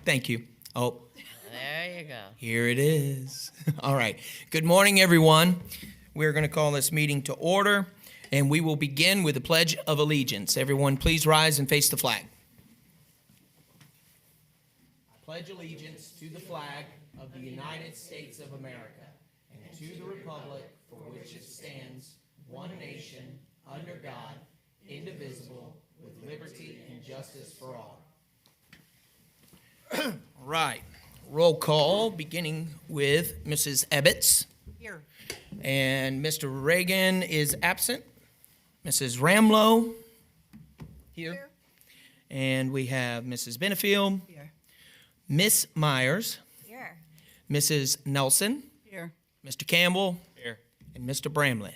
Thank you. Oh, There you go. here it is. All right. Good morning, everyone. We're going to call this meeting to order, and we will begin with the Pledge of Allegiance. Everyone, please rise and face the flag. I pledge allegiance to the flag of the United States of America and to the republic for which it stands, one nation, under God, indivisible, with liberty and justice for all. All right. Roll call, beginning with Mrs. Ebbets. Here. And Mr. Reagan is absent. Mrs. Ramlow here. And we have Mrs. Benefield, Here. Miss Myers, Here. Mrs. Nelson, Here. Mr. Campbell, Here. and Mr. Bramlett.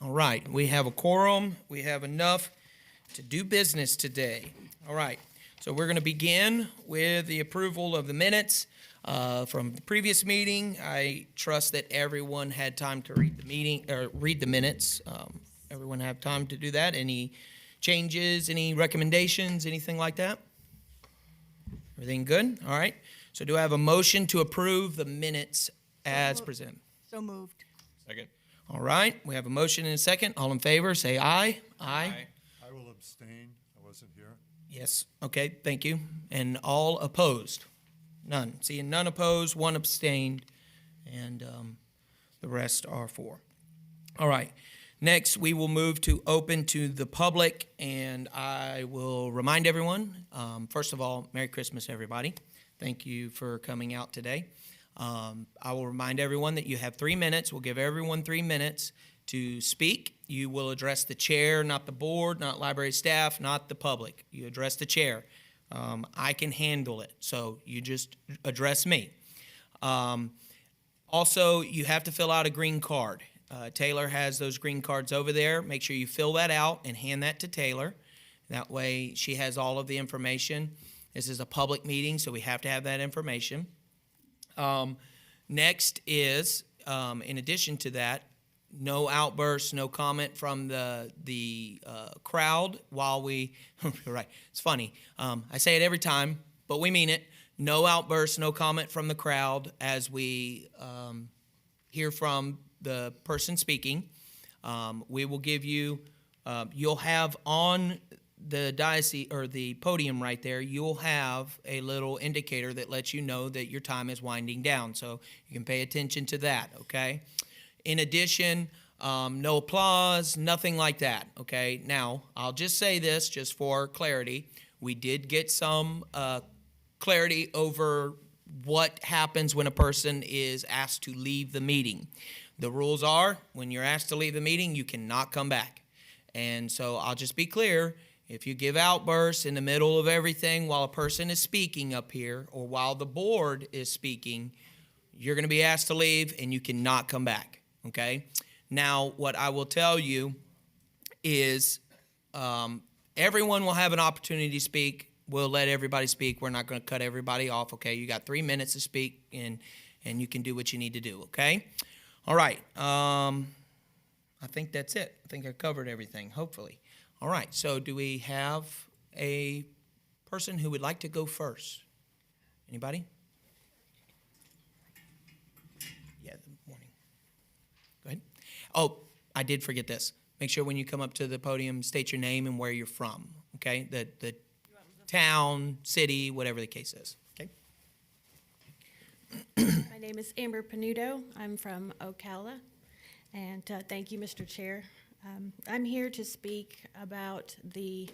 All right, we have a quorum. We have enough to do business today. All right, so we're going to begin with the approval of the minutes from the previous meeting. I trust that everyone had time to read the minutes. Everyone have time to do that? Any changes, any recommendations, anything like that? Everything good? All right. So do I have a motion to approve the minutes as presented? So moved. Second. All right, we have a motion and a second. All in favor, say aye. Aye. I will abstain. I wasn't here. Yes, okay, thank you. And all opposed? None. Seeing none opposed, one abstained, and the rest are for. All right, next we will move to open to the public, and I will remind everyone, first of all, Merry Christmas, everybody. Thank you for coming out today. I will remind everyone that you have 3 minutes. We'll give everyone 3 minutes to speak. You will address the chair, not the board, not library staff, not the public. You address the chair. I can handle it, so you just address me. Also, you have to fill out a green card. Taylor has those green cards over there. Make sure you fill that out and hand that to Taylor. That way she has all of the information. This is a public meeting, so we have to have that information. Next is, in addition to that, no outbursts, no comment from the crowd while we, right, it's funny. I say it every time, but we mean it. No outbursts, no comment from the crowd as we hear from the person speaking. We will give you, you'll have on the diocese or the podium right there, you'll have a little indicator that lets you know that your time is winding down. So you can pay attention to that, okay? In addition, no applause, nothing like that, okay? Now, I'll just say this just for clarity. We did get some clarity over what happens when a person is asked to leave the meeting. The rules are, when you're asked to leave the meeting, you cannot come back. And so I'll just be clear. If you give outbursts in the middle of everything while a person is speaking up here or while the board is speaking, you're going to be asked to leave and you cannot come back, okay? Now, what I will tell you is everyone will have an opportunity to speak. We'll let everybody speak. We're not going to cut everybody off, okay? You got 3 minutes to speak, and you can do what you need to do, okay? All right. I think that's it. I think I covered everything, hopefully. All right, so do we have a person who would like to go first? Anybody? Yeah, the morning. Go ahead. Oh, I did forget this. Make sure when you come up to the podium, state your name and where you're from, okay? The town, city, whatever the case is, okay? My name is Amber Panudo. I'm from Ocala, and thank you, Mr. Chair. I'm here to speak about the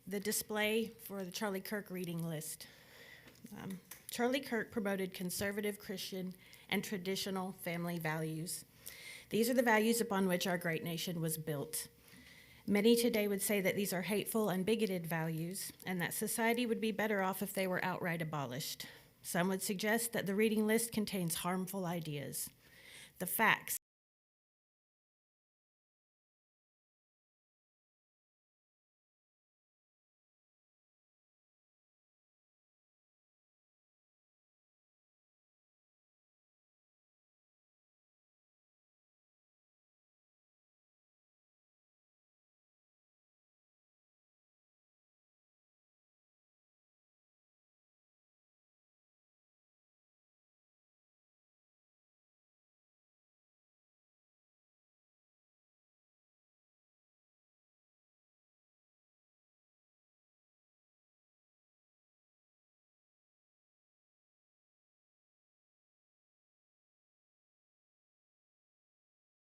display for the Charlie Kirk reading list. Charlie Kirk promoted conservative Christian and traditional family values. These are the values upon which our great nation was built. Many today would say that these are hateful and bigoted values, and that society would be better off if they were outright abolished. Some would suggest that the reading list contains harmful ideas. The facts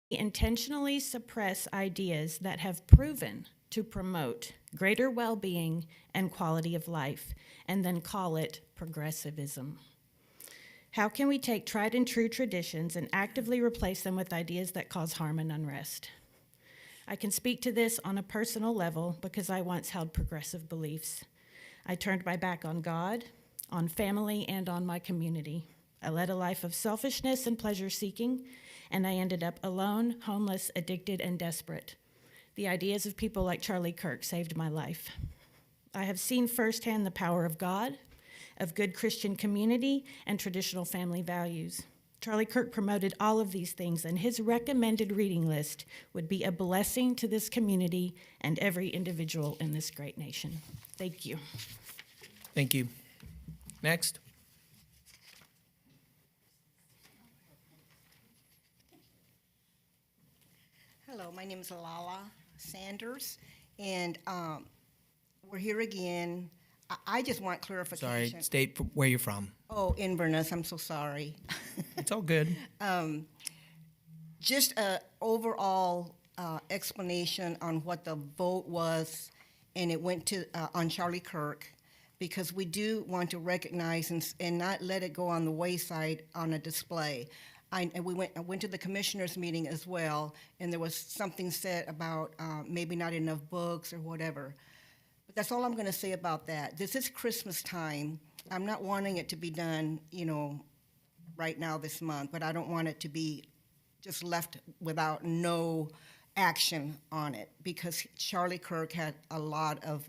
intentionally suppress ideas that have proven to promote greater well-being and quality of life, and then call it progressivism? How can we take tried and true traditions and actively replace them with ideas that cause harm and unrest? I can speak to this on a personal level because I once held progressive beliefs. I turned my back on God, on family, and on my community. I led a life of selfishness and pleasure-seeking, and I ended up alone, homeless, addicted, and desperate. The ideas of people like Charlie Kirk saved my life. I have seen firsthand the power of God, of good Christian community, and traditional family values. Charlie Kirk promoted all of these things, and his recommended reading list would be a blessing to this community and every individual in this great nation. Thank you. Thank you. Next. Hello, my name is Lala Sanders, and we're here again. I just want Sorry, clarification. state where you're from. Oh, Inverness, I'm so sorry. It's all good. Just a overall explanation on what the vote was, and it went to on Charlie Kirk, because we do want to recognize and not let it go on the wayside on a display. I went to the commissioners meeting as well, and there was something said about maybe not enough books or whatever. But that's all I'm going to say about that. This is Christmas time. I'm not wanting it to be done, right now this month, but I don't want it to be just left without no action on it, because Charlie Kirk had a lot of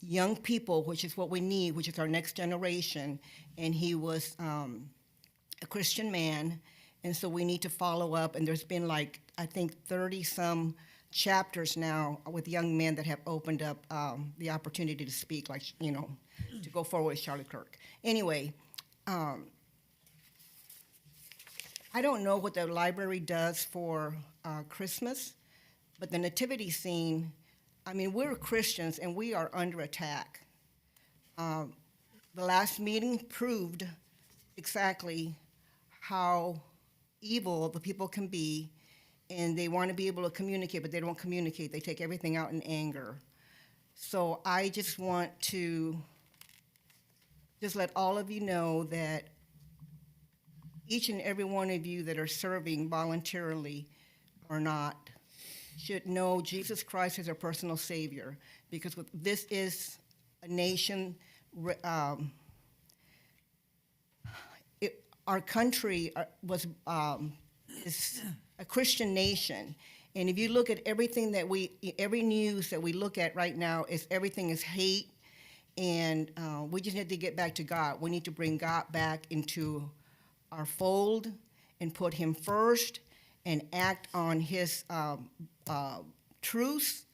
young people, which is what we need, which is our next generation, and he was a Christian man, and so we need to follow up. And there's been I think 30-some chapters now with young men that have opened up the opportunity to speak, to go forward with Charlie Kirk. Anyway, I don't know what the library does for Christmas, but the nativity scene, we're Christians and we are under attack. The last meeting proved exactly how evil the people can be, and they want to be able to communicate, but they don't communicate. They take everything out in anger. So I just want to just let all of you know that each and every one of you that are serving voluntarily or not should know Jesus Christ as our personal Savior, because this is a nation. Our country is a Christian nation, and if you look at everything every news that we look at right now, everything is hate, and we just need to get back to God. We need to bring God back into our fold and put Him first and act on His truths,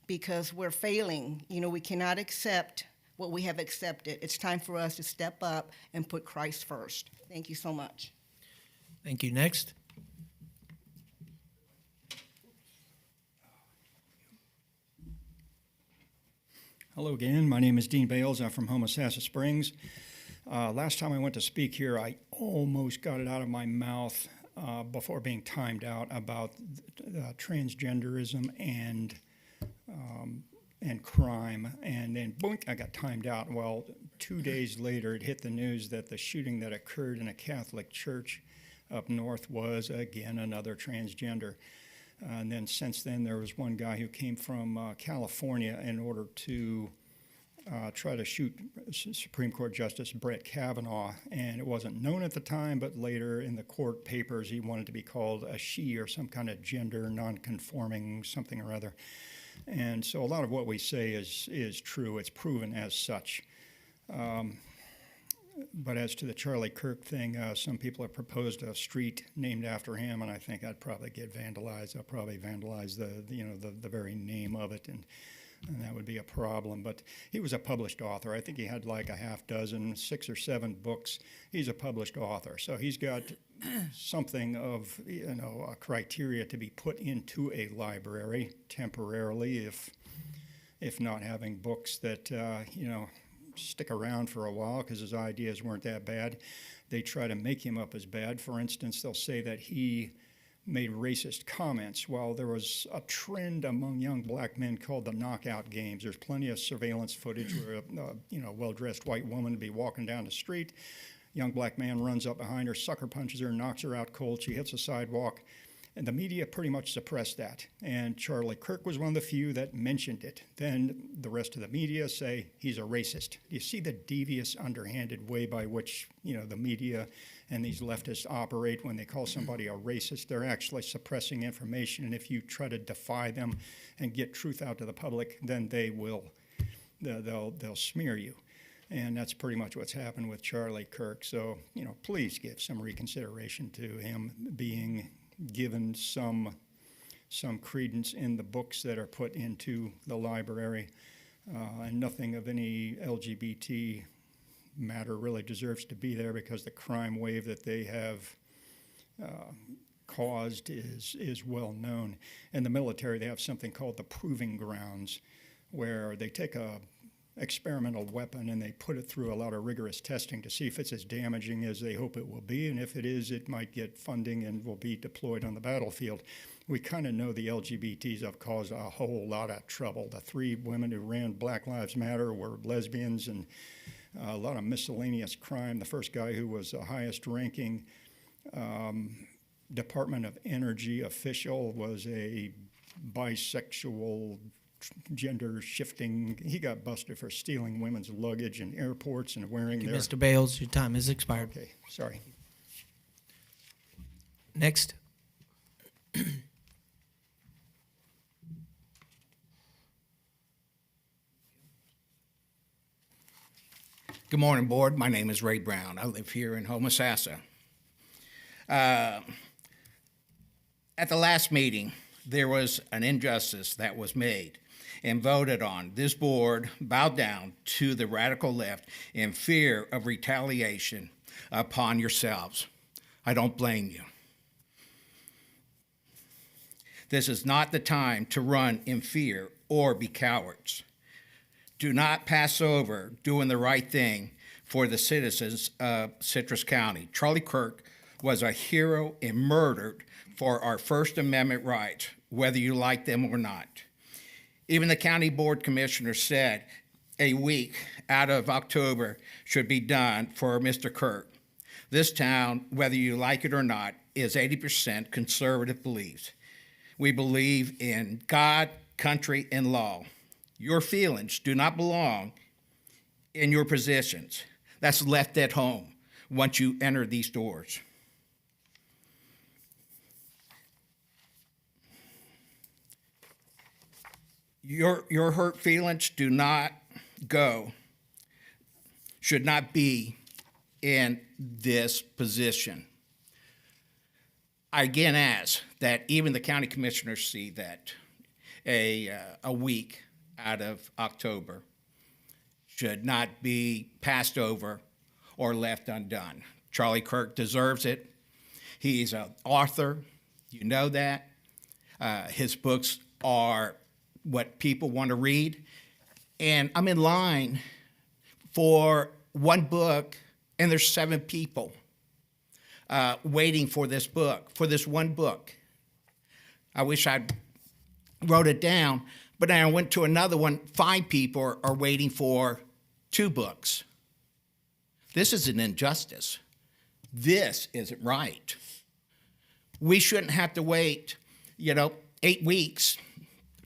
because we're failing. We cannot accept what we have accepted. It's time for us to step up and put Christ first. Thank you so much. Thank you. Next. Hello again. My name is Dean Bales. I'm from Homosassa Springs. Last time I went to speak here, I almost got it out of my mouth before being timed out about transgenderism and crime, and then boink, I got timed out. Well, 2 days later, it hit the news that the shooting that occurred in a Catholic church up north was, again, another transgender. And then since then, there was one guy who came from California in order to try to shoot Supreme Court Justice Brett Kavanaugh, and it wasn't known at the time, but later in the court papers, he wanted to be called a she or some kind of gender non-conforming something or other. And so a lot of what we say is true. It's proven as such. But as to the Charlie Kirk thing, some people have proposed a street named after him, and I think I'd probably get vandalized. I'll probably vandalize the very name of it, and that would be a problem. But he was a published author. I think he had like a half dozen, 6 or 7 books. He's a published author, so he's got something of a criteria to be put into a library temporarily, if not having books that stick around for a while because his ideas weren't that bad. They try to make him up as bad. For instance, they'll say that he made racist comments. Well, there was a trend among young black men called the knockout games. There's plenty of surveillance footage where a well-dressed white woman would be walking down the street. Young black man runs up behind her, sucker punches her, knocks her out cold. She hits the sidewalk. And the media pretty much suppressed that. And Charlie Kirk was one of the few that mentioned it. Then the rest of the media say he's a racist. You see the devious, underhanded way by which, the media and these leftists operate when they call somebody a racist. They're actually suppressing information. And if you try to defy them and get truth out to the public, then they'll smear you. And that's pretty much what's happened with Charlie Kirk. So, please give some reconsideration to him being given some credence in the books that are put into the library, and nothing of any LGBT matter really deserves to be there because the crime wave that they have caused is well known. In the military, they have something called the proving grounds, where they take a experimental weapon and they put it through a lot of rigorous testing to see if it's as damaging as they hope it will be, and if it is, it might get funding and will be deployed on the battlefield. We kind of know the LGBTs have caused a whole lot of trouble. The 3 women who ran Black Lives Matter were lesbians, and a lot of miscellaneous crime. The first guy who was the highest ranking Department of Energy official was a bisexual, gender shifting. He got busted for stealing women's luggage in airports and wearing their... Mr. Bales, your time has expired. Okay, sorry. Next. Good morning, Board. My name is Ray Brown. I live here in Homosassa. At the last meeting, there was an injustice that was made and voted on. This board bowed down to the radical left in fear of retaliation upon yourselves. I don't blame you. This is not the time to run in fear or be cowards. Do not pass over doing the right thing for the citizens of Citrus County. Charlie Kirk was a hero and murdered for our First Amendment rights, whether you like them or not. Even the county board commissioner said a week out of October should be done for Mr. Kirk. This town, whether you like it or not, is 80% conservative beliefs. We believe in God, country, and law. Your feelings do not belong in your positions. That's left at home once you enter these doors. Your hurt feelings do not go, should not be in this position. I again ask that even the county commissioners see that a week out of October should not be passed over or left undone. Charlie Kirk deserves it. He's an author. You know that. His books are what people want to read. And I'm in line for one book, and there's 7 people waiting for this book, for this one book. I wish I'd wrote it down, but then I went to another one. 5 people are waiting for 2 books. This is an injustice. This isn't right. We shouldn't have to wait, 8 weeks,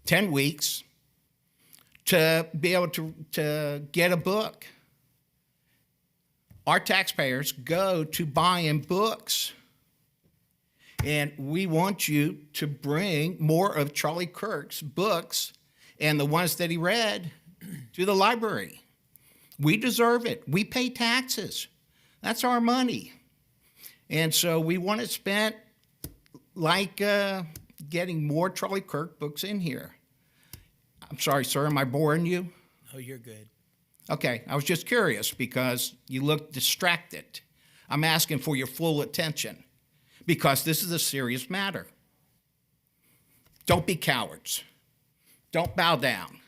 10 weeks to be able to get a book. Our taxpayers go to buying books. And we want you to bring more of Charlie Kirk's books and the ones that he read to the library. We deserve it. We pay taxes. That's our money. And so we want it spent like getting more Charlie Kirk books in here. I'm sorry, sir, am I boring you? Oh, you're good. Okay, I was just curious because you look distracted. I'm asking for your full attention because this is a serious matter. Don't be cowards. Don't bow down.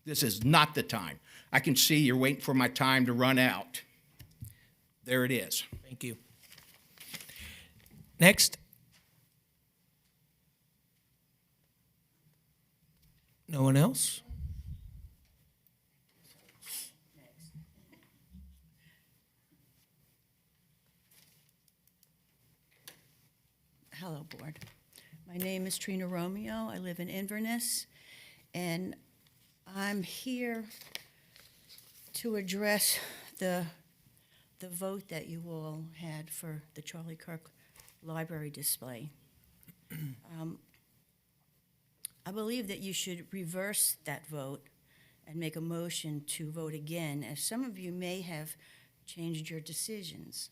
This is not the time. I can see you're waiting for my time to run out. There it is. Thank you. Next. No one else? Hello, Board. My name is Trina Romeo. I live in Inverness, and I'm here to address the vote that you all had for the Charlie Kirk Library display. I believe that you should reverse that vote and make a motion to vote again, as some of you may have changed your decisions.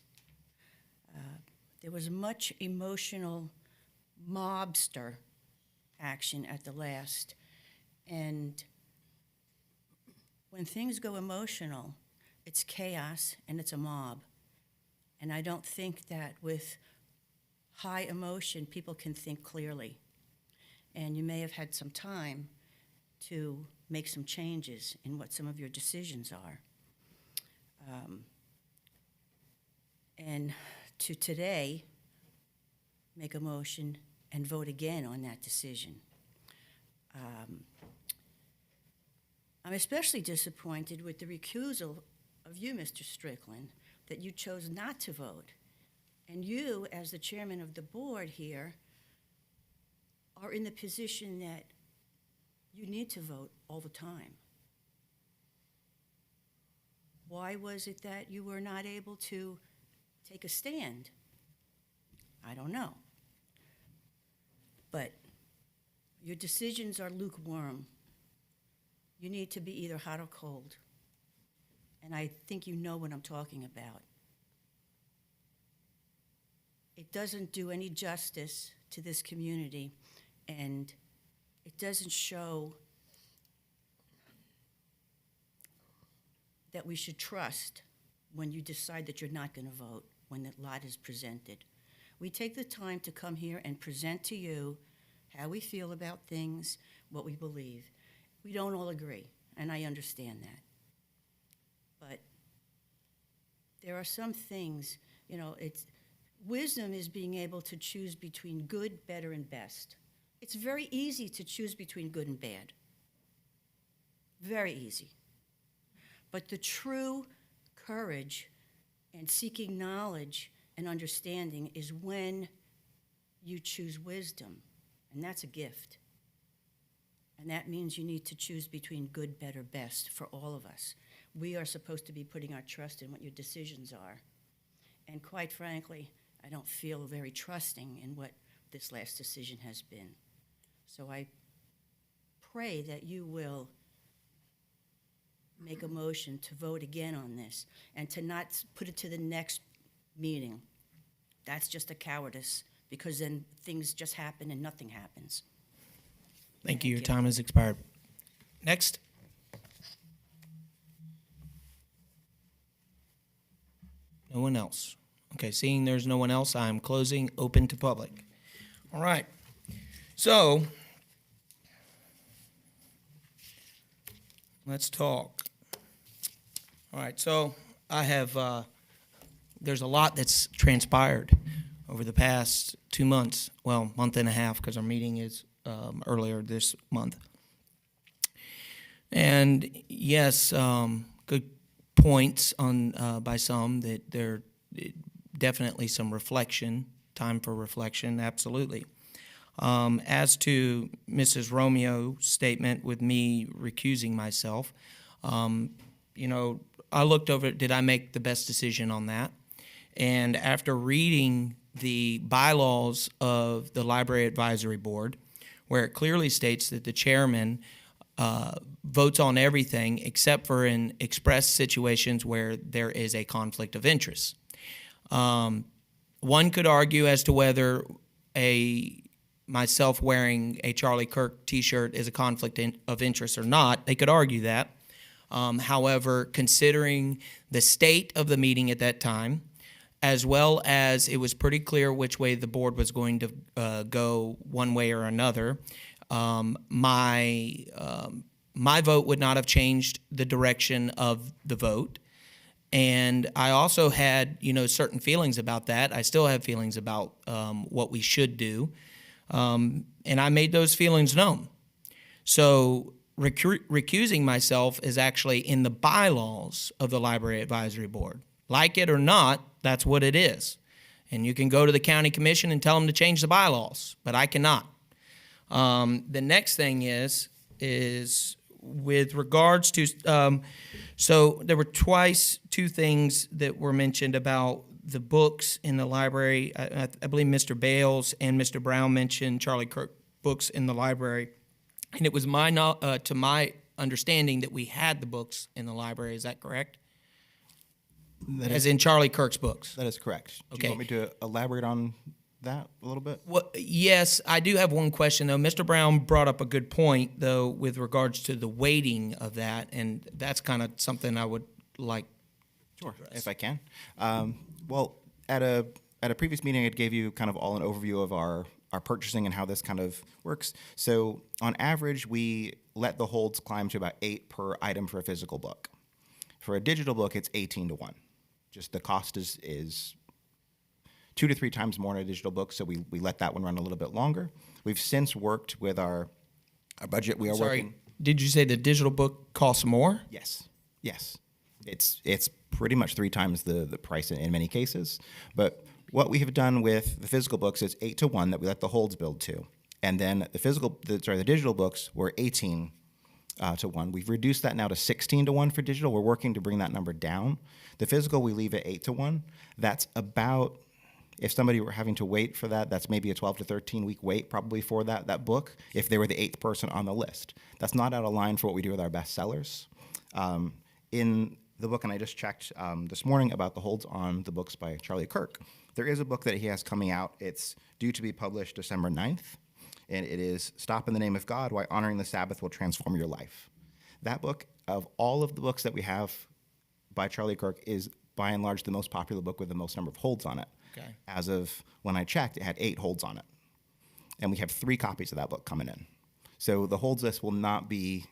There was much emotional mobster action at the last. And when things go emotional, it's chaos and it's a mob. And I don't think that with high emotion, people can think clearly. And you may have had some time to make some changes in what some of your decisions are. And to today, make a motion and vote again on that decision. I'm especially disappointed with the recusal of you, Mr. Strickland, that you chose not to vote. And you, as the chairman of the board here, are in the position that you need to vote all the time. Why was it that you were not able to take a stand? I don't know. But your decisions are lukewarm. You need to be either hot or cold. And I think you know what I'm talking about. It doesn't do any justice to this community, and it doesn't show that we should trust when you decide that you're not going to vote when the lot is presented. We take the time to come here and present to you how we feel about things, what we believe. We don't all agree, and I understand that. But there are some things, wisdom is being able to choose between good, better, and best. It's very easy to choose between good and bad. Very easy. But the true courage and seeking knowledge and understanding is when you choose wisdom, and that's a gift. And that means you need to choose between good, better, best for all of us. We are supposed to be putting our trust in what your decisions are. And quite frankly, I don't feel very trusting in what this last decision has been. So I pray that you will make a motion to vote again on this and to not put it to the next meeting. That's just a cowardice, because then things just happen and nothing happens. Thank you. Your you. time has expired. Next. No one else. Okay, seeing there's no one else, I'm closing open to public. All right. So, let's talk. All right, so I have, there's a lot that's transpired over the past 2 months, well, month and a half, because our meeting is earlier this month. And yes, good points on by some that there definitely some reflection, time for reflection, absolutely. As to Mrs. Romeo's statement with me recusing myself, I looked over, did I make the best decision on that? And after reading the bylaws of the Library Advisory Board, where it clearly states that the chairman votes on everything except for in express situations where there is a conflict of interest. One could argue as to whether myself wearing a Charlie Kirk t-shirt is a conflict of interest or not. They could argue that. However, considering the state of the meeting at that time, as well as it was pretty clear which way the board was going to go one way or another, my vote would not have changed the direction of the vote. And I also had, certain feelings about that. I still have feelings about what we should do. And I made those feelings known. So recusing myself is actually in the bylaws of the Library Advisory Board. Like it or not, that's what it is. And you can go to the county commission and tell them to change the bylaws, but I cannot. The next thing is with regards to, so there were two things that were mentioned about the books in the library. I believe Mr. Bales and Mr. Brown mentioned Charlie Kirk books in the library. And it was to my understanding that we had the books in the library. Is that correct? As in Charlie Kirk's books? That is correct. Do Okay. you want me to elaborate on that a little bit? Well, yes, I do have one question, though. Mr. Brown brought up a good point, though, with regards to the weighting of that, and that's kind of something I would like. Sure, if I can. Well, at a previous meeting, I gave you kind of all an overview of our purchasing and how this kind of works. So on average, we let the holds climb to about 8 per item for a physical book. For a digital book, it's 18 to 1. Just the cost is 2 to 3 times more in a digital book, so we let that one run a little bit longer. We've since worked with our budget. We are Sorry, working. did you say the digital book costs more? Yes. It's pretty much 3 times the price in many cases. But what we have done with the physical books is 8 to 1 that we let the holds build to. And then the digital books were 18 to 1. We've reduced that now to 16 to 1 for digital. We're working to bring that number down. The physical we leave at 8 to 1. That's about, if somebody were having to wait for that, that's maybe a 12 to 13 week wait probably for that book if they were the 8th person on the list. That's not out of line for what we do with our bestsellers. In the book, and I just checked this morning about the holds on the books by Charlie Kirk, there is a book that he has coming out. It's due to be published December 9th, and it is Stop in the Name of God, Why Honoring the Sabbath Will Transform Your Life. That book, of all of the books that we have by Charlie Kirk, is by and large the most popular book with the most number of holds on it. Okay. As of when I checked, it had 8 holds on it. And we have 3 copies of that book coming in. So the holds list will not be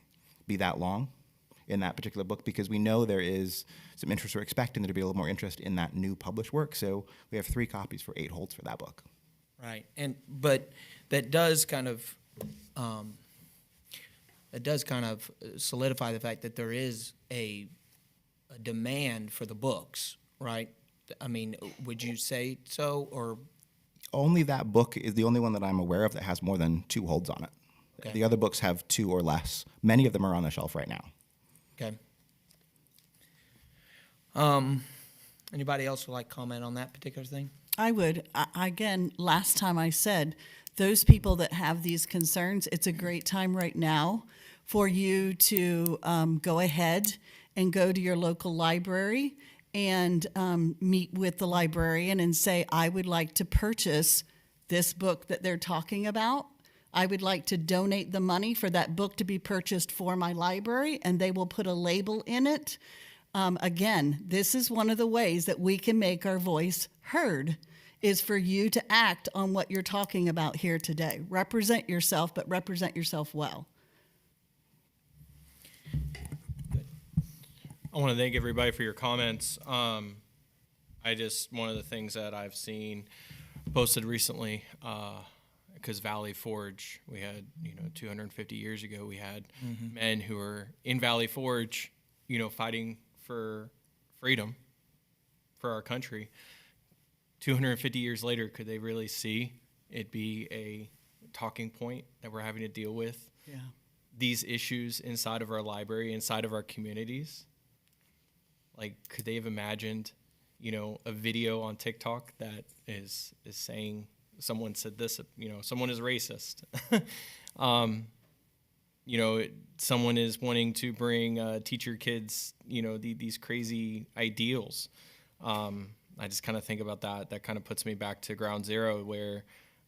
that long in that particular book because we know there is some interest. We're expecting there to be a little more interest in that new published work. So we have 3 copies for 8 holds for that book. Right, but that does kind of solidify the fact that there is a demand for the books, right? I mean, would you say so, or? Only that book is the only one that I'm aware of that has more than 2 holds on it. Okay. The other books have 2 or less. Many of them are on the shelf right now. Okay. Anybody else would like comment on that particular thing? I would. Again, last time I said, those people that have these concerns, it's a great time right now for you to go ahead and go to your local library and meet with the librarian and say, I would like to purchase this book that they're talking about. I would like to donate the money for that book to be purchased for my library, and they will put a label in it. Again, this is one of the ways that we can make our voice heard, is for you to act on what you're talking about here today. Represent yourself, but represent yourself well. I want to thank everybody for your comments. One of the things that I've seen posted recently, because Valley Forge, we had, 250 years ago, we had men who were in Valley Forge, fighting for freedom for our country. 250 years later, could they really see it be a talking point that we're having to deal with? Yeah. These issues inside of our library, inside of our communities? Like, could they have imagined, a video on TikTok that is saying someone said this, someone is racist. Someone is wanting to teach your kids, these crazy ideals. I just kind of think about that. That kind of puts me back to ground zero where,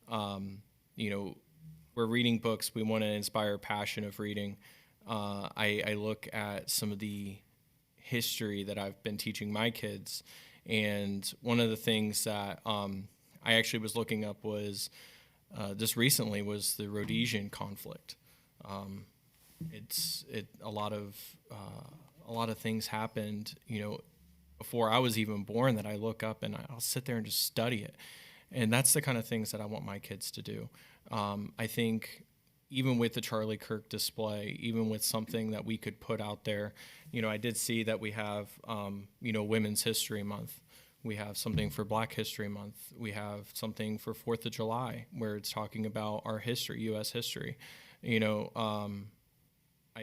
we're reading books. We want to inspire passion of reading. I look at some of the history that I've been teaching my kids. And one of the things that I actually was looking up was just recently was the Rhodesian conflict. A lot of things happened, before I was even born that I look up and I'll sit there and just study it. And that's the kind of things that I want my kids to do. I think even with the Charlie Kirk display, even with something that we could put out there, I did see that we have, Women's History Month. We have something for Black History Month. We have something for 4th of July where it's talking about our history, U.S. history. I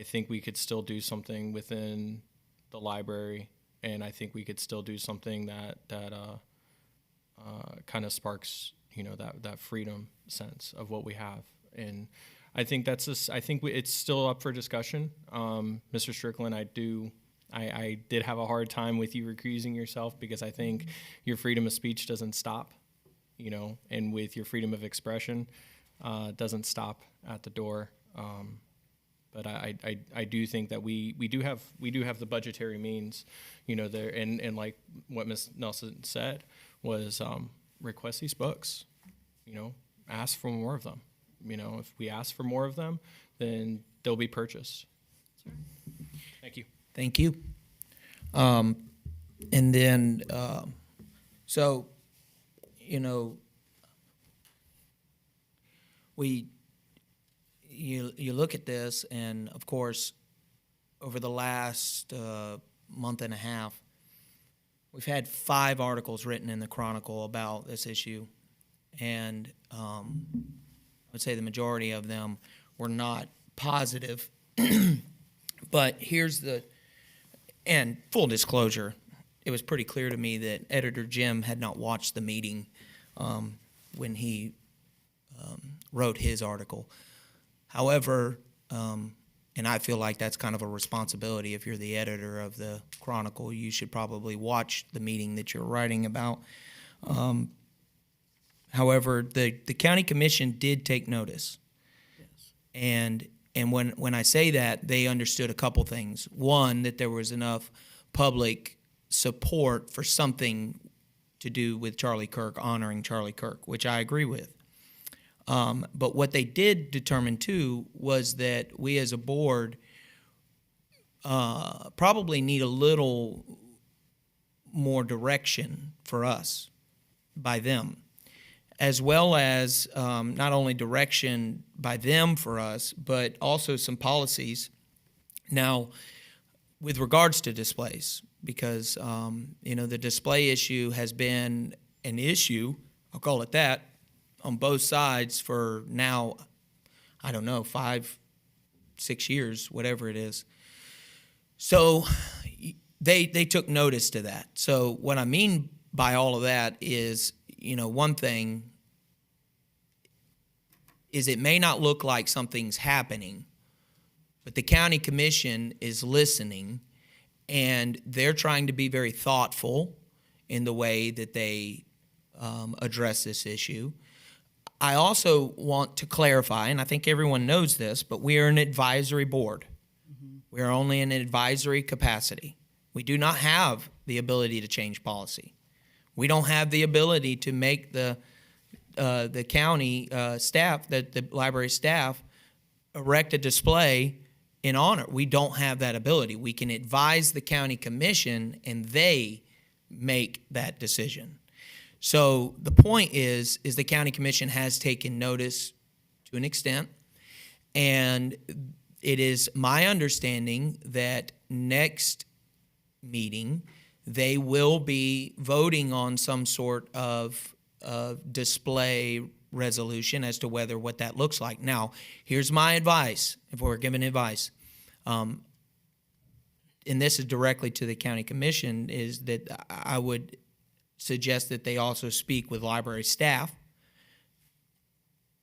think we could still do something within the library, and I think we could still do something that kind of sparks, that freedom sense of what we have. And I think it's still up for discussion. Mr. Strickland, I did have a hard time with you recusing yourself because I think your freedom of speech doesn't stop, and with your freedom of expression doesn't stop at the door. But I do think that we do have the budgetary means, there, and like what Ms. Nelson said was request these books, ask for more of them. If we ask for more of them, then they'll be purchased. Thank you. Thank you. And then, so, you look at this, and of course, over the last month and a half, we've had 5 articles written in the Chronicle about this issue, and I would say the majority of them were not positive. But and full disclosure, it was pretty clear to me that Editor Jim had not watched the meeting when he wrote his article. However, and I feel like that's kind of a responsibility. If you're the editor of the Chronicle, you should probably watch the meeting that you're writing about. However, the county commission did take notice. Yes. And when I say that, they understood a couple things. One, that there was enough public support for something to do with Charlie Kirk, honoring Charlie Kirk, which I agree with. But what they did determine, too, was that we as a board probably need a little more direction for us by them, as well as not only direction by them for us, but also some policies. Now, with regards to displays, because, the display issue has been an issue, I'll call it that, on both sides for now, I don't know, 5, 6 years, whatever it is. So they took notice to that. So what I mean by all of that is, one thing is it may not look like something's happening, but the county commission is listening, and they're trying to be very thoughtful in the way that they address this issue. I also want to clarify, and I think everyone knows this, but we are an advisory board. Mm-hmm. We are only in an advisory capacity. We do not have the ability to change policy. We don't have the ability to make the county staff, the library staff, erect a display in honor. We don't have that ability. We can advise the county commission, and they make that decision. So the point is the county commission has taken notice to an extent, and it is my understanding that next meeting they will be voting on some sort of display resolution as to what that looks like. Now, here's my advice, if we're giving advice, and this is directly to the county commission, is that I would suggest that they also speak with library staff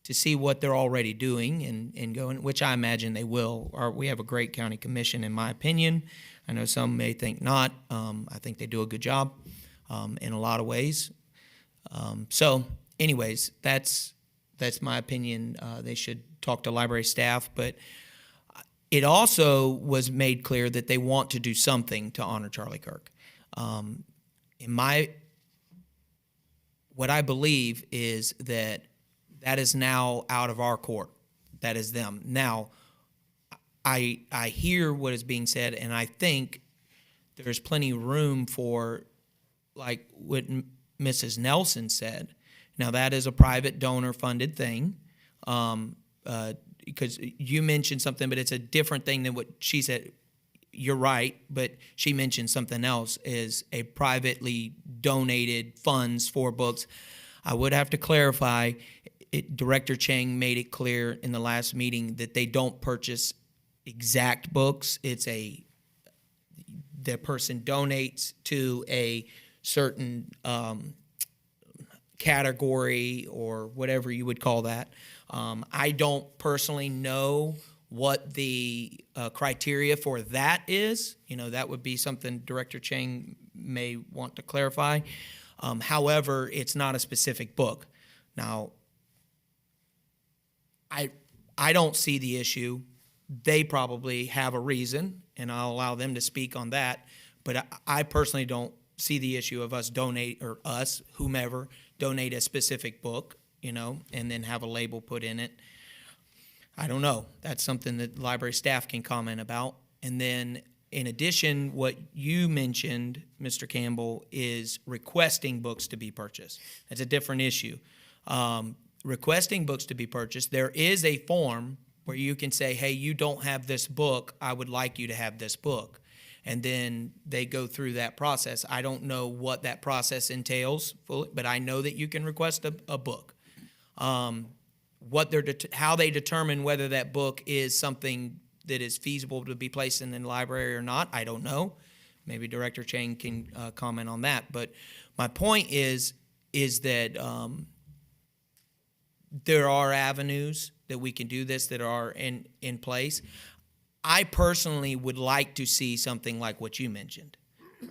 to see what they're already doing and going, which I imagine they will. We have a great county commission, in my opinion. I know some may think not. I think they do a good job in a lot of ways. So anyways, that's my opinion. They should talk to library staff, but it also was made clear that they want to do something to honor Charlie Kirk. What I believe is that is now out of our court. That is them. Now, I hear what is being said, and I think there's plenty of room for, like what Mrs. Nelson said. Now, that is a private donor-funded thing. because you mentioned something, but it's a different thing than what she said. You're right, but she mentioned something else, is a privately donated funds for books. I would have to clarify, Director Chang made it clear in the last meeting that they don't purchase exact books. The person donates to a certain category or whatever you would call that. I don't personally know what the criteria for that is. That would be something Director Chang may want to clarify. However, it's not a specific book. Now, I don't see the issue. They probably have a reason, and I'll allow them to speak on that. But I personally don't see the issue of us donate, or us, whomever, donate a specific book, and then have a label put in it. I don't know. That's something that library staff can comment about. And then, in addition, what you mentioned, Mr. Campbell, is requesting books to be purchased. That's a different issue. Requesting books to be purchased, there is a form where you can say, hey, you don't have this book, I would like you to have this book. And then they go through that process. I don't know what that process entails fully, but I know that you can request a book. How they determine whether that book is something that is feasible to be placed in the library or not, I don't know. Maybe Director Chang can comment on that. But my point is that there are avenues that we can do this that are in place. I personally would like to see something like what you mentioned,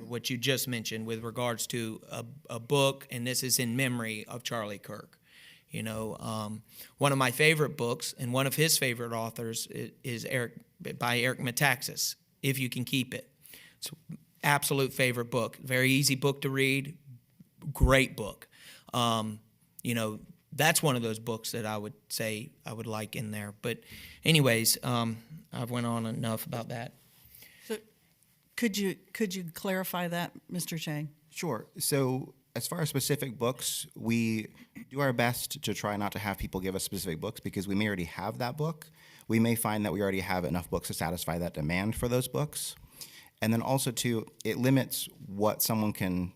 what you just mentioned with regards to a book, and this is in memory of Charlie Kirk. One of my favorite books and one of his favorite authors is by Eric Metaxas, If You Can Keep It. It's an absolute favorite book. Very easy book to read. Great book. That's one of those books that I would say I would like in there. But anyways, I've went on enough about that. So could you clarify that, Mr. Chang? Sure. So as far as specific books, we do our best to try not to have people give us specific books because we may already have that book. We may find that we already have enough books to satisfy that demand for those books. And then also, too, it limits what someone can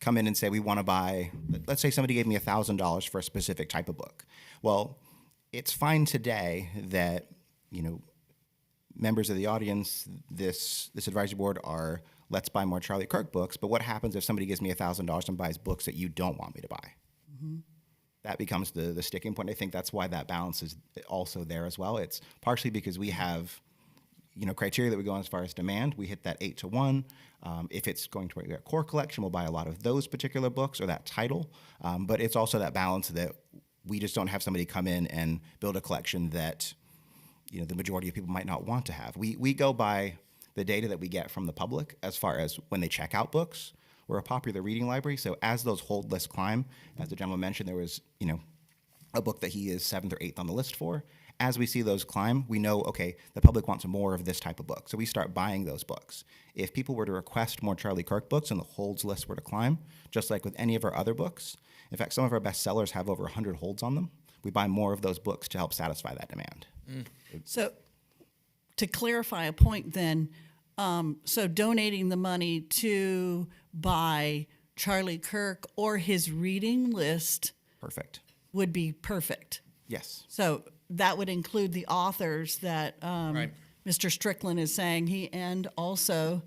come in and say, we want to buy, let's say somebody gave me $1,000 for a specific type of book. Well, it's fine today that, members of the audience, this advisory board are, let's buy more Charlie Kirk books, but what happens if somebody gives me $1,000 and buys books that you don't want me to buy? Mm-hmm. That becomes the sticking point. I think that's why that balance is also there as well. It's partially because we have, criteria that we go on as far as demand. We hit that 8 to 1. If it's going to a core collection, we'll buy a lot of those particular books or that title. But it's also that balance that we just don't have somebody come in and build a collection that, the majority of people might not want to have. We go by the data that we get from the public as far as when they check out books. We're a popular reading library, so as those hold lists climb, as the gentleman mentioned, there was, a book that he is 7th or 8th on the list for. As we see those climb, we know, okay, the public wants more of this type of book. So we start buying those books. If people were to request more Charlie Kirk books and the holds list were to climb, just like with any of our other books, in fact, some of our best sellers have over 100 holds on them. We buy more of those books to help satisfy that demand. So to clarify a point then, so donating the money to buy Charlie Kirk or his reading list Perfect. would be perfect. Yes. So that would include the authors that Right. Mr. Strickland is saying, and also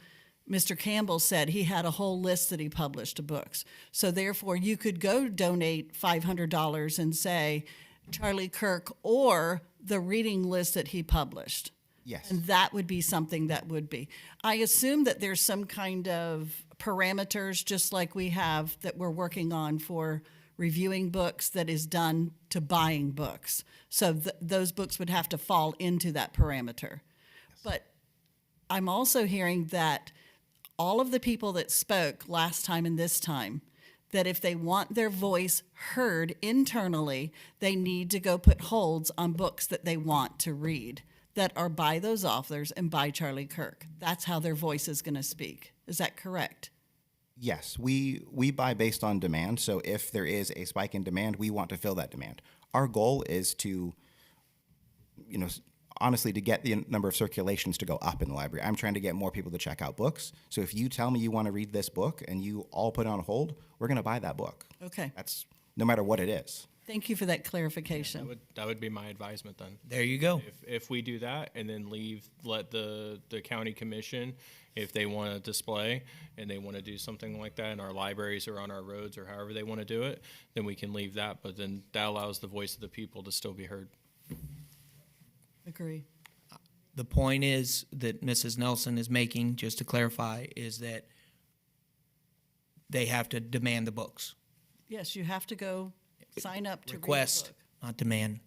Mr. Campbell said he had a whole list that he published of books. So therefore, you could go donate $500 and say Charlie Kirk or the reading list that he published. Yes. And that would be something that would be. I assume that there's some kind of parameters, just like we have that we're working on for reviewing books, that is done to buying books. So those books would have to fall into that parameter. Yes. But I'm also hearing that all of the people that spoke last time and this time, that if they want their voice heard internally, they need to go put holds on books that they want to read that are by those authors and by Charlie Kirk. That's how their voice is going to speak. Is that correct? Yes, we buy based on demand. So if there is a spike in demand, we want to fill that demand. Our goal is to honestly, to get the number of circulations to go up in the library. I'm trying to get more people to check out books. So if you tell me you want to read this book and you all put it on hold, we're going to buy that book. Okay. That's no matter what it is. Thank you for that clarification. That would be my advisement then. There you go. If we do that and then let the county commission, if they want to display and they want to do something like that in our libraries or on our roads or however they want to do it, then we can leave that. But then that allows the voice of the people to still be heard. Agree. The point is that Mrs. Nelson is making, just to clarify, is that they have to demand the books. Yes, you have to go sign up to Request, read the book. not demand.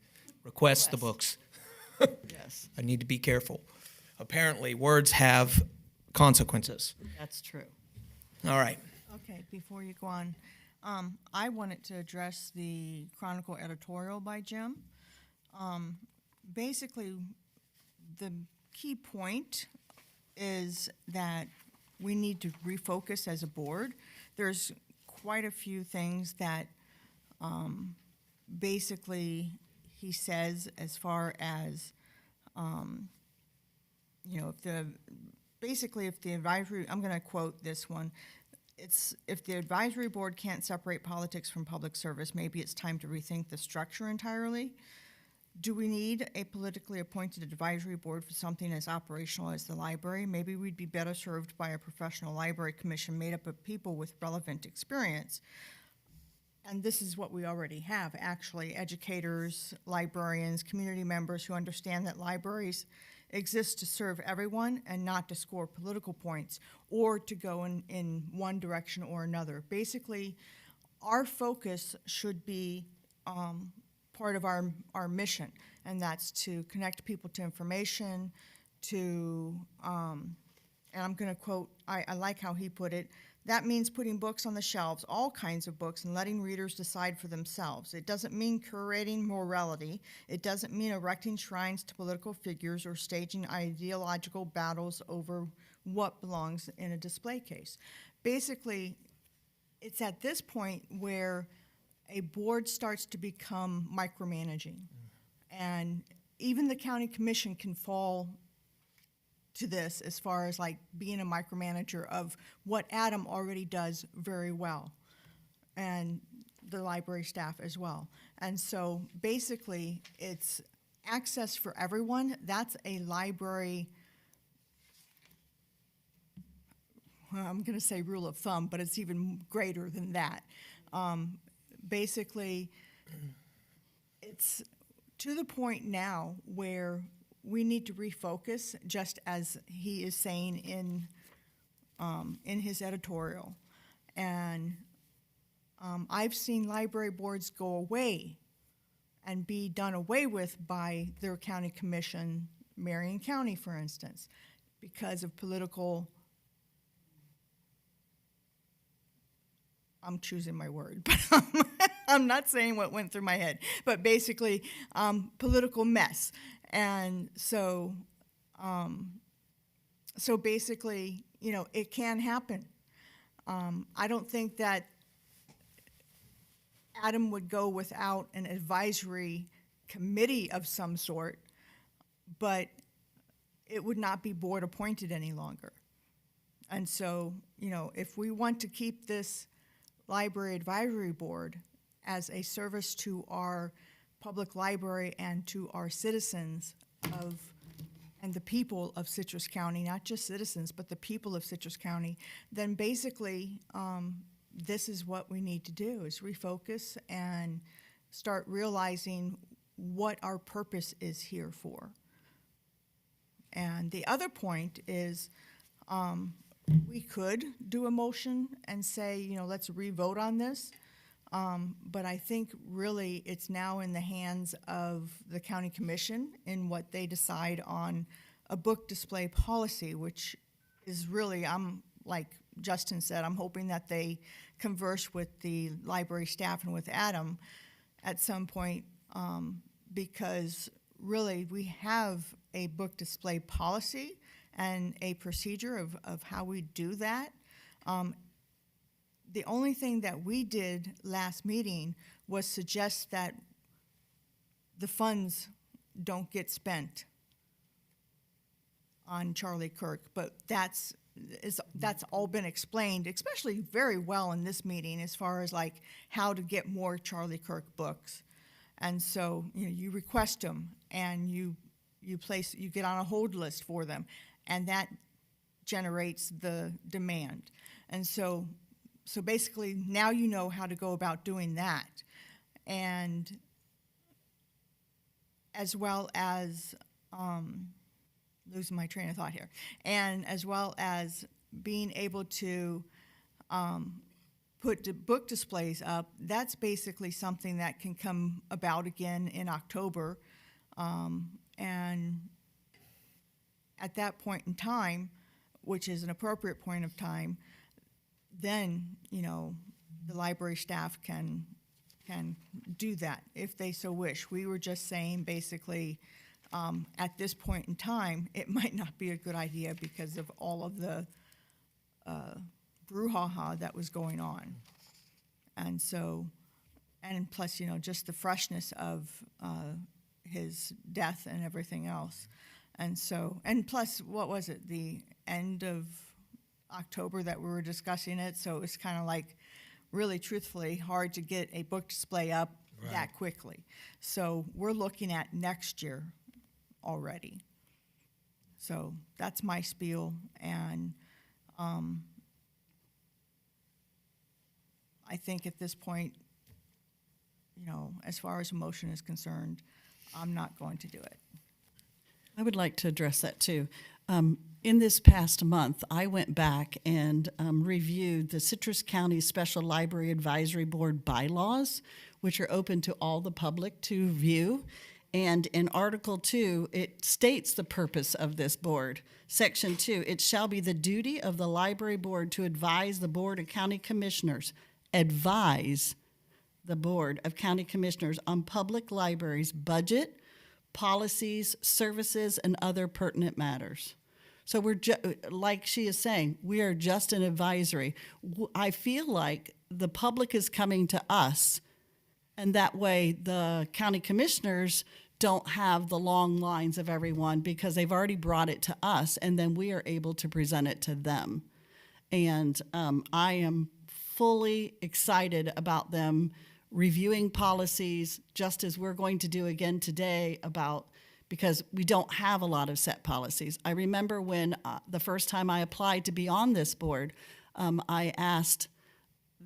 Request the books. Yes, I need to be careful. Apparently, words have consequences. that's true. All right. Okay, before you go on, I wanted to address the Chronicle editorial by Jim. Basically, the key point is that we need to refocus as a board. There's quite a few things that basically he says as far as, if the advisory, I'm going to quote this one. It's, if the advisory board can't separate politics from public service, maybe it's time to rethink the structure entirely. Do we need a politically appointed advisory board for something as operational as the library? Maybe we'd be better served by a professional library commission made up of people with relevant experience. And this is what we already have, actually, educators, librarians, community members who understand that libraries exist to serve everyone and not to score political points or to go in one direction or another. Basically, our focus should be part of our mission, and that's to connect people to information, to, and I'm going to quote, I like how he put it, that means putting books on the shelves, all kinds of books, and letting readers decide for themselves. It doesn't mean curating morality. It doesn't mean erecting shrines to political figures or staging ideological battles over what belongs in a display case. Basically, it's at this point where a board starts to become micromanaging. And even the county commission can fall to this as far as like being a micromanager of what Adam already does very well, and the library staff as well. And so basically it's access for everyone. That's a library, well, I'm going to say rule of thumb, but it's even greater than that. Basically, it's to the point now where we need to refocus, just as he is saying in his editorial. And I've seen library boards go away and be done away with by their county commission, Marion County, for instance, because of political, I'm choosing my word, but I'm not saying what went through my head, but basically political mess. And so, so basically, it can happen. I don't think that Adam would go without an advisory committee of some sort, but it would not be board appointed any longer. And so, if we want to keep this library advisory board as a service to our public library and to our citizens and the people of Citrus County, not just citizens, but the people of Citrus County, then basically this is what we need to do, is refocus and start realizing what our purpose is here for. And the other point is we could do a motion and say, let's re-vote on this. But I think really it's now in the hands of the county commission in what they decide on a book display policy, which is really, I'm like Justin said, I'm hoping that they converse with the library staff and with Adam at some point, because really we have a book display policy and a procedure of how we do that. The only thing that we did last meeting was suggest that the funds don't get spent on Charlie Kirk, but that's all been explained, especially very well in this meeting, as far as like how to get more Charlie Kirk books. And so, you request them, and you get on a hold list for them, and that generates the demand. And so basically now you know how to go about doing that. And as well as, losing my train of thought here, and as well as being able to put the book displays up, that's basically something that can come about again in October. And at that point in time, which is an appropriate point of time, then, the library staff can do that if they so wish. We were just saying basically, at this point in time, it might not be a good idea because of all of the brouhaha that was going on. And so, and plus, just the freshness of his death and everything else. And so, and plus, what was it, the end of October that we were discussing it? So it was kind of like, really truthfully, hard to get a book display up that quickly. So we're looking at next year already. So that's my spiel, and I think at this point, as far as a motion is concerned, I'm not going to do it. I would like to address that too. In this past month, I went back and reviewed the Citrus County Special Library Advisory Board bylaws, which are open to all the public to view. And in Article 2, it states the purpose of this board. Section 2, it shall be the duty of the library board to advise the Board of County Commissioners, advise the Board of County Commissioners on public libraries' budget, policies, services, and other pertinent matters. So we're like she is saying, we are just an advisory. I feel like the public is coming to us, and that way the county commissioners don't have the long lines of everyone because they've already brought it to us, and then we are able to present it to them. And I am fully excited about them reviewing policies, just as we're going to do again today, because we don't have a lot of set policies. I remember when the first time I applied to be on this board, I asked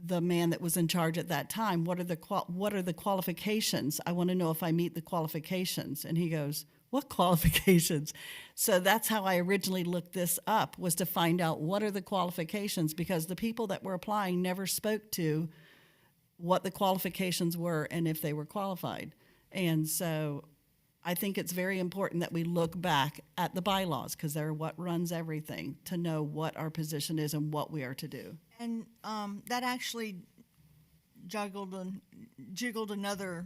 the man that was in charge at that time, what are the qualifications? I want to know if I meet the qualifications. And he goes, what qualifications? So that's how I originally looked this up, was to find out what are the qualifications, because the people that were applying never spoke to what the qualifications were and if they were qualified. And so I think it's very important that we look back at the bylaws, because they're what runs everything, to know what our position is and what we are to do. And that actually jiggled another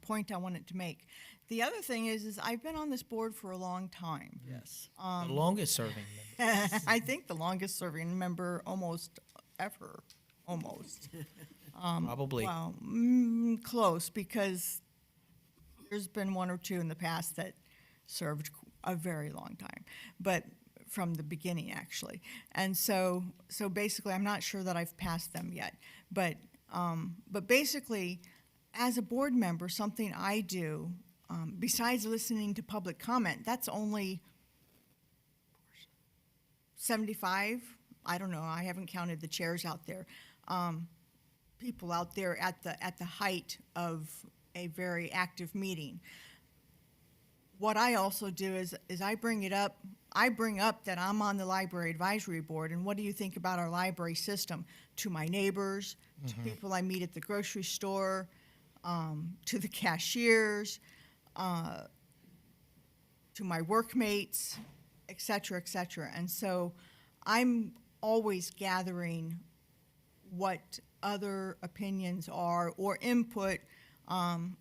point I wanted to make. The other thing is I've been on this board for a long time. Yes. The longest serving member. I think the longest serving member almost ever, almost. Probably. Well, close, because there's been one or two in the past that served a very long time, but from the beginning, actually. And so basically, I'm not sure that I've passed them yet, but basically, as a board member, something I do, besides listening to public comment, that's only 75, I don't know, I haven't counted the chairs out there, people out there at the height of a very active meeting. What I also do is I bring up that I'm on the library advisory board, and what do you think about our library system, to my neighbors, to people I meet at the grocery store, to the cashiers, to my workmates, et cetera, et cetera. And so I'm always gathering what other opinions are or input. And,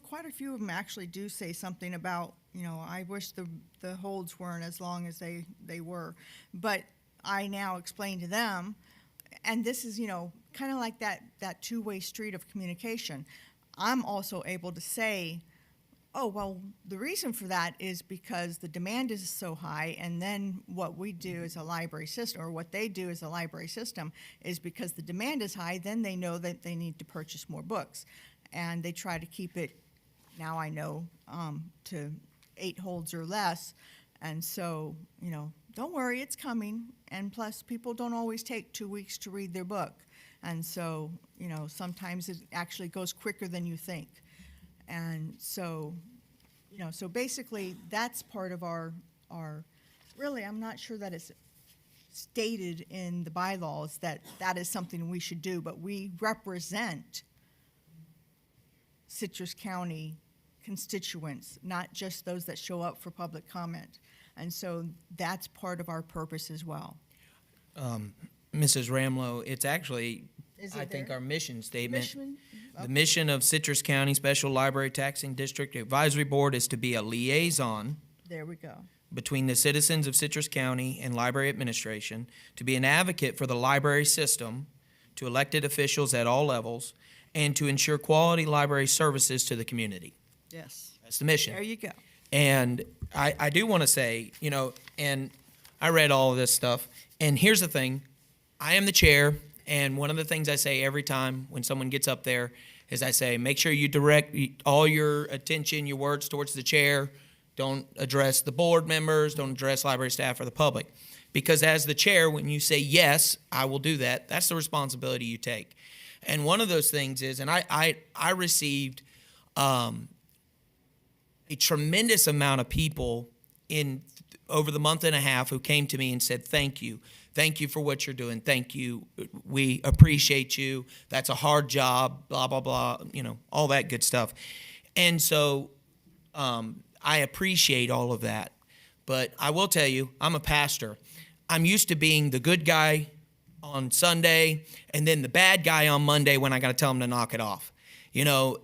quite a few of them actually do say something about, I wish the holds weren't as long as they were. But I now explain to them, and this is, kind of like that two-way street of communication. I'm also able to say, Oh, well, the reason for that is because the demand is so high, and then what we do as a library system, or what they do as a library system, is because the demand is high, then they know that they need to purchase more books. And they try to keep it, now I know, to 8 holds or less. And so, don't worry, it's coming. And plus, people don't always take 2 weeks to read their book. And so, sometimes it actually goes quicker than you think. And so, so basically, that's part of our, really, I'm not sure that it's stated in the bylaws that that is something we should do, but we represent Citrus County constituents, not just those that show up for public comment. And so that's part of our purpose as well. Mrs. Ramlow, it's actually, Is I it think, there? our mission statement. Mission? The mission of Citrus County Special Library Taxing District Advisory Board is to be a liaison There we go. between the citizens of Citrus County and library administration, to be an advocate for the library system, to elected officials at all levels, and to ensure quality library services to the community. Yes. That's the mission. There you go. And I do want to say, and I read all of this stuff, and here's the thing. I am the chair, and one of the things I say every time when someone gets up there is I say, make sure you direct all your attention, your words towards the chair. Don't address the board members, don't address library staff or the public. Because as the chair, when you say, yes, I will do that, that's the responsibility you take. And one of those things is, and I received a tremendous amount of people over the month and a half who came to me and said, thank you. Thank you for what you're doing. Thank you. We appreciate you. That's a hard job, blah, blah, blah, all that good stuff. And so I appreciate all of that. But I will tell you, I'm a pastor. I'm used to being the good guy on Sunday and then the bad guy on Monday when I got to tell them to knock it off. You're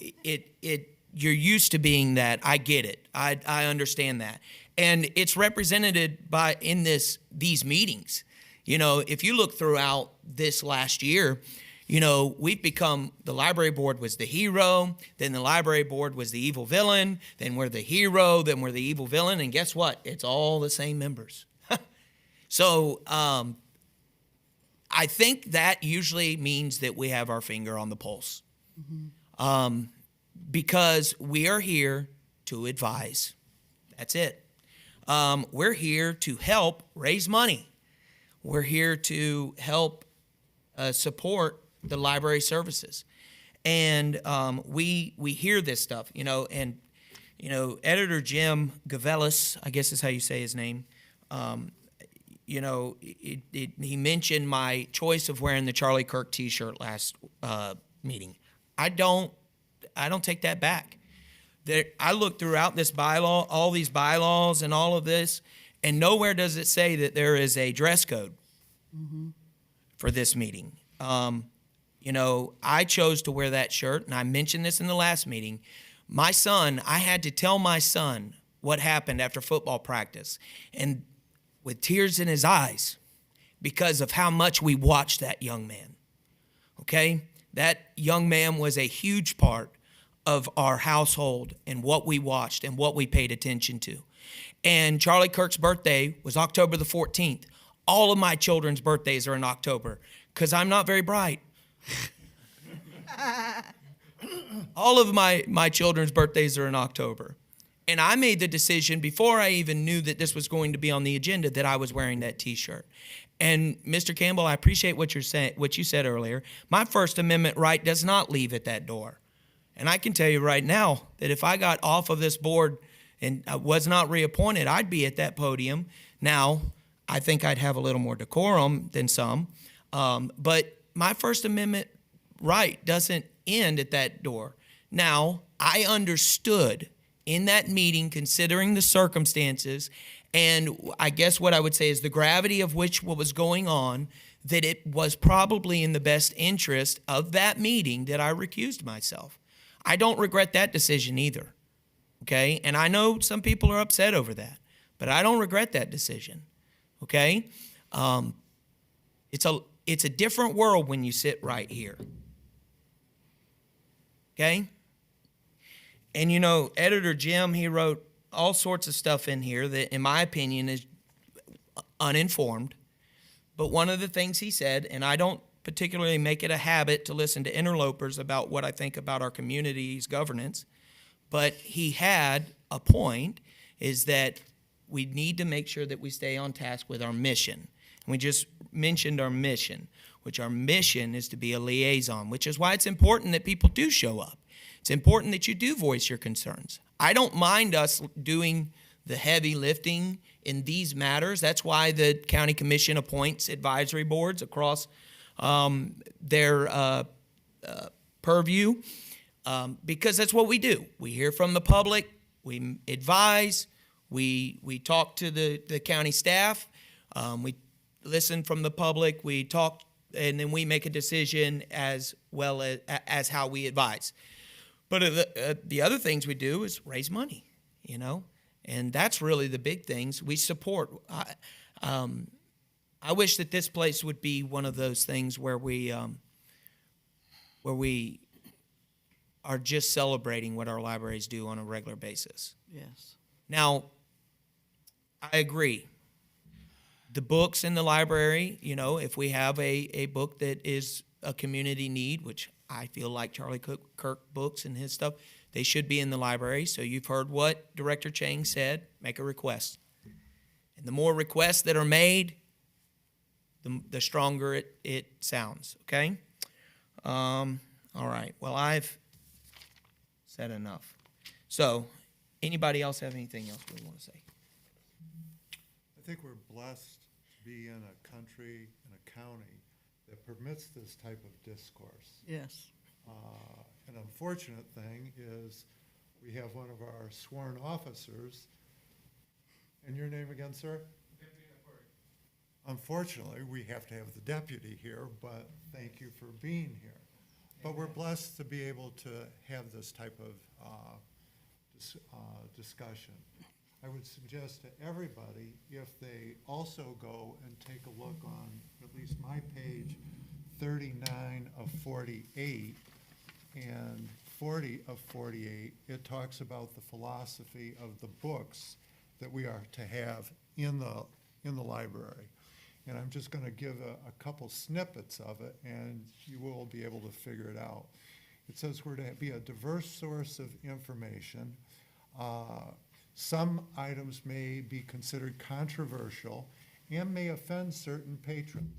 used to being that. I get it. I understand that. And it's represented in these meetings. If you look throughout this last year, we've become, the library board was the hero, then the library board was the evil villain, then we're the hero, then we're the evil villain, and guess what? It's all the same members. So I think that usually means that we have our finger on the pulse. Mm-hmm. Because we are here to advise. That's it. We're here to help raise money. We're here to help support the library services. And we hear this stuff, and, Editor Jim Gavelis, I guess is how you say his name, he mentioned my choice of wearing the Charlie Kirk t-shirt last meeting. I don't take that back. I look throughout this bylaw, all these bylaws and all of this, and nowhere does it say that there is a dress code for this meeting. I chose to wear that shirt, and I mentioned this in the last meeting. I had to tell my son what happened after football practice, and with tears in his eyes, because of how much we watched that young man. Okay? That young man was a huge part of our household and what we watched and what we paid attention to. And Charlie Kirk's birthday was October the 14th. All of my children's birthdays are in October because I'm not very bright. All of my children's birthdays are in October. And I made the decision before I even knew that this was going to be on the agenda that I was wearing that t-shirt. And Mr. Campbell, I appreciate what you said earlier. My First Amendment right does not leave at that door. And I can tell you right now that if I got off of this board and I was not reappointed, I'd be at that podium. Now, I think I'd have a little more decorum than some. But my First Amendment right doesn't end at that door. Now, I understood in that meeting, considering the circumstances, and I guess what I would say is the gravity of what was going on, that it was probably in the best interest of that meeting that I recused myself. I don't regret that decision either, okay? And I know some people are upset over that, but I don't regret that decision, okay? It's a different world when you sit right here, okay? And you know, Editor Jim, he wrote all sorts of stuff in here that, in my opinion, is uninformed. But one of the things he said, and I don't particularly make it a habit to listen to interlopers about what I think about our community's governance, but he had a point, is that we need to make sure that we stay on task with our mission. And we just mentioned our mission, which our mission is to be a liaison, which is why it's important that people do show up. It's important that you do voice your concerns. I don't mind us doing the heavy lifting in these matters. That's why the county commission appoints advisory boards across their purview, because that's what we do. We hear from the public, we advise, we talk to the county staff, we listen from the public, we talk, and then we make a decision as well as how we advise. But the other things we do is raise money, you know, and that's really the big things we support. I wish that this place would be one of those things where we are just celebrating what our libraries do on a regular basis. Yes. Now, I agree. The books in the library, you know, if we have a book that is a community need, which I feel like Charlie Kirk books and his stuff, they should be in the library. So you've heard what Director Chang said, make a request. And the more requests that are made, the stronger it sounds, okay? All right, well, I've said enough. So, anybody else have anything else we want to say? I think we're blessed to be in a country, in a county, that permits this type of discourse. Yes. An unfortunate thing is we have one of our sworn officers, and your name again, sir? Unfortunately, we have to have the deputy here, but thank you for being here. But we're blessed to be able to have this type of discussion. I would suggest to everybody, if they also go and take a look on at least my page 39 of 48 and 40 of 48, it talks about the philosophy of the books that we are to have in the library. And I'm just going to give a couple snippets of it, and you will be able to figure it out. It says we're to be a diverse source of information. Some items may be considered controversial and may offend certain patrons.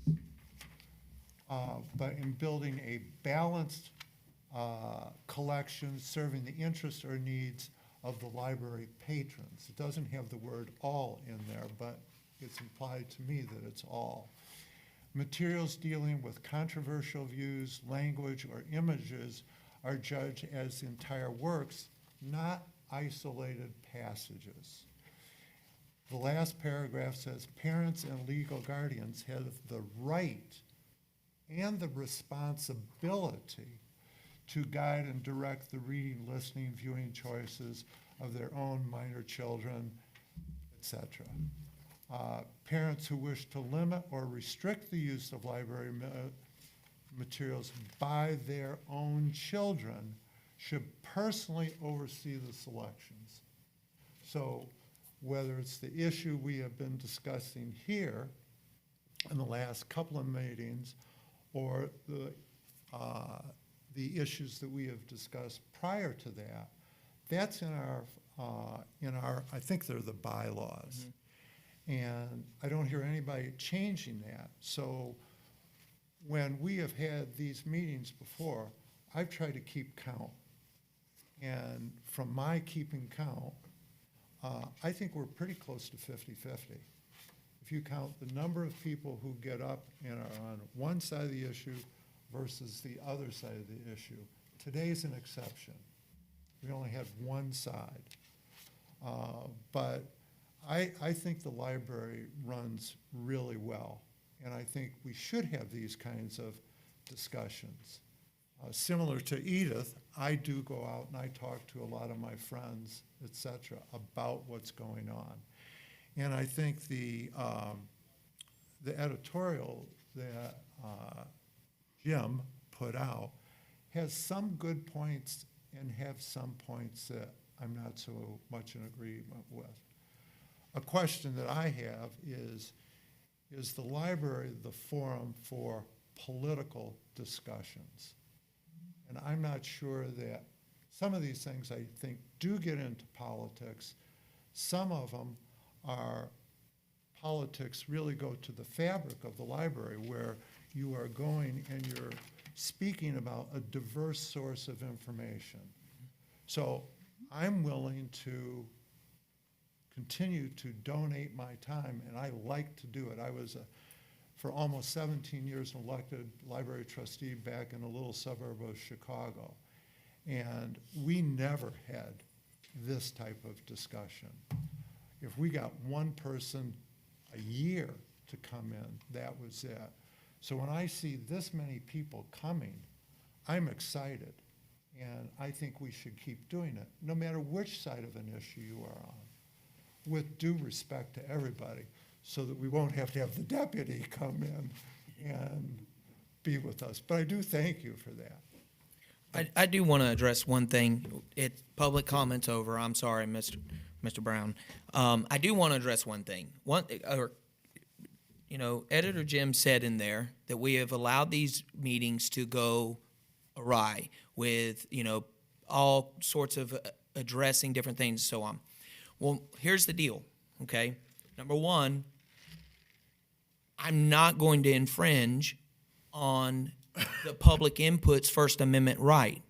But in building a balanced collection serving the interests or needs of the library patrons. It doesn't have the word all in there, but it's implied to me that it's all. Materials dealing with controversial views, language, or images are judged as entire works, not isolated passages. The last paragraph says parents and legal guardians have the right and the responsibility to guide and direct the reading, listening, viewing choices of their own minor children, etc. Parents who wish to limit or restrict the use of library materials by their own children should personally oversee the selections. So whether it's the issue we have been discussing here in the last couple of meetings or the issues that we have discussed prior to that, that's in our I think they're the bylaws. Mm-hmm. And I don't hear anybody changing that. So when we have had these meetings before, I've tried to keep count. And from my keeping count, I think we're pretty close to 50-50. If you count the number of people who get up and are on one side of the issue versus the other side of the issue, today's an exception. We only had one side. But I think the library runs really well, and I think we should have these kinds of discussions. Similar to Edith, I do go out and I talk to a lot of my friends, et cetera, about what's going on. And I think the editorial that Jim put out has some good points and have some points that I'm not so much in agreement with. A question that I have is the library the forum for political discussions? And I'm not sure that some of these things, I think, do get into politics. Some of them are politics really go to the fabric of the library, where you are going and you're speaking about a diverse source of information. So I'm willing to continue to donate my time, and I like to do it. I was, for almost 17 years, an elected library trustee back in a little suburb of Chicago. And we never had this type of discussion. If we got one person a year to come in, that was it. So when I see this many people coming, I'm excited. And I think we should keep doing it, no matter which side of an issue you are on, with due respect to everybody, so that we won't have to have the deputy come in and be with us. But I do thank you for that. I do want to address one thing. Public comments over. I'm sorry, Mr. Brown. I do want to address one thing. Editor Jim said in there that we have allowed these meetings to go awry with, all sorts of addressing different things and so on. Well, here's the deal, okay? Number one, I'm not going to infringe on the public input's First Amendment right.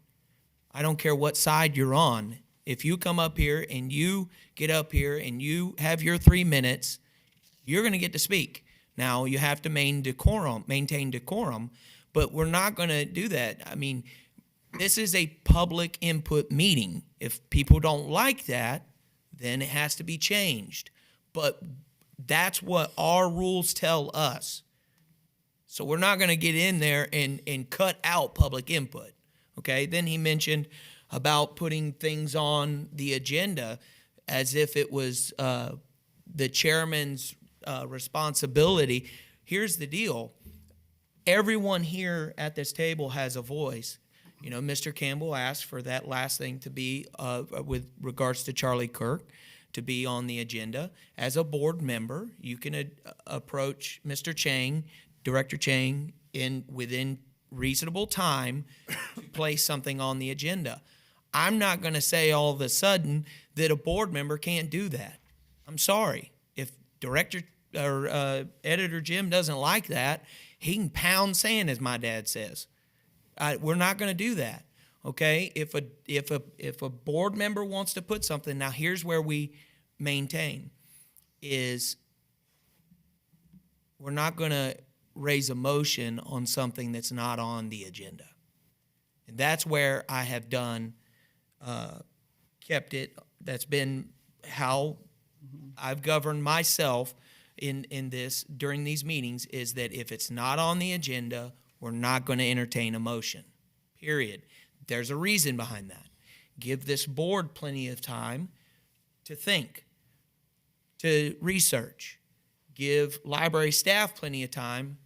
I don't care what side you're on. If you come up here and you get up here and you have your 3 minutes, you're going to get to speak. Now, you have to maintain decorum, but we're not going to do that. I mean, this is a public input meeting. If people don't like that, then it has to be changed. But that's what our rules tell us. So we're not going to get in there and cut out public input, okay? Then he mentioned about putting things on the agenda as if it was the chairman's responsibility. Here's the deal. Everyone here at this table has a voice. Mr. Campbell asked for that last thing to be, with regards to Charlie Kirk, to be on the agenda. As a board member, you can approach Mr. Chang, Director Chang, within reasonable time to place something on the agenda. I'm not going to say all of a sudden that a board member can't do that. I'm sorry. If Director or Editor Jim doesn't like that, he can pound sand, as my dad says. We're not going to do that. Okay? If a board member wants to put something, now here's where we maintain is we're not going to raise a motion on something that's not on the agenda. And that's where I have kept it. That's been how I've governed myself in this during these meetings, is that if it's not on the agenda, we're not going to entertain a motion, period. There's a reason behind that. Give this board plenty of time to think, to research. Give library staff plenty of time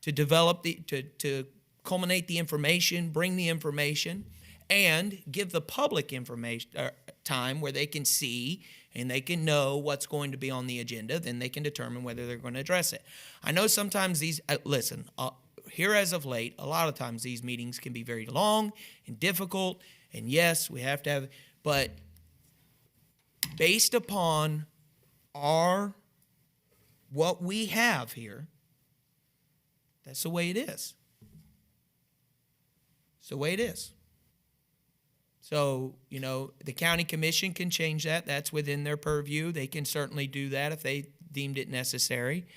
to develop to culminate the information, bring the information, and give the public information time where they can see and they can know what's going to be on the agenda. Then they can determine whether they're going to address it. I know sometimes these here as of late, a lot of times these meetings can be very long and difficult, and yes, we have to have, but based upon what we have here, that's the way it is. It's the way it is. So, the county commission can change that. That's within their purview. They can certainly do that if they deemed it necessary.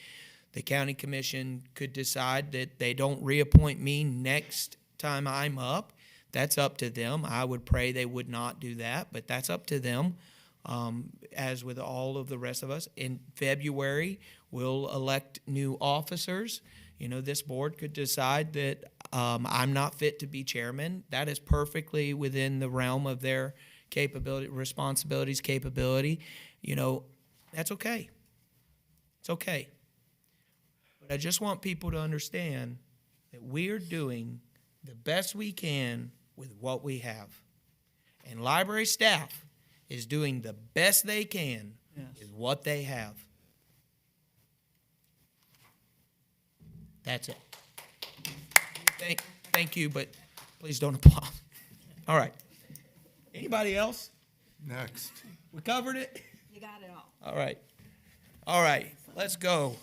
The county commission could decide that they don't reappoint me next time I'm up. That's up to them. I would pray they would not do that, but that's up to them. As with all of the rest of us, in February, we'll elect new officers. This board could decide that I'm not fit to be chairman. That is perfectly within the realm of their responsibility. That's okay. It's okay. But I just want people to understand that we're doing the best we can with what we have. And library staff is doing the best they can Yes. with what they have. That's it. Thank you, but please don't applaud. All right. Anybody else? Next. We covered it? You got it all. All right. All right, let's go.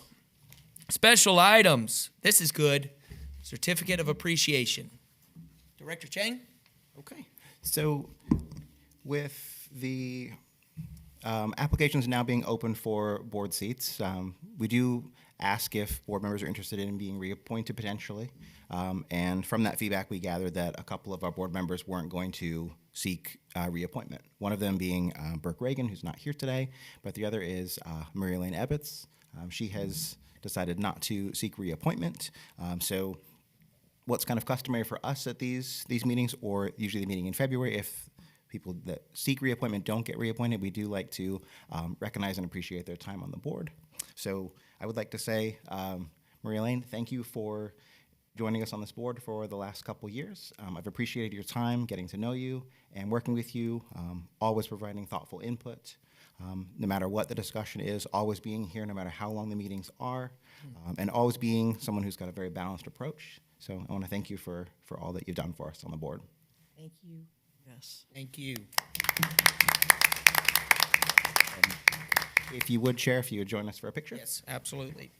Special items. This is good. Certificate of appreciation. Director Chang? Okay. So with the applications now being open for board seats, we do ask if board members are interested in being reappointed potentially. And from that feedback, we gathered that a couple of our board members weren't going to seek reappointment. One of them being Burke Reagan, who's not here today, but the other is Mary Elaine Ebbets. She has decided not to seek reappointment. So what's kind of customary for us at these meetings, or usually the meeting in February, if people that seek reappointment don't get reappointed, we do like to recognize and appreciate their time on the board. So I would like to say, Maria Elaine, thank you for joining us on this board for the last couple years. I've appreciated your time, getting to know you, and working with you, always providing thoughtful input. No matter what the discussion is, always being here, no matter how long the meetings are, and always being someone who's got a very balanced approach. So I want to thank you for all that you've done for us on the board. Thank you. Yes. Thank you. If you would, Chair, if you would join us for a picture. Yes, absolutely.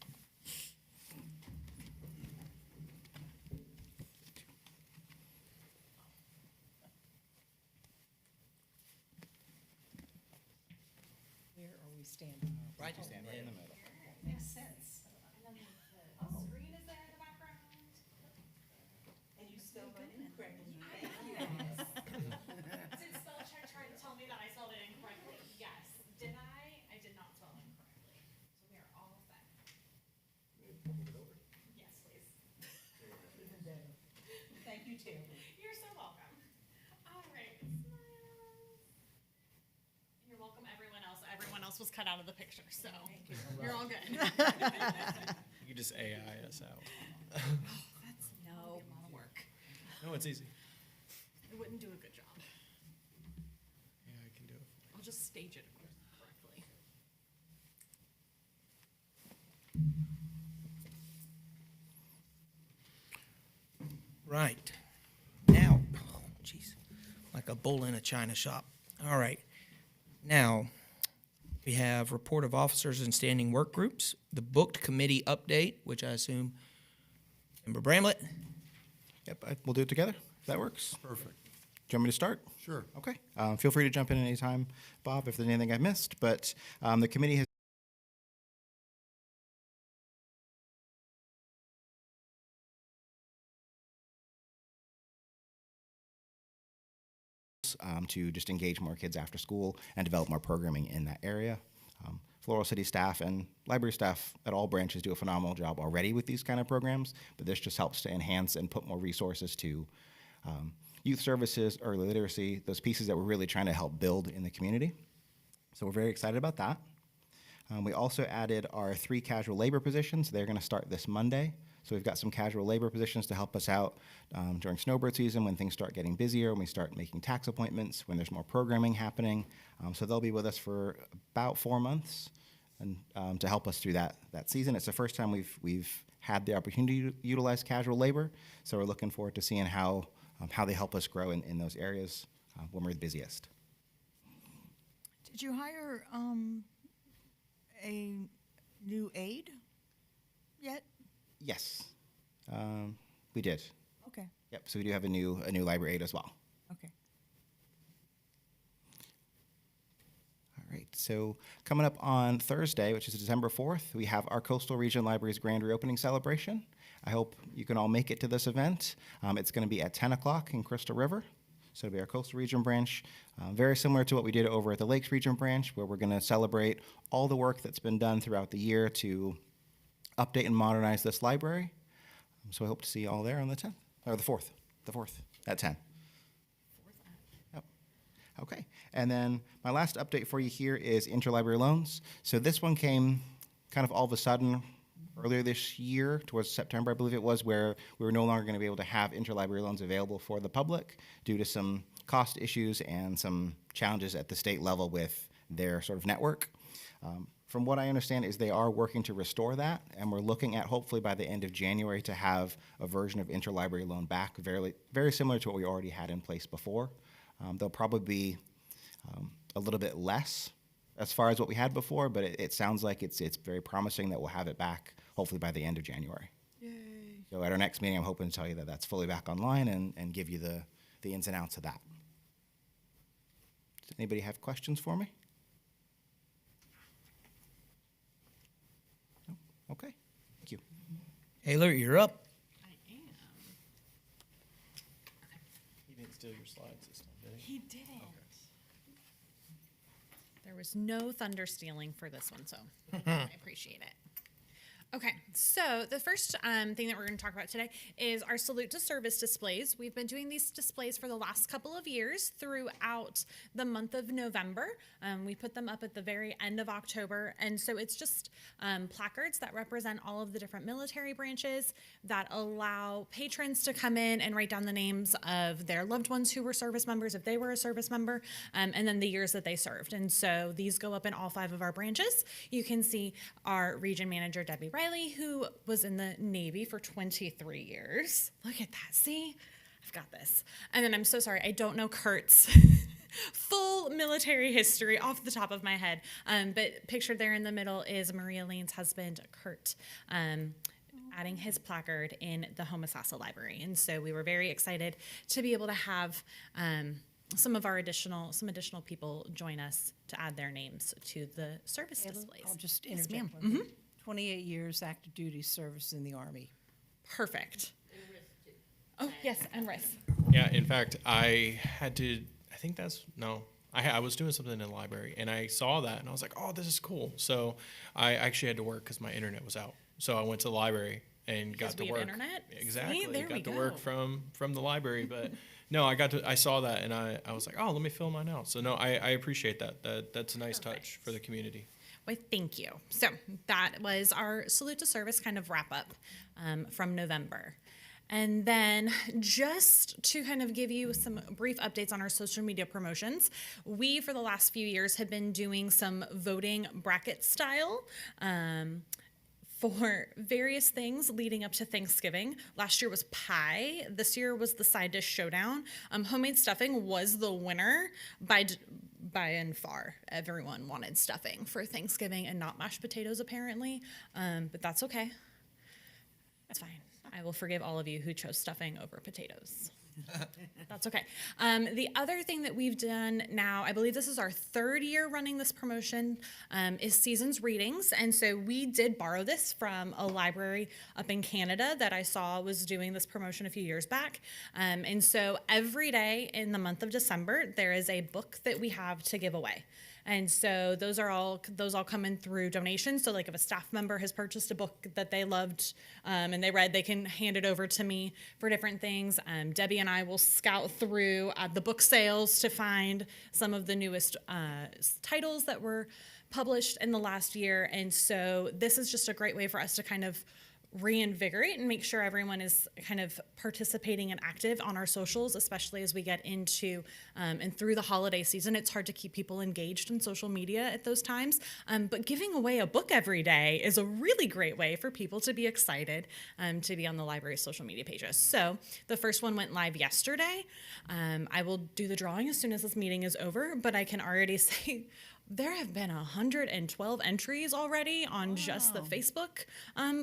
Where are we standing? Right, you stand right in the middle. Makes sense. Screen is there in the background. And you spelled it incorrectly. Did spell check try to tell me that I spelled it incorrectly? Yes. Did I? I did not spell it incorrectly. So we are all set. Yes, please. Thank you, too. You're so welcome. All right. Smiles. You're welcome, everyone else. Everyone else was cut out of the picture, so you're all good. You could just AI us out. That's No. a lot of work. No, it's easy. I wouldn't do a good job. Yeah, I can do it. I'll just stage it correctly. Right. Now, oh, jeez, like a bull in a china shop. All right. Now, we have report of officers and standing work groups, the booked committee update, which I assume Member Bramlett. Yep, we'll do it together, if that works. Perfect. Do you want me to start? Sure. Okay. Feel free to jump in anytime, Bob, if there's anything I missed. But the committee has to just engage more kids after school and develop more programming in that area. Floral City staff and library staff at all branches do a phenomenal job already with these kind of programs, but this just helps to enhance and put more resources to youth services, early literacy, those pieces that we're really trying to help build in the community. So we're very excited about that. We also added our 3 casual labor positions. They're going to start this Monday. So we've got some casual labor positions to help us out during snowbird season when things start getting busier, when we start making tax appointments, when there's more programming happening. So they'll be with us for about 4 months and to help us through that season. It's the first time we've had the opportunity to utilize casual labor. So we're looking forward to seeing how they help us grow in those areas when we're the busiest. Did you hire a new aide yet? Yes, we did. Okay, Yep. So we do have a new library aide as well. okay. All right. So coming up on Thursday, which is December 4th, we have our Coastal Region Library's grand reopening celebration. I hope you can all make it to this event. It's going to be at 10 o'clock in Crystal River. So it'll be our Coastal Region branch, very similar to what we did over at the Lakes Region branch, where we're going to celebrate all the work that's been done throughout the year to update and modernize this library. So I hope to see you all there on the 10th, or the 4th at 10. Yep. Okay. And then my last update for you here is interlibrary loans. So this one came kind of all of a sudden earlier this year, towards September, I believe it was, where we were no longer going to be able to have interlibrary loans available for the public due to some cost issues and some challenges at the state level with their sort of network. From what I understand is they are working to restore that, and we're looking at hopefully by the end of January to have a version of interlibrary loan back very similar to what we already had in place before. They'll probably be a little bit less as far as what we had before, but it sounds like it's very promising that we'll have it back hopefully by the end of January. Yay. So at our next meeting, I'm hoping to tell you that that's fully back online and give you the ins and outs of that. Does anybody have questions for me? No? Okay, thank you. Taylor, you're up. I am. He didn't steal your slides this time, did he? He didn't. There was no thunder stealing for this one, so I appreciate it. Okay, so the first thing that we're going to talk about today is our Salute to Service displays. We've been doing these displays for the last couple of years throughout the month of November. We put them up at the very end of October, and so it's just placards that represent all of the different military branches that allow patrons to come in and write down the names of their loved ones who were service members, if they were a service member, and then the years that they served. And so these go up in all 5 of our branches. You can see our region manager, Debbie Riley, who was in the Navy for 23 years. Look at that. See? I've got this. And then I'm so sorry, I don't know Kurt's full military history off the top of my head. But pictured there in the middle is Maria Lane's husband, Kurt, adding his placard in the Homosassa Library. And so we were very excited to be able to have some additional people join us to add their names to the service displays. I'll just Yes, interject ma'am. one thing. 28 years active duty service in the Army. Perfect. Oh, yes, and risk. Yeah, in fact, I was doing something in the library, and I saw that, and I was like, oh, this is cool. So I actually had to work because my internet was out. So I went to the library and Because got to we have work. internet? Exactly. See, there we got to go. work from the library, but no, I saw that, and I was like, oh, let me fill mine out. So no, I appreciate that. That's a nice touch for the community. Well, thank you. So that was our Salute to Service kind of wrap up from November. And then just to kind of give you some brief updates on our social media promotions, we, for the last few years, have been doing some voting bracket style for various things leading up to Thanksgiving. Last year was pie. This year was the side dish showdown. Homemade stuffing was the winner by and far. Everyone wanted stuffing for Thanksgiving and not mashed potatoes, apparently. But that's okay. That's fine. I will forgive all of you who chose stuffing over potatoes. That's okay. The other thing that we've done now, I believe this is our 3rd year running this promotion, is Seasons Readings. And so we did borrow this from a library up in Canada that I saw was doing this promotion a few years back. And so every day in the month of December, there is a book that we have to give away. And so those all come in through donations. So like if a staff member has purchased a book that they loved and they read, they can hand it over to me for different things. Debbie and I will scout through the book sales to find some of the newest titles that were published in the last year. And so this is just a great way for us to kind of reinvigorate and make sure everyone is kind of participating and active on our socials, especially as we get into and through the holiday season. It's hard to keep people engaged in social media at those times, but giving away a book every day is a really great way for people to be excited to be on the library's social media pages. So the first one went live yesterday. I will do the drawing as soon as this meeting is over, but I can already say there have been 112 entries already on just the Facebook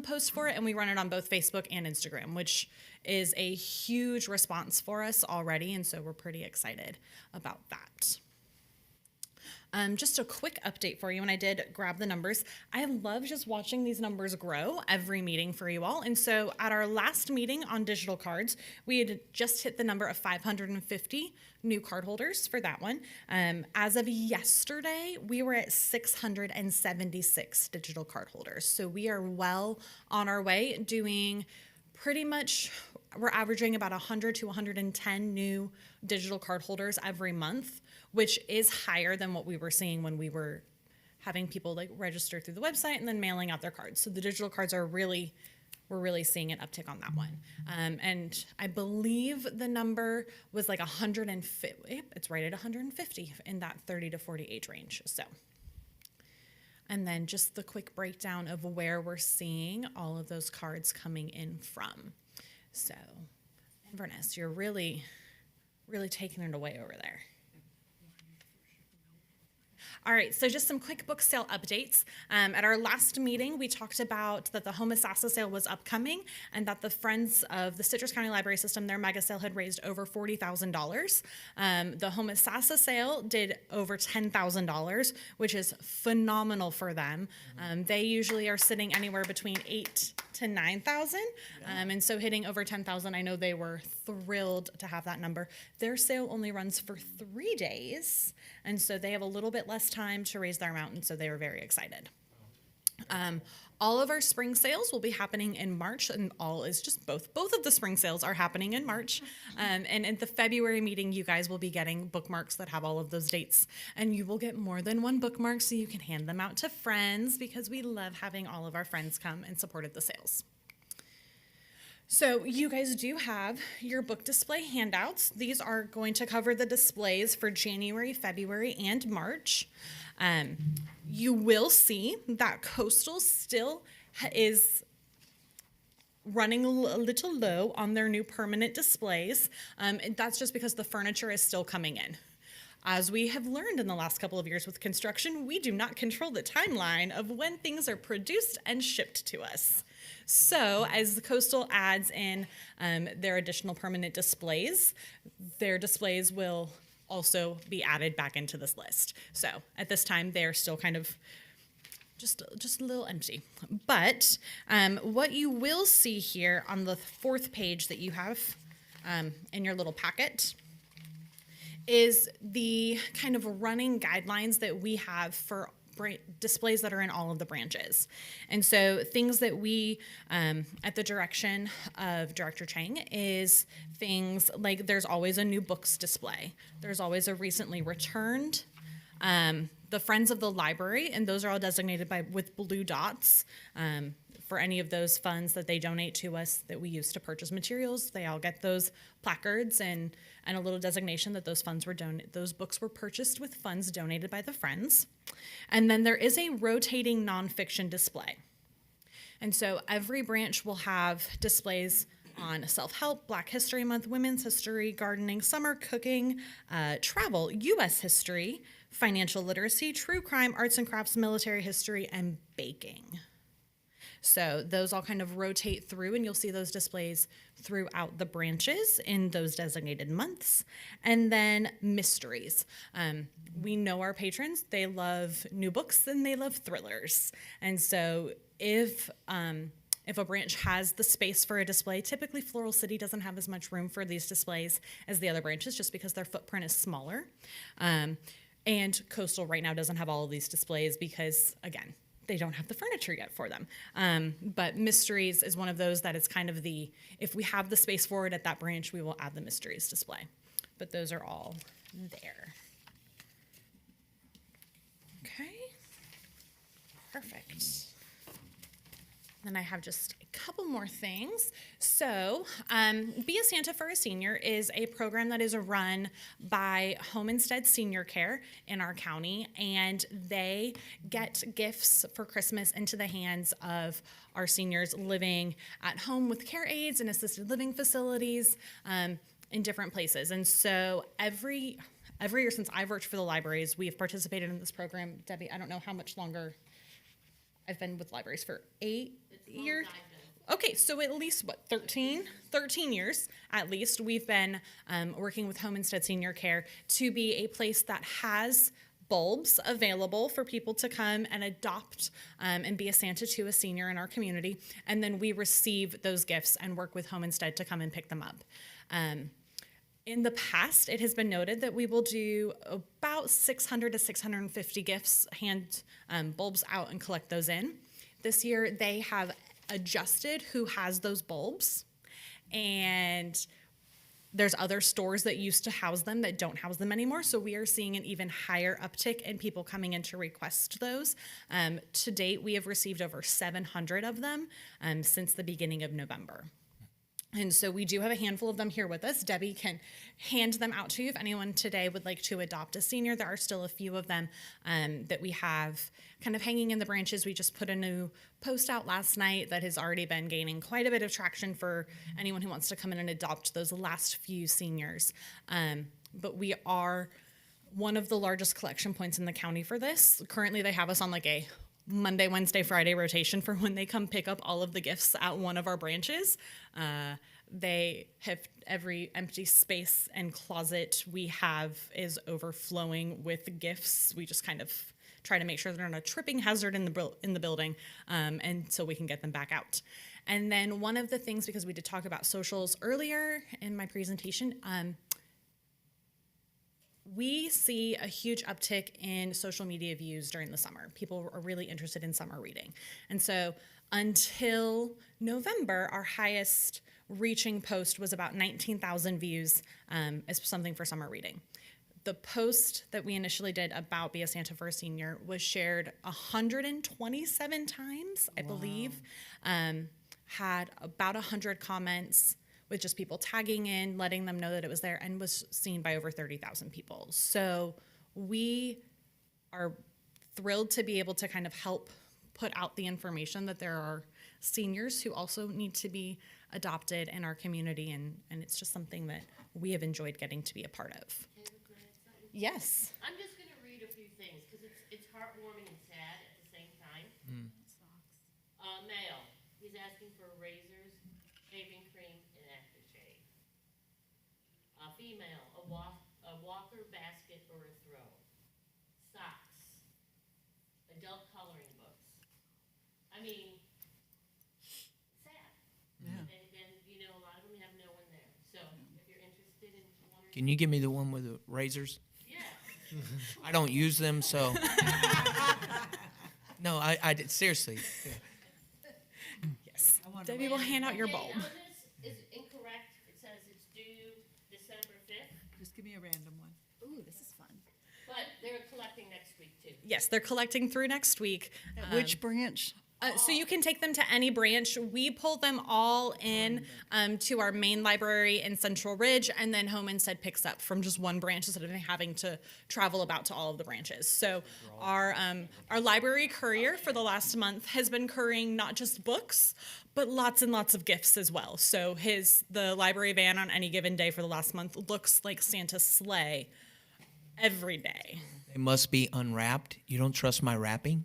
post for it, and we run it on both Facebook and Instagram, which is a huge response for us already, and so we're pretty excited about that. Just a quick update for you, and I did grab the numbers. I love just watching these numbers grow every meeting for you all. And so at our last meeting on digital cards, we had just hit the number of 550 new cardholders for that one. As of yesterday, we were at 676 digital cardholders. So we are well on our way doing pretty much, we're averaging about 100 to 110 new digital cardholders every month, which is higher than what we were seeing when we were having people like register through the website and then mailing out their cards. So the digital cards are really we're really seeing an uptick on that one. And I believe the number was like 150. It's right at 150 in that 30 to 40 age range. So, and then just the quick breakdown of where we're seeing all of those cards coming in from. So, Inverness, you're really taking it away over there. All right, so just some quick book sale updates. At our last meeting, we talked about that the Homosassa sale was upcoming and that the Friends of the Citrus County Library System, their mega sale, had raised over $40,000. The Homosassa sale did over $10,000, which is phenomenal for them. They usually are sitting anywhere between 8 to 9,000, and so hitting over 10,000, I know they were thrilled to have that number. Their sale only runs for 3 days, and so they have a little bit less time to raise their amount, and so they were very excited. All of our spring sales will be happening in March, and all is just both of the spring sales are happening in March. And at the February meeting, you guys will be getting bookmarks that have all of those dates, and you will get more than one bookmark so you can hand them out to friends, because we love having all of our friends come and support at the sales. So you guys do have your book display handouts. These are going to cover the displays for January, February, and March. You will see that Coastal still is running a little low on their new permanent displays. And that's just because the furniture is still coming in. As we have learned in the last couple of years with construction, we do not control the timeline of when things are produced and shipped to us. So as the Coastal adds in their additional permanent displays, their displays will also be added back into this list. So at this time, they're still kind of just a little empty. But what you will see here on the 4th page that you have in your little packet is the kind of running guidelines that we have for displays that are in all of the branches. And so things that we, at the direction of Director Chang, is things like there's always a new books display. There's always a recently returned, the Friends of the Library, and those are all designated with blue dots. For any of those funds that they donate to us that we use to purchase materials, they all get those placards and a little designation that those funds were those books were purchased with funds donated by the Friends. And then there is a rotating nonfiction display. And so every branch will have displays on self-help, Black History Month, Women's History, gardening, summer cooking, travel, U.S. history, financial literacy, true crime, arts and crafts, military history, and baking. So those all kind of rotate through, and you'll see those displays throughout the branches in those designated months. And then mysteries. We know our patrons, they love new books and they love thrillers. And so if a branch has the space for a display, typically Floral City doesn't have as much room for these displays as the other branches just because their footprint is smaller. And Coastal right now doesn't have all of these displays because, again, they don't have the furniture yet for them. But mysteries is one of those that is kind of if we have the space for it at that branch, we will add the mysteries display. But those are all there. Okay, perfect. Then I have just a couple more things. So, Be a Santa for a Senior is a program that is run by Home Instead Senior Care in our county, and they get gifts for Christmas into the hands of our seniors living at home with care aides and assisted living facilities in different places. And so every year since I've worked for the libraries, we have participated in this program. Debbie, I don't know how much longer I've been with libraries for 8 years. Okay, so at least, 13 years at least, we've been working with Home Instead Senior Care to be a place that has bulbs available for people to come and adopt and be a Santa to a senior in our community. And then we receive those gifts and work with Home Instead to come and pick them up. In the past, it has been noted that we will do about 600 to 650 gifts, hand bulbs out and collect those in. This year, they have adjusted who has those bulbs, and There's other stores that used to house them that don't house them anymore. So we are seeing an even higher uptick in people coming in to request those. To date, we have received over 700 of them since the beginning of November. And so we do have a handful of them here with us. Debbie can hand them out to you if anyone today would like to adopt a senior. There are still a few of them that we have kind of hanging in the branches. We just put a new post out last night that has already been gaining quite a bit of traction for anyone who wants to come in and adopt those last few seniors. But we are one of the largest collection points in the county for this. Currently, they have us on like a Monday, Wednesday, Friday rotation for when they come pick up all of the gifts at one of our branches. They have every empty space and closet we have is overflowing with gifts. We just kind of try to make sure they're not a tripping hazard in the building, and so we can get them back out. And then one of the things, because we did talk about socials earlier in my presentation, we see a huge uptick in social media views during the summer. People are really interested in summer reading. And so until November, our highest reaching post was about 19,000 views as something for summer reading. The post that we initially did about Be a Santa for a Senior was shared 127 times, I believe, had about 100 comments, with just people tagging in, letting them know that it was there, and was seen by over 30,000 people. So we are thrilled to be able to kind of help put out the information that there are seniors who also need to be adopted in our community, and it's just something that we have enjoyed getting to be a part of. Yes. I'm just going to read a few things because it's heartwarming and sad at the same time. Male, he's asking for razors, shaving cream, and aftershave. Female, a walker, basket, or a throw. Socks. Adult coloring books. I mean, sad. Yeah. And you know, a lot of them have no one there. So if you're interested in one or Can you give me the one with the razors? yeah. I don't use them, so. No, I did, seriously. Yes. Debbie will hand out your bulb. The date on this is incorrect. It says it's due December 5th, Just give me a random one. Ooh, this is fun. but they're collecting next week too. Yes, they're collecting through next week. Which branch? So you can take them to any branch. We pull them all in to our main library in Central Ridge, and then Home Instead picks up from just one branch instead of having to travel about to all of the branches. So our library courier for the last month has been couriering not just books, but lots and lots of gifts as well. So the library van on any given day for the last month looks like Santa's sleigh every day. They must be unwrapped. You don't trust my wrapping?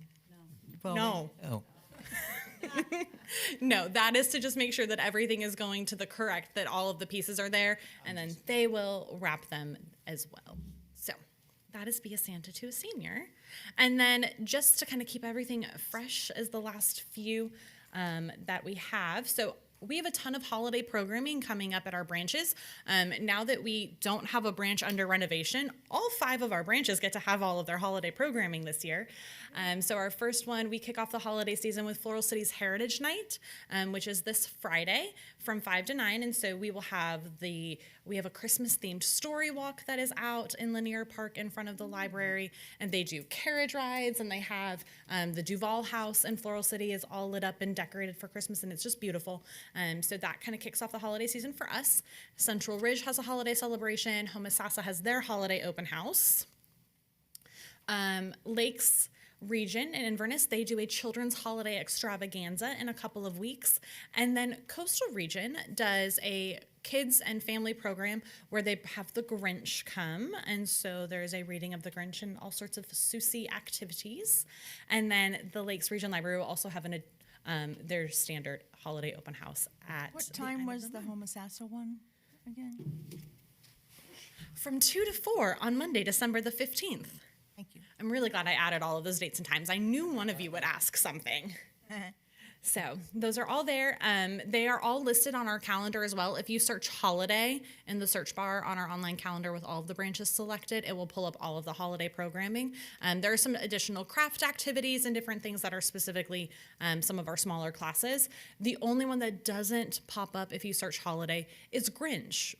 Well, No. Oh. No, that is to just make sure that everything is going to the correct, that all of the pieces are there, and then they will wrap them as well. So that is Be a Santa to a Senior. And then just to kind of keep everything fresh as the last few that we have. So we have a ton of holiday programming coming up at our branches. Now that we don't have a branch under renovation, all 5 of our branches get to have all of their holiday programming this year. So our first one, we kick off the holiday season with Floral City's Heritage Night, which is this Friday from 5 to 9. And so we have a Christmas-themed story walk that is out in Linear Park in front of the library, and they do carriage rides, and they have the Duval House in Floral City is all lit up and decorated for Christmas, and it's just beautiful. So that kind of kicks off the holiday season for us. Central Ridge has a holiday celebration. Homosassa has their holiday open house. Lakes Region in Inverness, they do a children's holiday extravaganza in a couple of weeks. And then Coastal Region does a kids and family program where they have the Grinch come. And so there's a reading of the Grinch and all sorts of Susie activities. And then the Lakes Region Library will also have their standard holiday open house at What the time end of was the month. Homosassa one again? From 2 to 4 on Monday, December the 15th. Thank you. I'm really glad I added all of those dates and times. I knew one of you would ask something. So those are all there. They are all listed on our calendar as well. If you search holiday in the search bar on our online calendar with all of the branches selected, it will pull up all of the holiday programming. There are some additional craft activities and different things that are specifically some of our smaller classes. The only one that doesn't pop up if you search holiday is Grinch.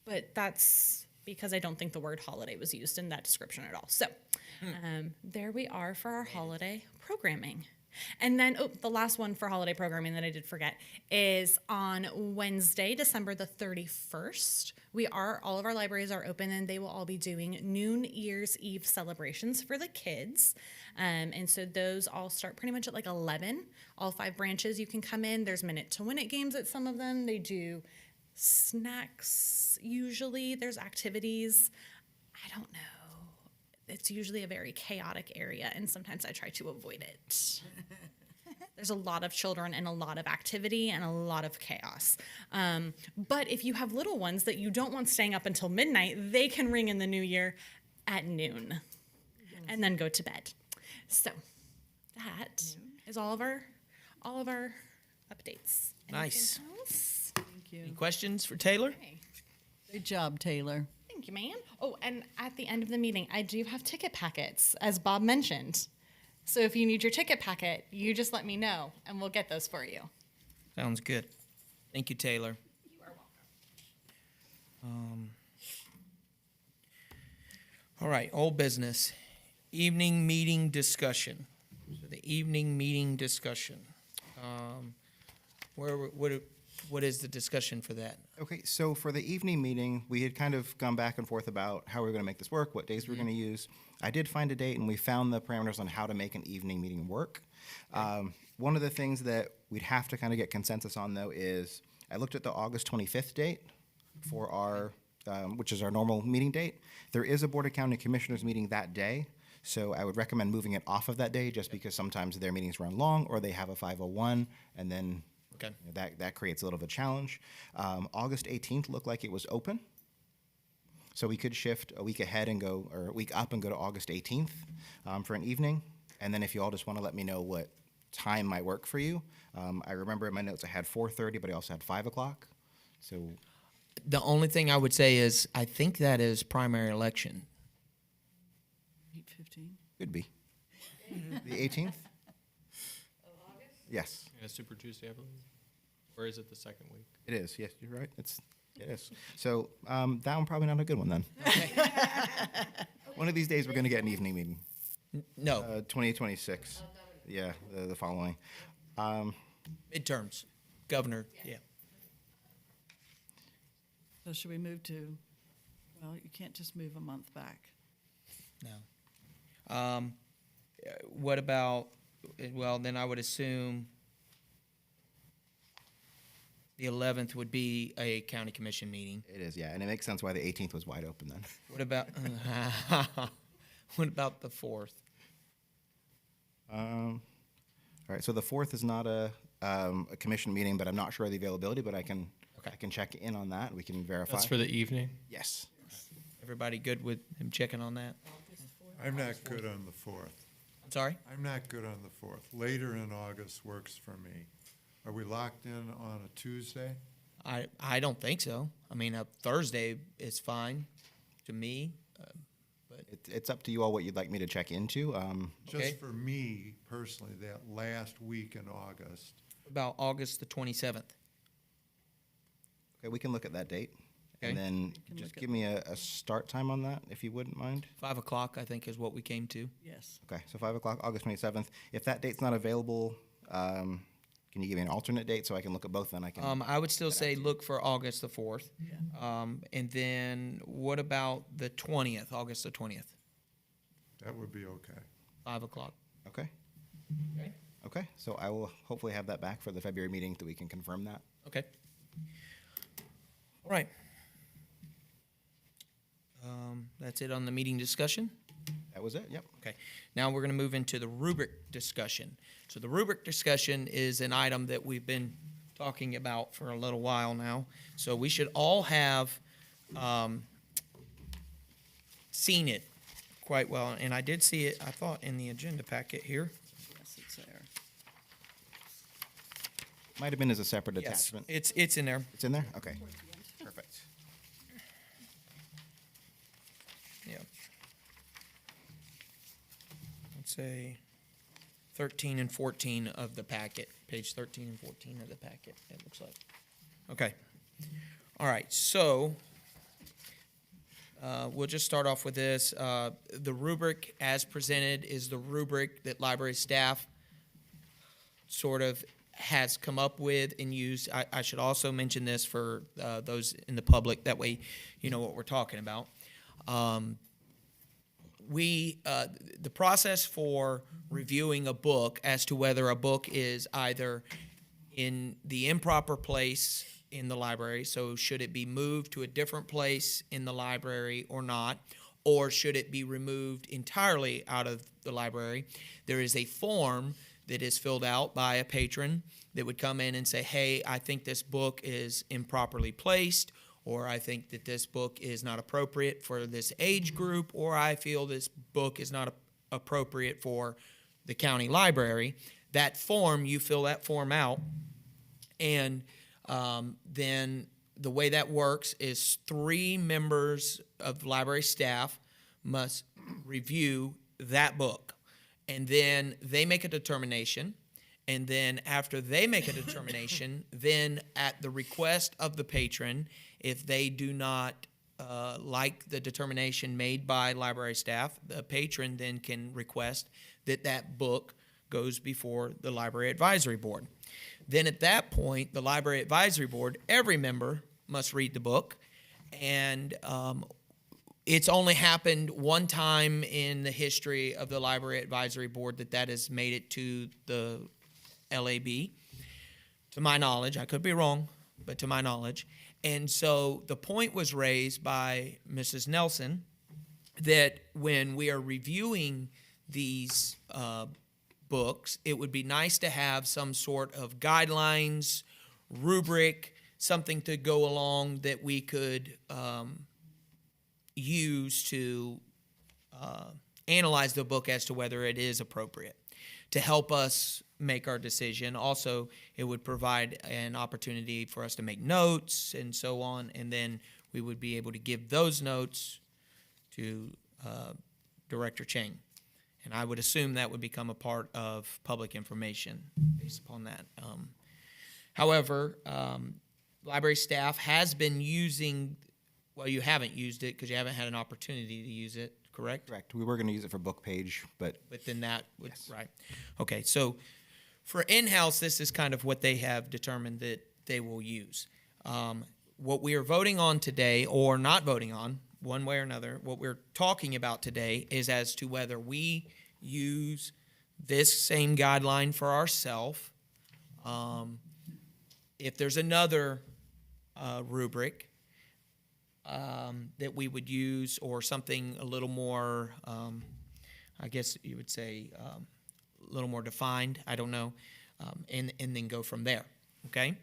but that's because I don't think the word holiday was used in that description at all. So there we are for our holiday programming. And then, the last one for holiday programming that I did forget is on Wednesday, December the 31st. All of our libraries are open and they will all be doing New Year's Eve celebrations for the kids. And so those all start pretty much at like 11. All 5 branches you can come in. There's minute to win it games at some of them. They do snacks usually. There's activities. I don't know. It's usually a very chaotic area, and sometimes I try to avoid it. There's a lot of children and a lot of activity and a lot of chaos. But if you have little ones that you don't want staying up until midnight, they can ring in the new year at noon and then go to bed. So that is all of our updates. Nice. Anything else? Thank you. Any questions for Taylor? Okay. Great job, Taylor. Thank you, ma'am. Oh, and at the end of the meeting, I do have ticket packets, as Bob mentioned. So if you need your ticket packet, you just let me know, and we'll get those for you. Sounds good. Thank you, Taylor. You are welcome. All right, old business. Evening meeting discussion. So the evening meeting discussion. What is the discussion for that? Okay, so for the evening meeting, we had kind of gone back and forth about how we were going to make this work, what days we were going to use. I did find a date, and we found the parameters on how to make an evening meeting work. One of the things that we'd have to kind of get consensus on, though, is I looked at the August 25th date for our, which is our normal meeting date. There is a Board of County Commissioners meeting that day, so I would recommend moving it off of that day just because sometimes their meetings run long or they have a 501, and then Okay. that creates a little bit of a challenge. August 18th looked like it was open. So we could shift a week ahead and go, or a week up and go to August 18th for an evening. And then if you all just want to let me know what time might work for you. I remember in my notes I had 4:30, but I also had 5 o'clock. So The only thing I would say is I think that is primary election. 8:15. could be. The 18th? Yes, Yeah, Super Tuesday, I believe. Or is it the second week? it is. Yes, you're right. It is. So that one probably not a good one then. One of these days we're going to get an evening meeting. No, 2026. Yeah, the following. midterms. Governor, yeah. So should we move to, well, you can't just move a month back. No. What about, well, then I would assume the 11th would be a county commission meeting. It is, yeah, and it makes sense why the 18th was wide open then. What about, what about the 4th? All right, so the 4th is not a commission meeting, but I'm not sure of the availability, but I can check in on that. We can verify. That's for the evening? Yes. Everybody good with him checking on that? I'm not good on the 4th. I'm sorry? I'm not good on the 4th. Later in August works for me. Are we locked in on a Tuesday? I don't think so. I mean, a Thursday is fine to me. It's up to you all what you'd like me to check into. Okay. Just for me personally, that last week in August. About August the 27th. Okay, we can look at that date. Okay. And then Can just look give me a start time on that, if you wouldn't mind. 5 o'clock, I think, is what we came to. Yes. Okay, so 5 o'clock, August 27th. If that date's not available, can you give me an alternate date so I can look at both? Then I can. I would still say look for August the 4th. And then what about the 20th, August the 20th? That would be okay. 5 o'clock. Okay. Okay. Okay, so I will hopefully have that back for the February meeting that we can confirm that. Okay. All right. That's it on the meeting discussion. That was it, yep. Okay. Now we're going to move into the rubric discussion. So the rubric discussion is an item that we've been talking about for a little while now. So we should all have seen it quite well. And I did see it, I thought, in the agenda packet here. Yes, it's there. Might have been as a separate Yes, attachment. it's in there. It's in there? Okay, perfect. Yeah. Let's say 13 and 14 of the packet, page 13 and 14 of the packet, it looks like. Okay. All right, so we'll just start off with this. The rubric as presented is the rubric that library staff sort of has come up with and used. I should also mention this for those in the public, that way you know what we're talking about. The process for reviewing a book as to whether a book is either in the improper place in the library, so should it be moved to a different place in the library or not, or should it be removed entirely out of the library, there is a form that is filled out by a patron that would come in and say, hey, I think this book is improperly placed, or I think that this book is not appropriate for this age group, or I feel this book is not appropriate for the county library. That form, you fill that form out, and then the way that works is 3 members of library staff must review that book, and then they make a determination. And then after they make a determination, then at the request of the patron, if they do not like the determination made by library staff, the patron then can request that that book goes before the library advisory board. Then at that point, the library advisory board, every member must read the book, and it's only happened one time in the history of the library advisory board that has made it to the LAB, to my knowledge. I could be wrong, but to my knowledge. And so the point was raised by Mrs. Nelson that when we are reviewing these books, it would be nice to have some sort of guidelines, rubric, something to go along that we could use to analyze the book as to whether it is appropriate, to help us make our decision. Also, it would provide an opportunity for us to make notes and so on, and then we would be able to give those notes to Director Chang. And I would assume that would become a part of public information based upon that. However, library staff has been using, well, you haven't used it because you haven't had an opportunity to use it, correct? Correct. We were going to use it for book page, but then that would, yes. Right. Okay, so for in-house, this is kind of what they have determined that they will use. What we are voting on today, or not voting on, one way or another, what we're talking about today is as to whether we use this same guideline for ourselves. If there's another rubric that we would use, or something a little more, I guess you would say, a little more defined, I don't know, and then go from there, okay?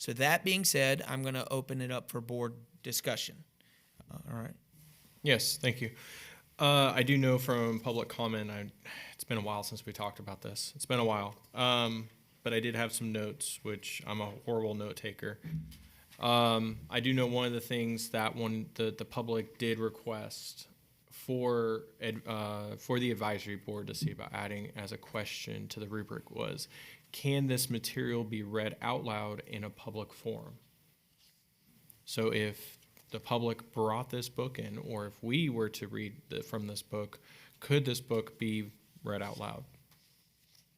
So that being said, I'm going to open it up for board discussion. All right. Yes, thank you. I do know from public comment, it's been a while since we talked about this. It's been a while. But I did have some notes, which I'm a horrible note taker. I do know one of the things that the public did request for the advisory board to see about adding as a question to the rubric was, can this material be read out loud in a public forum? So if the public brought this book in, or if we were to read from this book, could this book be read out loud?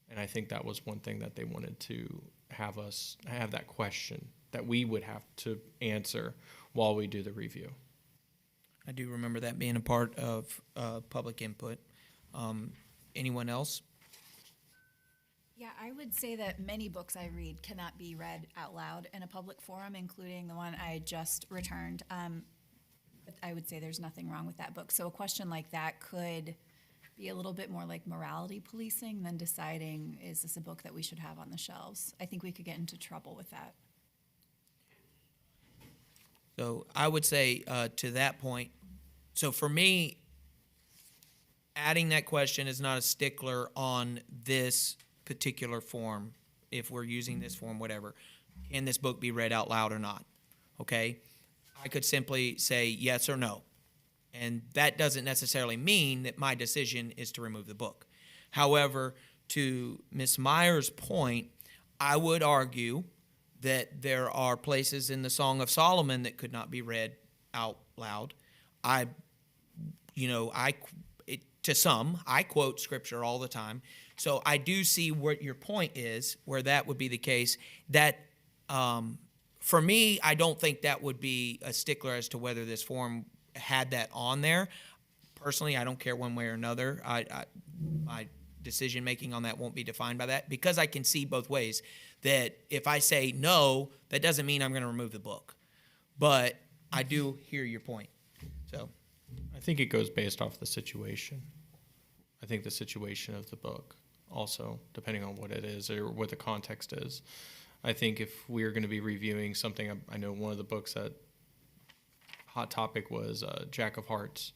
And I think that was one thing that they wanted to have us have, that question that we would have to answer while we do the review. I do remember that being a part of public input. Anyone else? Yeah, I would say that many books I read cannot be read out loud in a public forum, including the one I just returned. But I would say there's nothing wrong with that book. So a question like that could be a little bit more like morality policing than deciding, is this a book that we should have on the shelves? I think we could get into trouble with that. So I would say to that point, so for me, adding that question is not a stickler on this particular form. If we're using this form, whatever, can this book be read out loud or not? Okay, I could simply say yes or no, and that doesn't necessarily mean that my decision is to remove the book. However, to Ms. Meyer's point, I would argue that there are places in the Song of Solomon that could not be read out loud. I to some, I quote scripture all the time. So I do see what your point is, where that would be the case. That, for me, I don't think that would be a stickler as to whether this form had that on there. Personally, I don't care one way or another. My decision making on that won't be defined by that, because I can see both ways. That if I say no, that doesn't mean I'm going to remove the book. But I do hear your point. So I think it goes based off the situation. I think the situation of the book also, depending on what it is or what the context is. I think if we're going to be reviewing something, I know one of the books that Hot Topic was Jack of Hearts.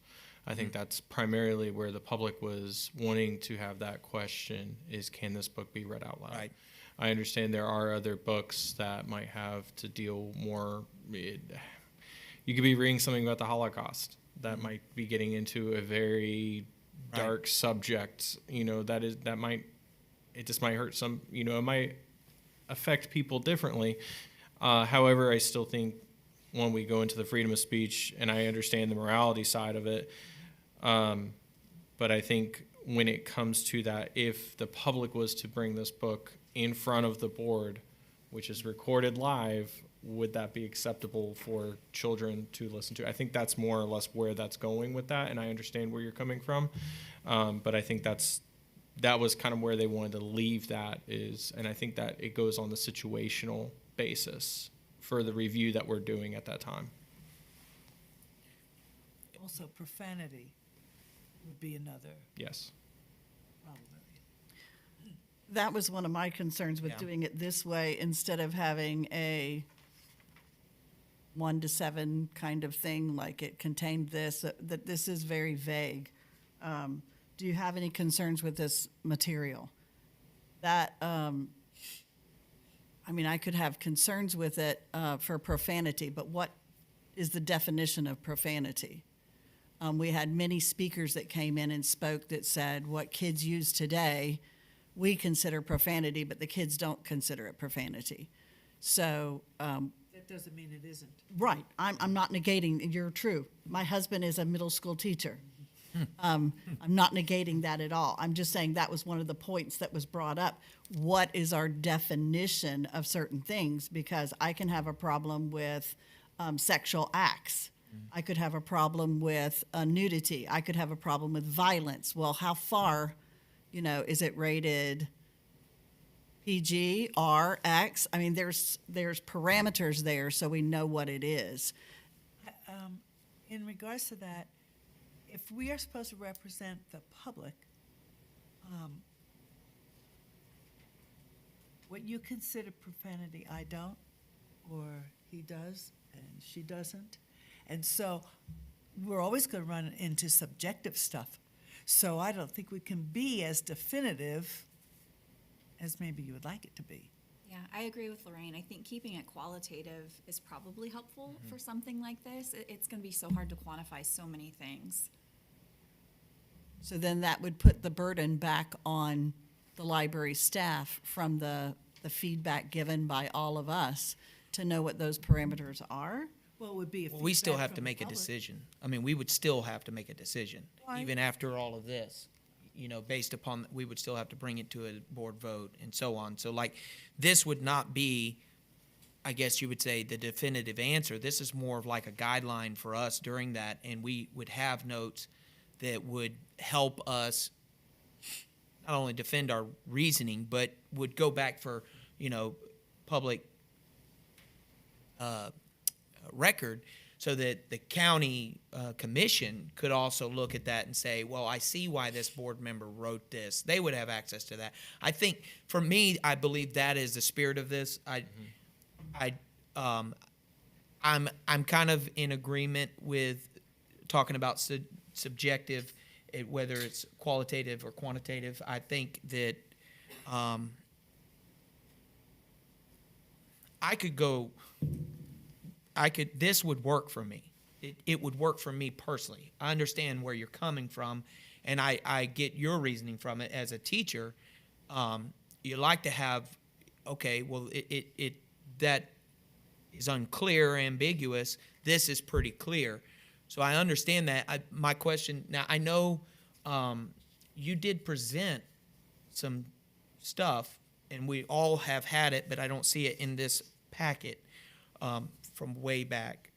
I think that's primarily where the public was wanting to have that question is, can this book be read out loud? Right. I understand there are other books that might have to deal more. You could be reading something about the Holocaust that might be getting into a very dark subject. It just might hurt some. It might affect people differently. However, I still think when we go into the freedom of speech, and I understand the morality side of it, but I think when it comes to that, if the public was to bring this book in front of the board, which is recorded live, would that be acceptable for children to listen to? I think that's more or less where that's going with that, and I understand where you're coming from, but I think that was kind of where they wanted to leave that is, and I think that it goes on the situational basis for the review that we're doing at that time. Also, profanity would be another Yes. problem. That was one of my concerns with Yeah. doing it this way instead of having a 1 to 7 kind of thing, like it contained this, that this is very vague. Do you have any concerns with this material? That, I could have concerns with it for profanity, but what is the definition of profanity? We had many speakers that came in and spoke that said what kids use today, we consider profanity, but the kids don't consider it profanity. So, That doesn't mean it isn't. right, I'm not negating, you're true. My husband is a middle school teacher. I'm not negating that at all. I'm just saying that was one of the points that was brought up. What is our definition of certain things? Because I can have a problem with sexual acts. I could have a problem with nudity. I could have a problem with violence. Well, how far, is it rated PG, R, X? There's parameters there so we know what it is. In regards to that, if we are supposed to represent the public, what you consider profanity, I don't, or he does, and she doesn't. And so we're always going to run into subjective stuff. So I don't think we can be as definitive as maybe you would like it to be. Yeah, I agree with Lorraine. I think keeping it qualitative is probably helpful for something like this. It's going to be so hard to quantify so many things. So then that would put the burden back on the library staff from the feedback given by all of us to know what those parameters are. Well, it would be we still have to make a decision. We would still have to make a decision, Why? even after all of this. Based upon, we would still have to bring it to a board vote and so on. So this would not be, I guess you would say, the definitive answer. This is more of like a guideline for us during that, and we would have notes that would help us not only defend our reasoning, but would go back for, public record, so that the county commission could also look at that and say, well, I see why this board member wrote this. They would have access to that. I think, for me, I believe that is the spirit of this. I'm kind of in agreement with talking about subjective, whether it's qualitative or quantitative. I think that this would work for me. It would work for me personally. I understand where you're coming from, and I get your reasoning from it as a teacher. You like to have, okay, well, it that is unclear, ambiguous. This is pretty clear. So I understand that. My question now, I know you did present some stuff, and we all have had it, but I don't see it in this packet from way back.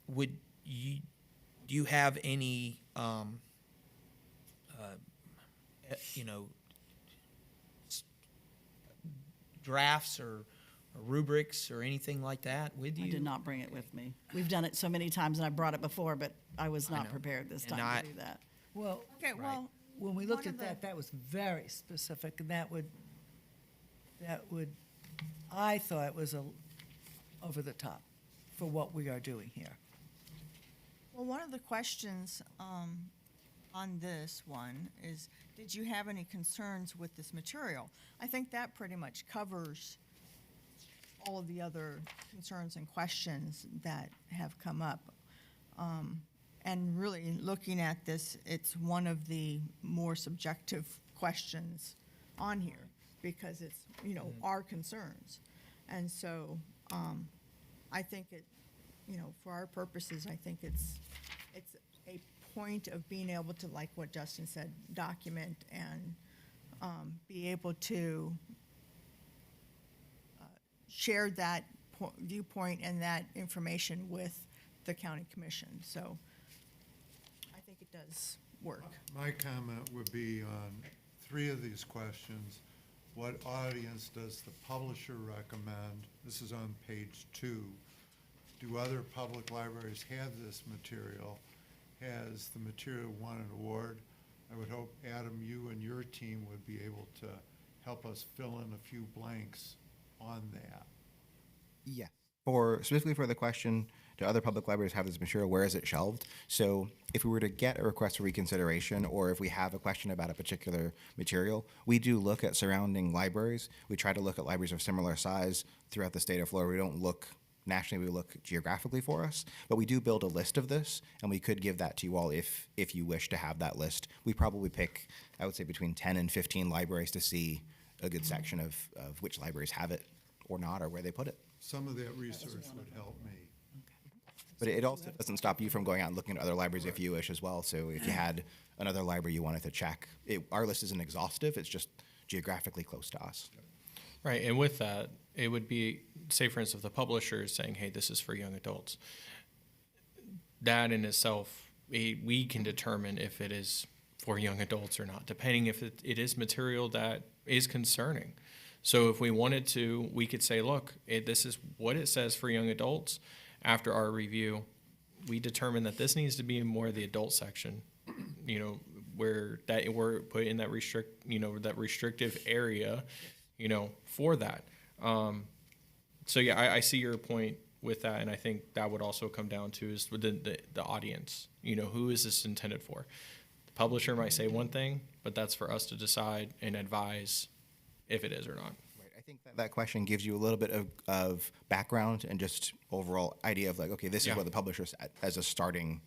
Would you do you have any drafts or rubrics or anything like that with you? I did not bring it with me. We've done it so many times, and I brought it before, but I was not prepared this And time to do that. Well, Okay, well, when we looked one at of the- that was very specific, and that would, I thought it was over the top for what we are doing here. well, one of the questions on this one is, did you have any concerns with this material? I think that pretty much covers all of the other concerns and questions that have come up. And really, looking at this, it's one of the more subjective questions on here, because it's, our concerns. And so, I think it, for our purposes, I think it's a point of being able to, like what Justin said, document and be able to share that viewpoint and that information with the county commission. So I think it does work. My comment would be on 3 of these questions. What audience does the publisher recommend? This is on page 2. Do other public libraries have this material? Has the material won an award? I would hope, Adam, you and your team would be able to help us fill in a few blanks on that. Yeah. Specifically for the question, do other public libraries have this material? Where is it shelved? So if we were to get a request for reconsideration, or if we have a question about a particular material, we do look at surrounding libraries. We try to look at libraries of similar size throughout the state of Florida. We don't look nationally, we look geographically for us, but we do build a list of this, and we could give that to you all if you wish to have that list. We probably pick, I would say, between 10 and 15 libraries to see a good section of which libraries have it or not, or where they put it. Some of that research would help me. But it also doesn't stop you from going out and looking at other libraries if you wish as well. So if you had another library you wanted to check, our list isn't exhaustive, it's just geographically close to us. Right, and with that, it would be, say for instance, if the publisher is saying, hey, this is for young adults, that in itself, we can determine if it is for young adults or not, depending if it is material that is concerning. So if we wanted to, we could say, look, this is what it says for young adults. After our review, we determined that this needs to be in more of the adult section, where we're put in that that restrictive area, for that. So yeah, I see your point with that, and I think that would also come down to is the audience. Who is this intended for? The publisher might say one thing, but that's for us to decide and advise if it is or not. Right. I think that question gives you a little bit of background and just overall idea of like, okay, this is what the publisher said as a starting,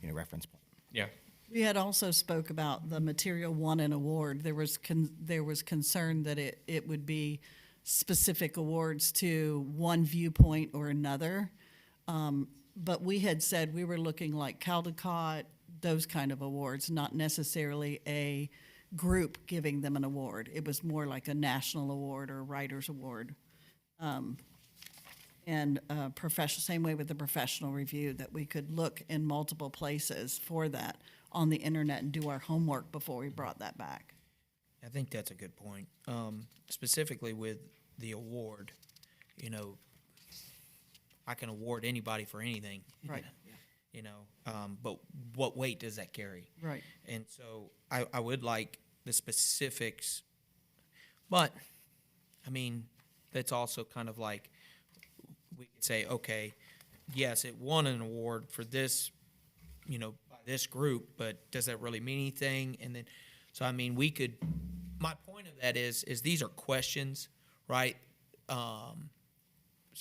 reference point. Yeah. We had also spoke about the material won an award. There was concern that it would be specific awards to one viewpoint or another. But we had said we were looking like Caldecott, those kind of awards, not necessarily a group giving them an award. It was more like a national award or a writer's award. And same way with the professional review, that we could look in multiple places for that on the internet and do our homework before we brought that back. I think that's a good point. Specifically with the award, I can award anybody for anything. Right. But what weight does that carry? Right. And so I would like the specifics, but that's also kind of like, we could say, okay, yes, it won an award for this, by this group, but does that really mean anything? And then, so we could, my point of that is these are questions, right? So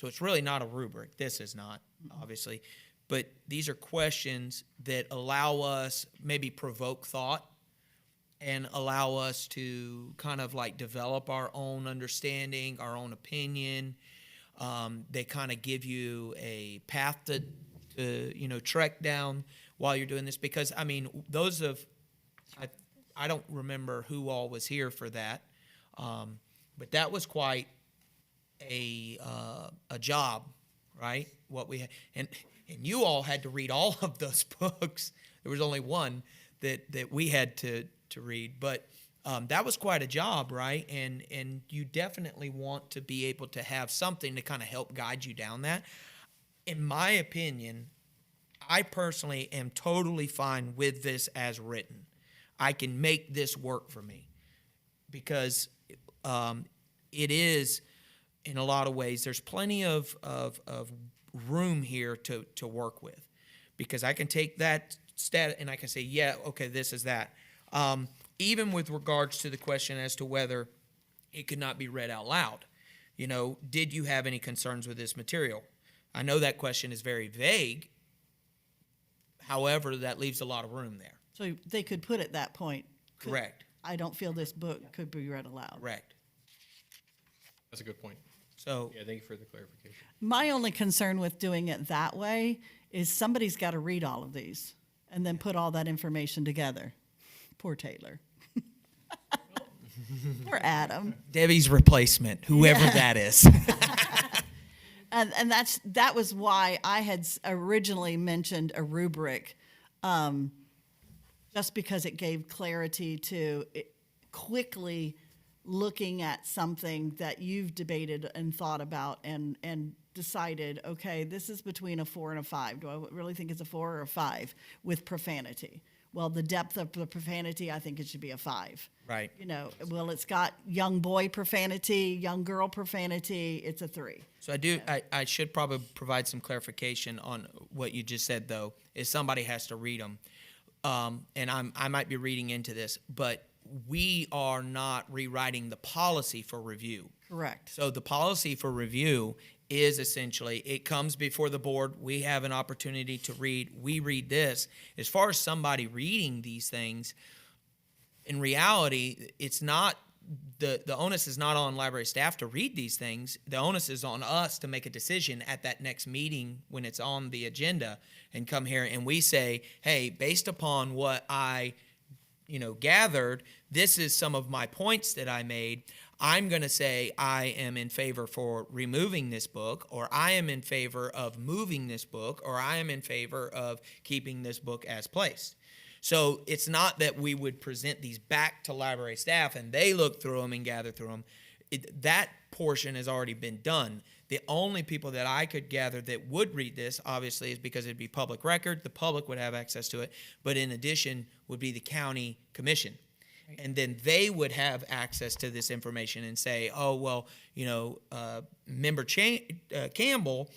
it's really not a rubric. This is not, obviously, but these are questions that allow us, maybe provoke thought and allow us to kind of like develop our own understanding, our own opinion. They kind of give you a path trek down while you're doing this, because I mean, I don't remember who all was here for that, but that was quite a job, right? What we had, and you all had to read all of those books. There was only one that we had to read, but that was quite a job, right? And you definitely want to be able to have something to kind of help guide you down that. In my opinion, I personally am totally fine with this as written. I can make this work for me because it is, in a lot of ways, there's plenty of room here to work with, because I can take that stat and I can say, yeah, okay, this is that. Even with regards to the question as to whether it could not be read out loud, did you have any concerns with this material? I know that question is very vague. However, that leaves a lot of room there. So they could put at that point. Correct. I don't feel this book could be read aloud. Correct. That's a good point. So Yeah, thank you for the clarification. My only concern with doing it that way is somebody's got to read all of these and then put all that information together. Poor Taylor. Poor Adam. Debbie's replacement, whoever that is. And that was why I had originally mentioned a rubric, just because it gave clarity to quickly looking at something that you've debated and thought about and decided, okay, this is between a 4 and a 5. Do I really think it's a 4 or a 5 with profanity? Well, the depth of the profanity, I think it should be a 5. Right. It's got young boy profanity, young girl profanity, it's a 3. So I should probably provide some clarification on what you just said, though, is somebody has to read them. And I might be reading into this, but we are not rewriting the policy for review. Correct. So the policy for review is essentially, it comes before the board, we have an opportunity to read, we read this. As far as somebody reading these things, in reality, it's not, the onus is not on library staff to read these things. The onus is on us to make a decision at that next meeting when it's on the agenda and come here and we say, hey, based upon what I gathered, this is some of my points that I made. I'm going to say I am in favor for removing this book, or I am in favor of moving this book, or I am in favor of keeping this book as placed. So it's not that we would present these back to library staff and they look through them and gather through them. That portion has already been done. The only people that I could gather that would read this, obviously, is because it'd be public record. The public would have access to it. But in addition would be the county commission. And then they would have access to this information and say, oh, well, Member Campbell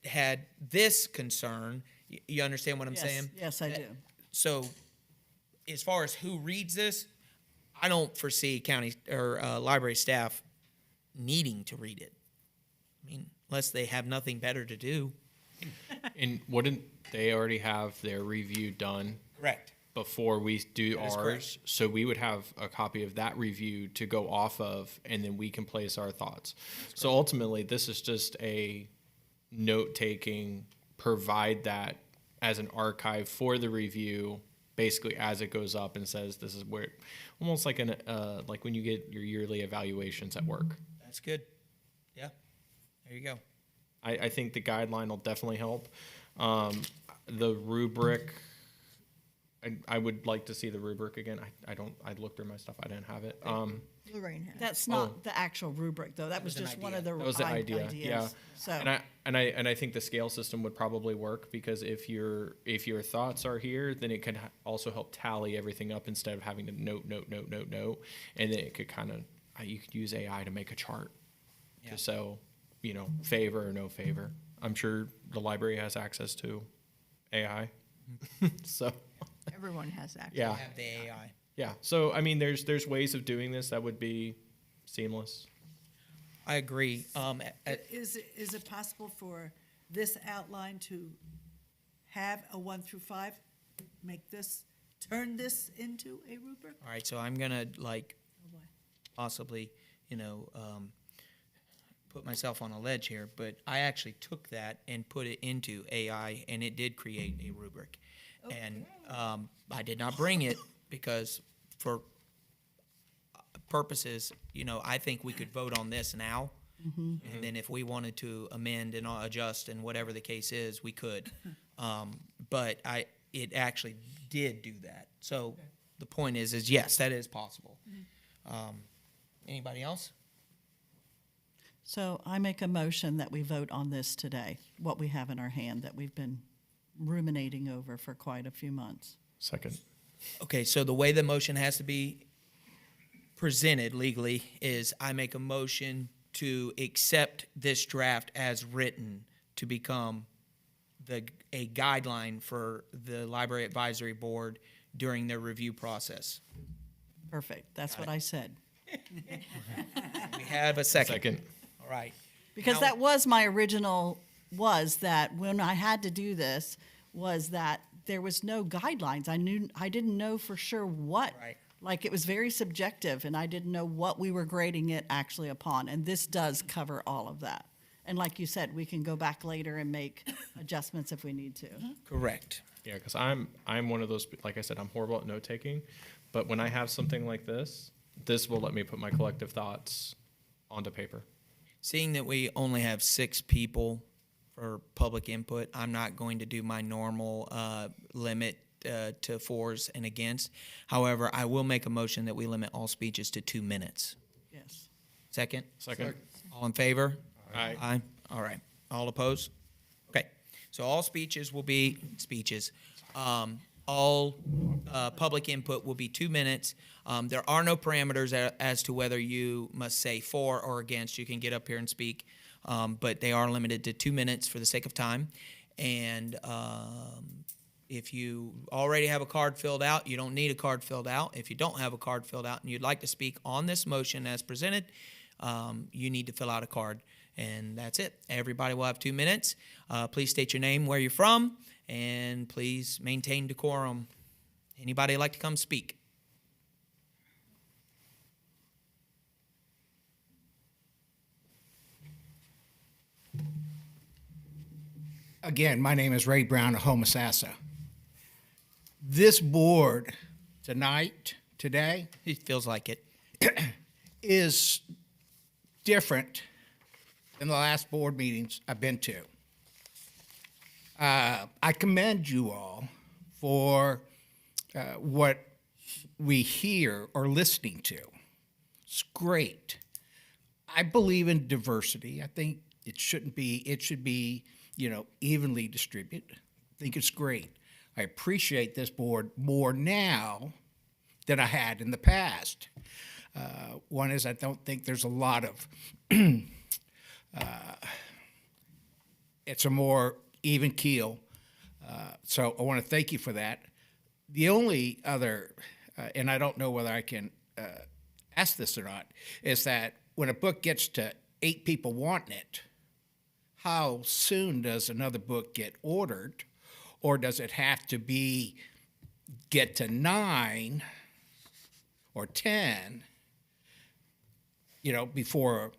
had this concern. You understand what I'm saying? Yes, I do. So as far as who reads this, I don't foresee county or library staff needing to read it. I mean, unless they have nothing better to do. And wouldn't they already have their review done? Correct. Before we do That is ours, correct. so we would have a copy of that review to go off of, and then we can place our thoughts. So ultimately, this is just a note-taking, provide that as an archive for the review, basically as it goes up and says this is where, almost like like when you get your yearly evaluations at work. That's good. Yeah. There you go. I think the guideline will definitely help. The rubric, I would like to see the rubric again. I looked through my stuff. I didn't have it. Lorraine has. That's not the actual rubric, though. That was an just one idea. of the That was the idea. ideas. Yeah. So And I think the scale system would probably work, because if your thoughts are here, then it could also help tally everything up instead of having to note, and then it could kind of, you could use AI to make a chart to show, favor or no favor. I'm sure the library has access to AI, so Everyone has access. yeah, Have the AI. yeah. So I mean, there's ways of doing this that would be seamless. I agree. Is it possible for this outline to have a 1 through 5? Turn this into a rubric? All right, so I'm gonna possibly, put myself on a ledge here, but I actually took that and put it into AI, and it did create a rubric. And I did not bring it because for purposes, I think we could vote on this now. And then if we wanted to amend and adjust and whatever the case is, we could. But it actually did do that. So the point is yes, that is possible. Anybody else? So I make a motion that we vote on this today, what we have in our hand that we've been ruminating over for quite a few months. Second. Okay, so the way the motion has to be presented legally is I make a motion to accept this draft as written to become a guideline for the Library Advisory Board during their review process. Perfect. That's what I said. We have a second. Second. All right. Because Now- that was my original, was that when I had to do this, was that there was no guidelines. I didn't know for sure what. Right. Like, it was very subjective, and I didn't know what we were grading it actually upon. And this does cover all of that. And like you said, we can go back later and make adjustments if we need to. Correct. Yeah, because I'm one of those, like I said, I'm horrible at note taking, but when I have something like this will let me put my collective thoughts onto paper. Seeing that we only have 6 people for public input, I'm not going to do my normal limit to fors and against. However, I will make a motion that we limit all speeches to 2 minutes. Yes. Second? Second. All in favor? Aye. Aye. All right. All opposed? Okay. So all speeches will be speeches. All public input will be 2 minutes. There are no parameters as to whether you must say for or against. You can get up here and speak, but they are limited to 2 minutes for the sake of time. And if you already have a card filled out, you don't need a card filled out. If you don't have a card filled out and you'd like to speak on this motion as presented, you need to fill out a card. And that's it. Everybody will have 2 minutes. Please state your name, where you're from, and please maintain decorum. Anybody like to come speak? Again, my name is Ray Brown of Homosassa. This board today, It feels like it. is different than the last board meetings I've been to. I commend you all for what we hear or listening to. It's great. I believe in diversity. I think it should be, evenly distributed. I think it's great. I appreciate this board more now than I had in the past. One is I don't think there's a lot of, it's a more even keel. So I want to thank you for that. The only other, and I don't know whether I can ask this or not, is that when a book gets to 8 people wanting it, how soon does another book get ordered? Or does it have to get to 9 or 10, before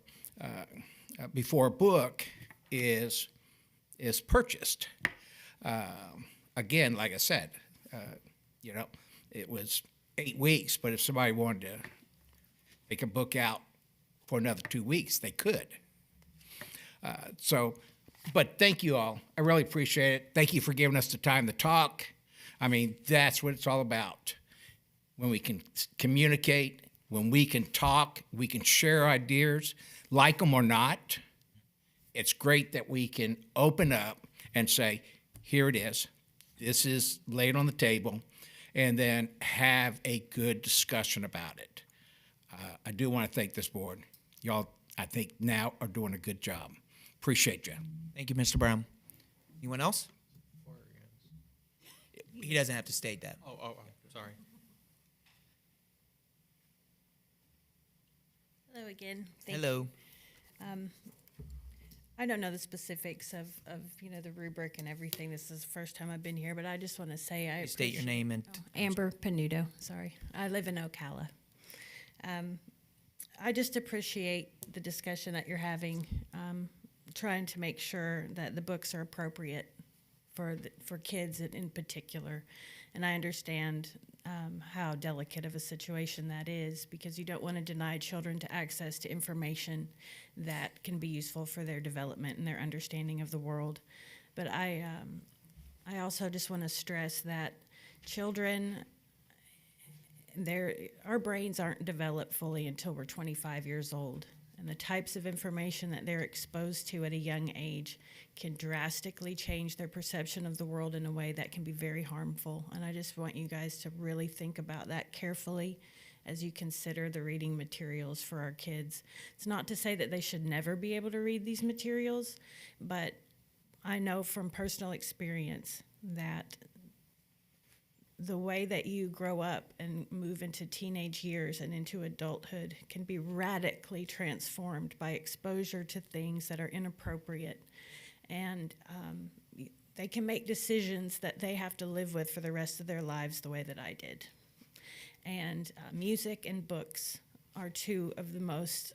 a book is purchased? Again, like I said, it was 8 weeks, but if somebody wanted to make a book out for another 2 weeks, they could. But thank you all. I really appreciate it. Thank you for giving us the time to talk. I mean, that's what it's all about. When we can communicate, when we can talk, we can share ideas, like them or not. It's great that we can open up and say, here it is. This is laid on the table, and then have a good discussion about it. I do want to thank this board. Y'all, I think now are doing a good job. Appreciate you. Thank you, Mr. Brown. Anyone else? He doesn't have to state that. Oh, sorry. Hello again. Thank Hello. I don't know the specifics of the rubric and everything. This is the first time I've been here, but I just want to say I State your name and Amber Penudo. Sorry, I live in Ocala. I just appreciate the discussion that you're having trying to make sure that the books are appropriate for kids in particular. And I understand how delicate of a situation that is, because you don't want to deny children to access to information that can be useful for their development and their understanding of the world. But I also just want to stress that children, our brains aren't developed fully until we're 25 years old. And the types of information that they're exposed to at a young age can drastically change their perception of the world in a way that can be very harmful. And I just want you guys to really think about that carefully as you consider the reading materials for our kids. It's not to say that they should never be able to read these materials, but I know from personal experience that the way that you grow up and move into teenage years and into adulthood can be radically transformed by exposure to things that are inappropriate. And they can make decisions that they have to live with for the rest of their lives the way that I did. And music and books are two of the most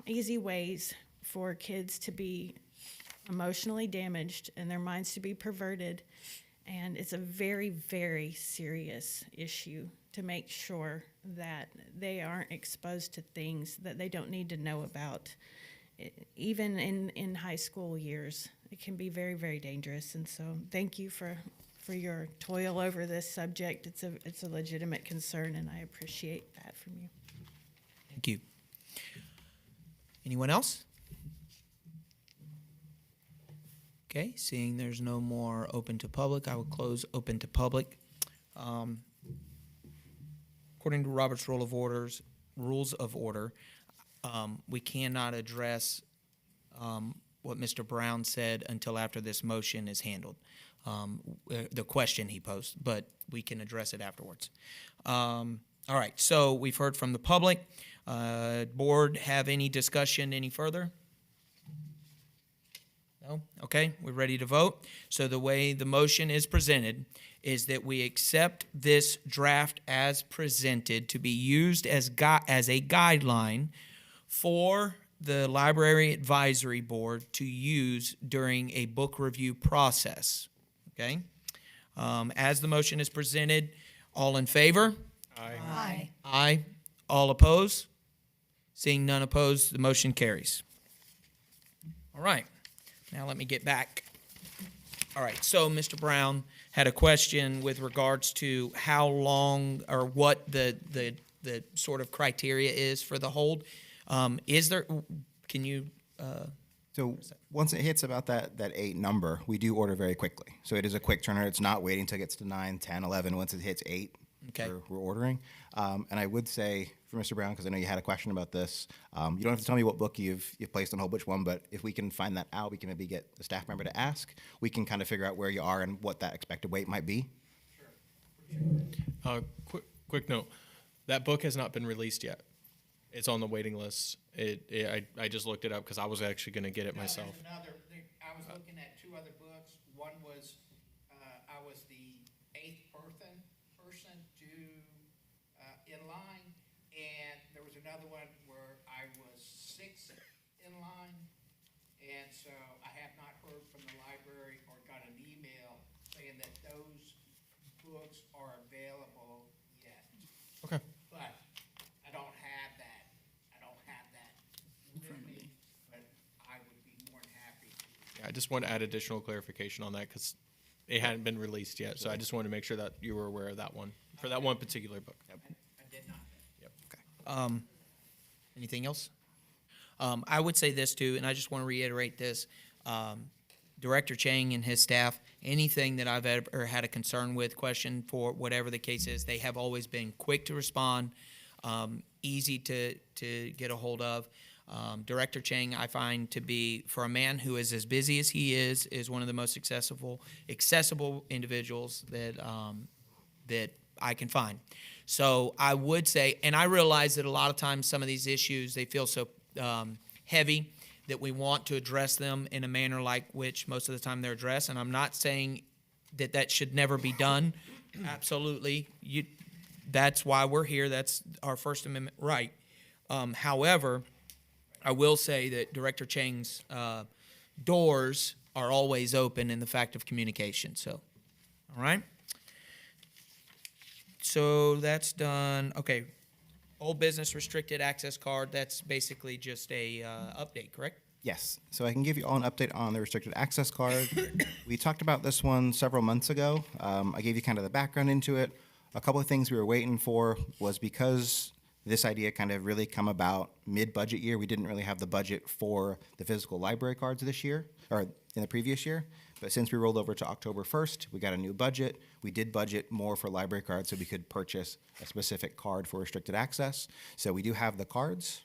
easy ways for kids to be emotionally damaged and their minds to be perverted. And it's a very, very serious issue to make sure that they aren't exposed to things that they don't need to know about. Even in high school years, it can be very, very dangerous. And so thank you for your toil over this subject. It's a legitimate concern, and I appreciate that from you. Thank you. Anyone else? Okay, seeing there's no more open to public, I will close open to public. According to Robert's Rules of Order, we cannot address what Mr. Brown said until after this motion is handled, the question he posed, but we can address it afterwards. All right, so we've heard from the public. Board have any discussion any further? No? Okay, we're ready to vote. So the way the motion is presented is that we accept this draft as presented to be used as a guideline for the Library Advisory Board to use during a book review process. Okay? As the motion is presented, all in favor? Aye. Aye. All opposed? Seeing none opposed, the motion carries. All right. Now let me get back. All right, so Mr. Brown had a question with regards to how long or what the sort of criteria is for the hold. Is there, can you? So once it hits about that 8 number, we do order very quickly. So it is a quick turner. It's not waiting until it gets to 9, 10, 11. Once it hits 8, okay, we're ordering. And I would say for Mr. Brown, because I know you had a question about this, you don't have to tell me what book you've placed on hold, which one, but if we can find that out, we can maybe get the staff member to ask. We can kind of figure out where you are and what that expected wait might be. Quick note, that book has not been released yet. It's on the waiting list. I just looked it up because I was actually going to get it myself. I was looking at 2 other books. One was, I was the 8th person due in line, and there was another one where I was 6th in line, and so I have not heard from the library or got an email saying that those books are available yet. Okay. But I don't have that with me, but I would be more than happy to. Yeah, I just want to add additional clarification on that because it hadn't been released yet. So I just wanted to make sure that you were aware of that one for that one particular book. I did not. Yep. Okay. Anything else? I would say this too, and I just want to reiterate this. Director Chang and his staff, anything that I've ever had a concern with, question for, whatever the case is, they have always been quick to respond, easy to get a hold of. Director Chang, I find to be, for a man who is as busy as he is one of the most accessible individuals that I can find. So I would say, and I realize that a lot of times some of these issues, they feel so heavy that we want to address them in a manner like which most of the time they're addressed. And I'm not saying that should never be done. Absolutely. That's why we're here. That's our First Amendment right. However, I will say that Director Chang's doors are always open in the fact of communication. So, all right. So that's done. Okay. Old business restricted access card. That's basically just a update, correct? Yes. So I can give you all an update on the restricted access card. We talked about this one several months ago. I gave you kind of the background into it. A couple of things we were waiting for was because this idea kind of really come about mid-budget year. We didn't really have the budget for the physical library cards this year, or in the previous year. But since we rolled over to October 1st, we got a new budget. We did budget more for library cards so we could purchase a specific card for restricted access. So we do have the cards.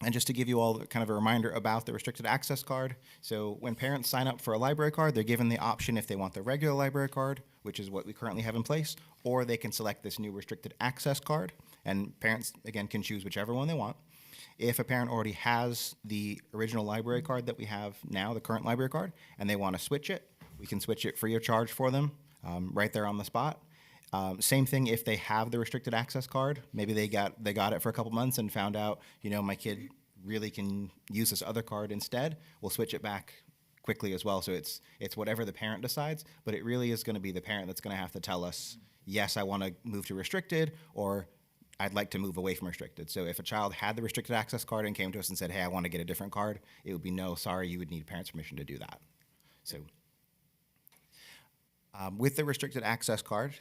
And just to give you all kind of a reminder about the restricted access card, so when parents sign up for a library card, they're given the option if they want the regular library card, which is what we currently have in place, or they can select this new restricted access card, and parents, again, can choose whichever one they want. If a parent already has the original library card that we have now, the current library card, and they want to switch it, we can switch it free of charge for them right there on the spot. Same thing if they have the restricted access card. Maybe they got it for a couple months and found out, my kid really can use this other card instead. We'll switch it back quickly as well. So it's whatever the parent decides, but it really is going to be the parent that's going to have to tell us, yes, I want to move to restricted, or I'd like to move away from restricted. So if a child had the restricted access card and came to us and said, hey, I want to get a different card, it would be no, sorry, you would need parents' permission to do that. So with the restricted access card,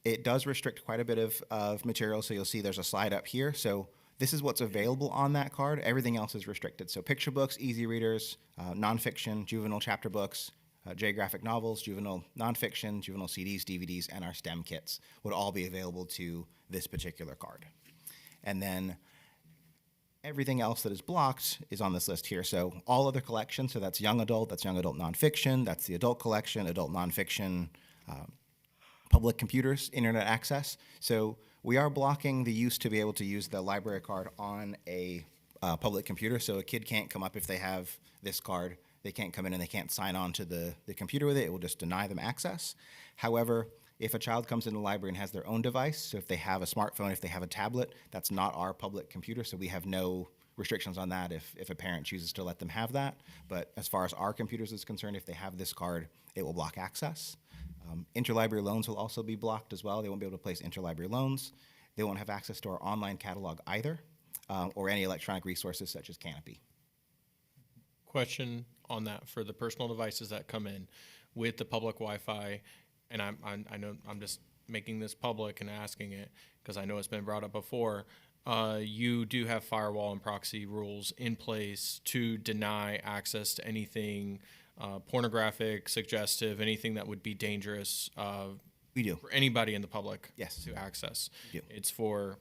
it does restrict quite a bit of material. So you'll see there's a slide up here. So this is what's available on that card. Everything else is restricted. So picture books, easy readers, nonfiction, juvenile chapter books, J-graphic novels, juvenile nonfiction, juvenile CDs, DVDs, and our STEM kits would all be available to this particular card. And then everything else that is blocked is on this list here. So all other collections, so that's young adult nonfiction, that's the adult collection, adult nonfiction, public computers, internet access. So we are blocking the use to be able to use the library card on a public computer. So a kid can't come up if they have this card. They can't come in and they can't sign on to the computer with it. It will just deny them access. However, if a child comes in the library and has their own device, so if they have a smartphone, if they have a tablet, that's not our public computer, so we have no restrictions on that if a parent chooses to let them have that. But as far as our computers is concerned, if they have this card, it will block access. Interlibrary loans will also be blocked as well. They won't be able to place interlibrary loans. They won't have access to our online catalog either, or any electronic resources such as Canopy. Question on that for the personal devices that come in with the public Wi-Fi, and I know I'm just making this public and asking it because I know it's been brought up before. You do have firewall and proxy rules in place to deny access to anything pornographic, suggestive, anything that would be dangerous. We do. For anybody in the public. Yes. To access. We do. It's for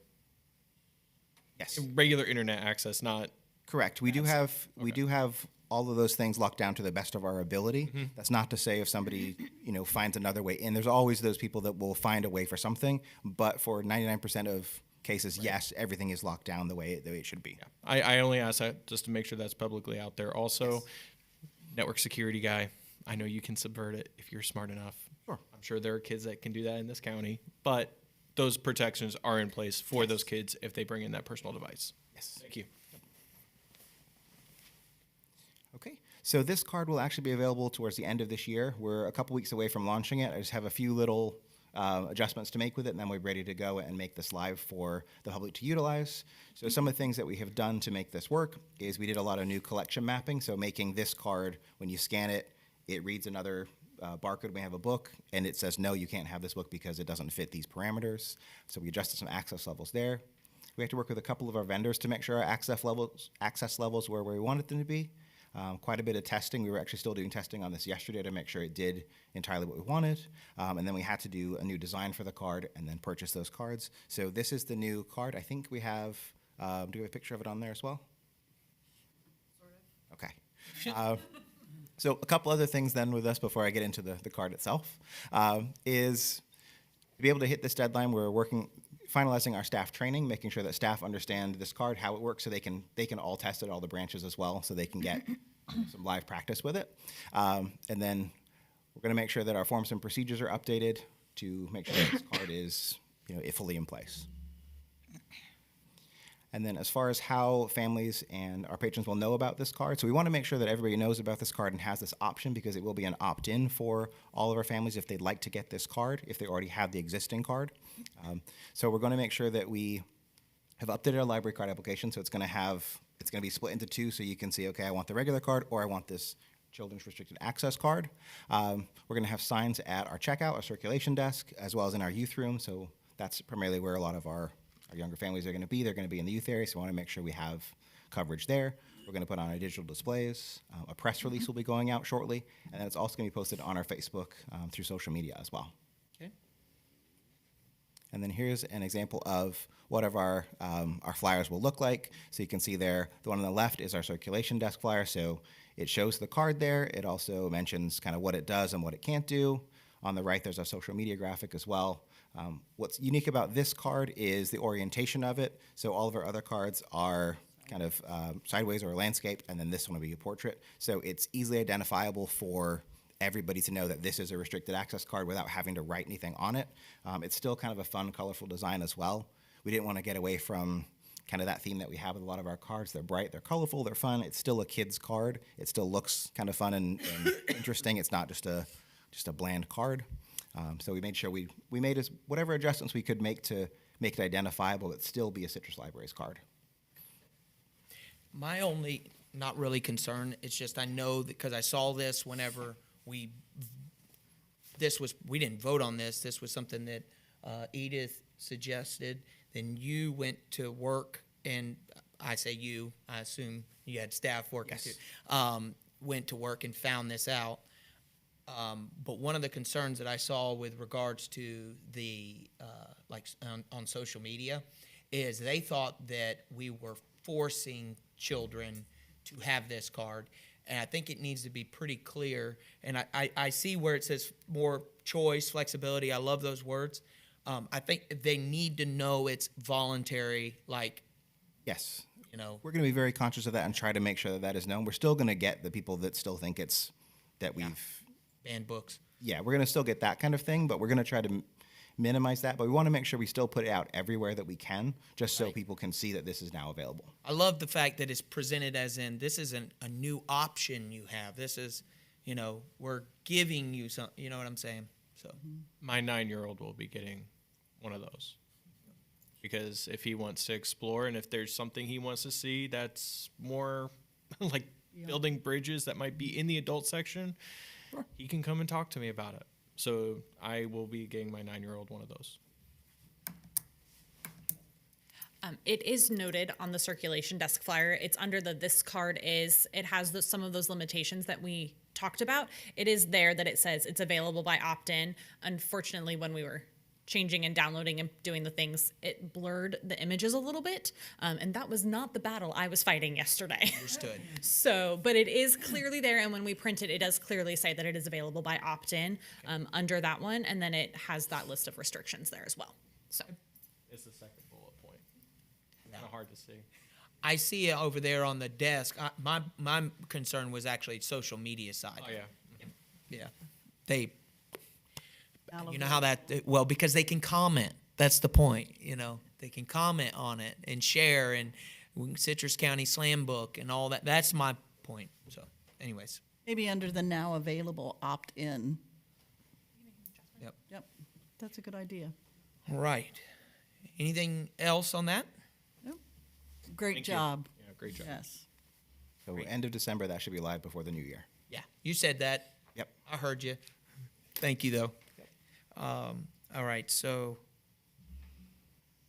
yes, regular internet access, not correct. We do have all of those things locked down to the best of our ability. Mm-hmm. That's not to say if somebody finds another way in. There's always those people that will find a way for something. But for 99% of cases, yes, everything is locked down the way it should be. Yeah. I only ask that just to make sure that's publicly out there. Also, yes. Network security guy, I know you can subvert it if you're smart enough. Sure. I'm sure there are kids that can do that in this county, but those protections are in place for those kids if they bring in that personal device. Yes. Thank you. Okay, so this card will actually be available towards the end of this year. We're a couple weeks away from launching it. I just have a few little adjustments to make with it, and then we're ready to go and make this live for the public to utilize. So some of the things that we have done to make this work is we did a lot of new collection mapping, so making this card, when you scan it, it reads another barcode. We have a book, and it says, no, you can't have this book because it doesn't fit these parameters. So we adjusted some access levels there. We have to work with a couple of our vendors to make sure our access levels were where we wanted them to be. Quite a bit of testing. We were actually still doing testing on this yesterday to make sure it did entirely what we wanted. And then we had to do a new design for the card and then purchase those cards. So this is the new card. I think we have, do we have a picture of it on there as well? Sort of. Okay. So a couple other things then with us before I get into the card itself is to be able to hit this deadline, we're finalizing our staff training, making sure that staff understand this card, how it works, so they can all test it, all the branches as well, so they can get some live practice with it. And then we're going to make sure that our forms and procedures are updated to make sure that this card is fully in place. And then as far as how families and our patrons will know about this card, so we want to make sure that everybody knows about this card and has this option because it will be an opt-in for all of our families if they'd like to get this card, if they already have the existing card. So we're going to make sure that we have updated our library card application, so it's going to be split into two, so you can see, okay, I want the regular card or I want this Children's Restricted Access card. We're going to have signs at our checkout, our circulation desk, as well as in our youth room, so that's primarily where a lot of our younger families are going to be. They're going to be in the youth area, so we want to make sure we have coverage there. We're going to put on our digital displays. A press release will be going out shortly, and then it's also going to be posted on our Facebook through social media as well. Okay. And then here's an example of what of our flyers will look like. So you can see there, the one on the left is our circulation desk flyer. So it shows the card there. It also mentions kind of what it does and what it can't do. On the right, there's our social media graphic as well. What's unique about this card is the orientation of it. So all of our other cards are kind of sideways or landscape, and then this one will be a portrait. So it's easily identifiable for everybody to know that this is a restricted access card without having to write anything on it. It's still kind of a fun, colorful design as well. We didn't want to get away from kind of that theme that we have with a lot of our cards. They're bright, they're colorful, they're fun. It's still a kid's card. It still looks kind of fun and interesting. It's not just a bland card. So we made sure we made whatever adjustments we could make to make it identifiable, but still be a Citrus Libraries card. My only, not really concern, it's just I know that because I saw this whenever we didn't vote on this. This was something that Edith suggested. Then you went to work, and I say you, I assume you had staff work. Yes. Went to work and found this out. But one of the concerns that I saw with regards to the on social media is they thought that we were forcing children to have this card, and I think it needs to be pretty clear. And I see where it says more choice, flexibility. I love those words. I think they need to know it's voluntary. Yes. You know, We're going to be very conscious of that and try to make sure that that is known. We're still going to get the people that still think it's that we've banned books. Yeah, we're going to still get that kind of thing, but we're going to try to minimize that. But we want to make sure we still put it out everywhere that we can, just so people can see that this is now available. I love the fact that it's presented as in this isn't a new option you have. This is, we're giving you some. You know what I'm saying? So My 9-year-old will be getting one of those because if he wants to explore and if there's something he wants to see that's more like building bridges that might be in the adult section, he can come and talk to me about it. So I will be getting my 9-year-old one of those. It is noted on the circulation desk flyer. It's under this card is, it has some of those limitations that we talked about. It is there that it says it's available by opt-in. Unfortunately, when we were changing and downloading and doing the things, it blurred the images a little bit. And that was not the battle I was fighting yesterday. Understood. But it is clearly there. And when we print it, it does clearly say that it is available by opt-in under that one. And then it has that list of restrictions there as well. So It's the second bullet point. Kind of hard to see. I see it over there on the desk. My concern was actually social media side. Oh, yeah. Yeah. You know how well, because they can comment. That's the point, They can comment on it and share and Citrus County Slam Book and all that. That's my point. So, anyways. Maybe under the now available opt-in. Yep. That's a good idea. All right. Anything else on that? Great Thank you. job. Yeah, great job. Yes. So end of December, that should be live before the new year. Yeah. You said that. Yep. I heard you. Thank you, though. All right. So,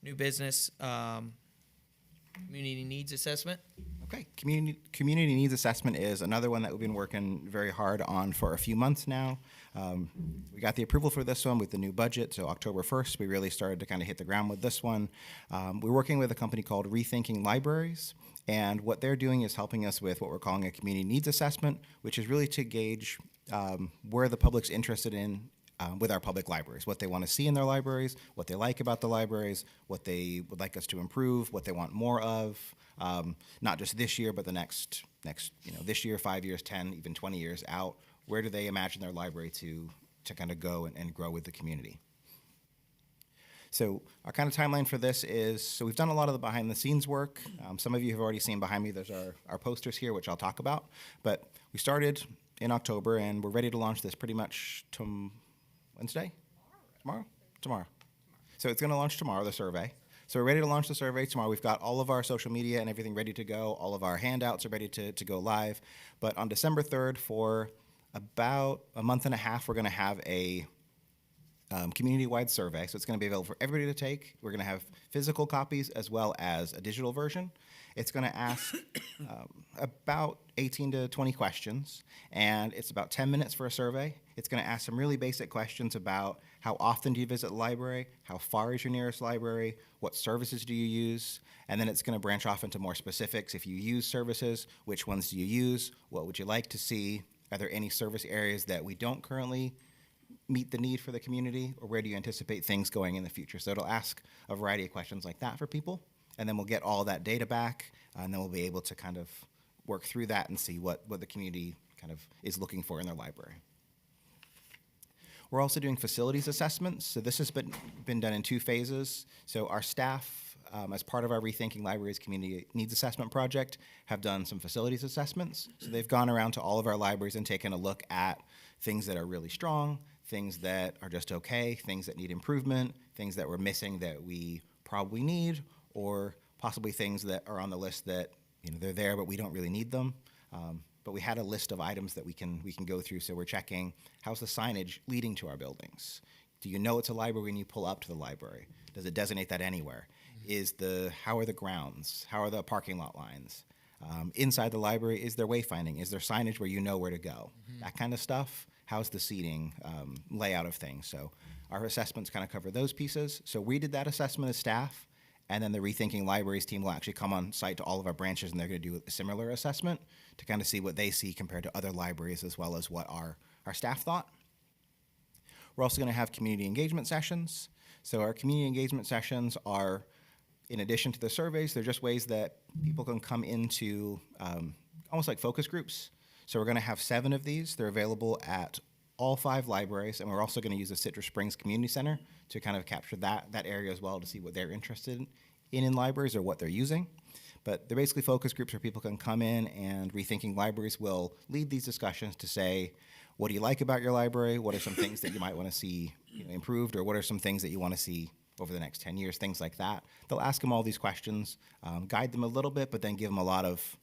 new business, community needs assessment. Okay, community needs assessment is another one that we've been working very hard on for a few months now. We got the approval for this one with the new budget, so October 1st, we really started to kind of hit the ground with this one. We're working with a company called Rethinking Libraries, and what they're doing is helping us with what we're calling a community needs assessment, which is really to gauge where the public's interested in with our public libraries, what they want to see in their libraries, what they like about the libraries, what they would like us to improve, what they want more of, not just this year, but the next, this year, 5 years, 10, even 20 years out. Where do they imagine their library to kind of go and grow with the community? So our kind of timeline for this is, so we've done a lot of the behind the scenes work. Some of you have already seen behind me, there's our posters here, which I'll talk about. But we started in October and we're ready to launch this pretty much Wednesday? Tomorrow. So it's gonna launch tomorrow, the survey. So we're ready to launch the survey tomorrow. We've got all of our social media and everything ready to go. All of our handouts are ready to go live. But on December 3rd, for about a month and a half, we're gonna have a community-wide survey, so it's going to be available for everybody to take. We're going to have physical copies as well as a digital version. It's going to ask about 18 to 20 questions, and it's about 10 minutes for a survey. It's going to ask some really basic questions about how often do you visit the library, how far is your nearest library, what services do you use, and then it's going to branch off into more specifics. If you use services, which ones do you use, what would you like to see, are there any service areas that we don't currently meet the need for the community, or where do you anticipate things going in the future? So it'll ask a variety of questions like that for people, and then we'll get all that data back, and then we'll be able to kind of work through that and see what the community kind of is looking for in their library. We're also doing facilities assessments. So this has been done in 2 phases. So our staff, as part of our Rethinking Libraries Community Needs Assessment Project, have done some facilities assessments. So they've gone around to all of our libraries and taken a look at things that are really strong, things that are just okay, things that need improvement, things that we're missing that we probably need, or possibly things that are on the list that, you know, they're there but we don't really need them. But we had a list of items that we can go through. So we're checking, how's the signage leading to our buildings? Do you know it's a library when you pull up to the library? Does it designate that anywhere? How are the grounds? How are the parking lot lines? Inside the library, is there wayfinding? Is there signage where you know where to go? That kind of stuff. How's the seating layout of things? So our assessments kind of cover those pieces. So we did that assessment as staff, and then the Rethinking Libraries team will actually come on site to all of our branches, and they're going to do a similar assessment to kind of see what they see compared to other libraries, as well as what our staff thought. We're also going to have community engagement sessions. So our community engagement sessions are, in addition to the surveys, they're just ways that people can come into almost like focus groups. So we're going to have 7 of these. They're available at all 5 libraries, and we're also going to use the Citrus Springs Community Center to kind of capture that area as well, to see what they're interested in libraries or what they're using. But they're basically focus groups where people can come in, and Rethinking Libraries will lead these discussions to say, what do you like about your library? What are some things that you might want to see, you know, improved, or what are some things that you want to see over the next 10 years, things like that. They'll ask them all these questions, guide them a little bit, but then give them a lot of,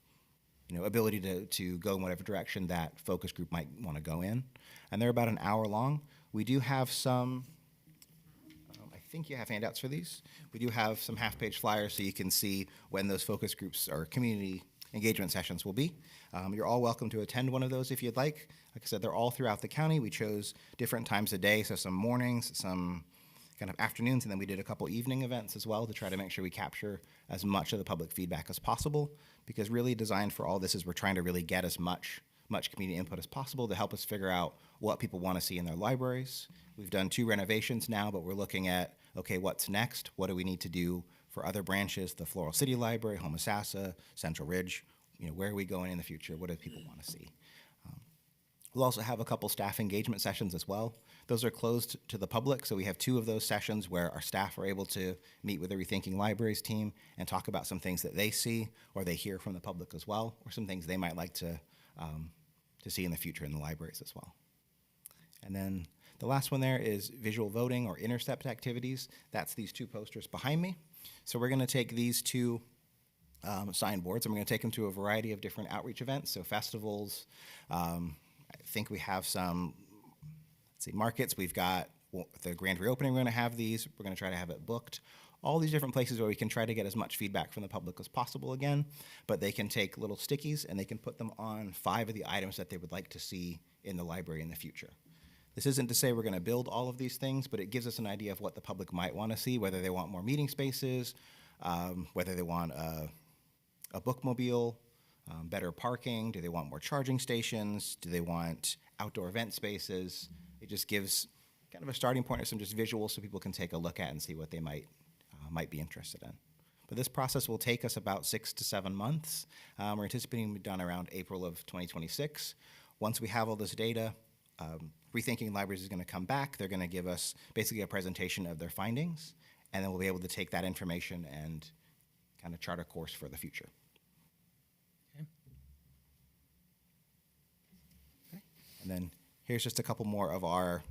you know, ability to go in whatever direction that focus group might want to go in. And they're about an hour long. We do have some, I think you have handouts for these. We do have some half-page flyers so you can see when those focus groups or community engagement sessions will be. You're all welcome to attend one of those if you'd like. Like I said, they're all throughout the county. We chose different times of day, so some mornings, some kind of afternoons, and then we did a couple evening events as well to try to make sure we capture as much of the public feedback as possible, because really designed for all this is we're trying to really get as much community input as possible to help us figure out what people want to see in their libraries. We've done 2 renovations now, but we're looking at, okay, what's next? What do we need to do for other branches, the Floral City Library, Homosassa, Central Ridge? You know, where are we going in the future? What do people want to see? We'll also have a couple staff engagement sessions as well. Those are closed to the public, so we have 2 of those sessions where our staff are able to meet with the Rethinking Libraries team and talk about some things that they see or they hear from the public as well, or some things they might like to see in the future in the libraries as well. And then the last one there is visual voting or intercept activities. That's these 2 posters behind me. So we're going to take these 2 signboards, and we're going to take them to a variety of different outreach events, so festivals. I think we have some, markets. We've got the grand reopening. We're going to have these. We're going to try to have it booked. All these different places where we can try to get as much feedback from the public as possible again, but they can take little stickies and they can put them on 5 of the items that they would like to see in the library in the future. This isn't to say we're going to build all of these things, but it gives us an idea of what the public might want to see, whether they want more meeting spaces, whether they want a bookmobile, better parking, do they want more charging stations, do they want outdoor event spaces. It just gives kind of a starting point or some just visuals so people can take a look at and see what they might be interested in. But this process will take us about 6 to 7 months. We're anticipating to be done around April of 2026. Once we have all this data, Rethinking Libraries is going to come back. They're going to give us basically a presentation of their findings, and then we'll be able to take that information and kind of chart a course for the future. Okay. And then here's just a couple more of our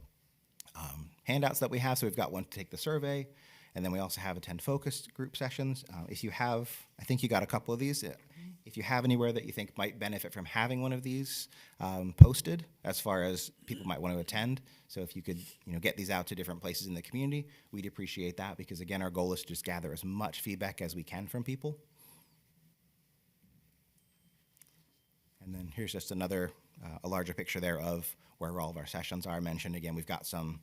handouts that we have. So we've got one to take the survey, and then we also have attend focus group sessions. If you have, I think you got a couple of these. If you have anywhere that you think might benefit from having one of these posted, as far as people might want to attend, so if you could, get these out to different places in the community, we'd appreciate that, because again, our goal is to just gather as much feedback as we can from people. And then here's just another, a larger picture there of where all of our sessions are mentioned. Again, we've got some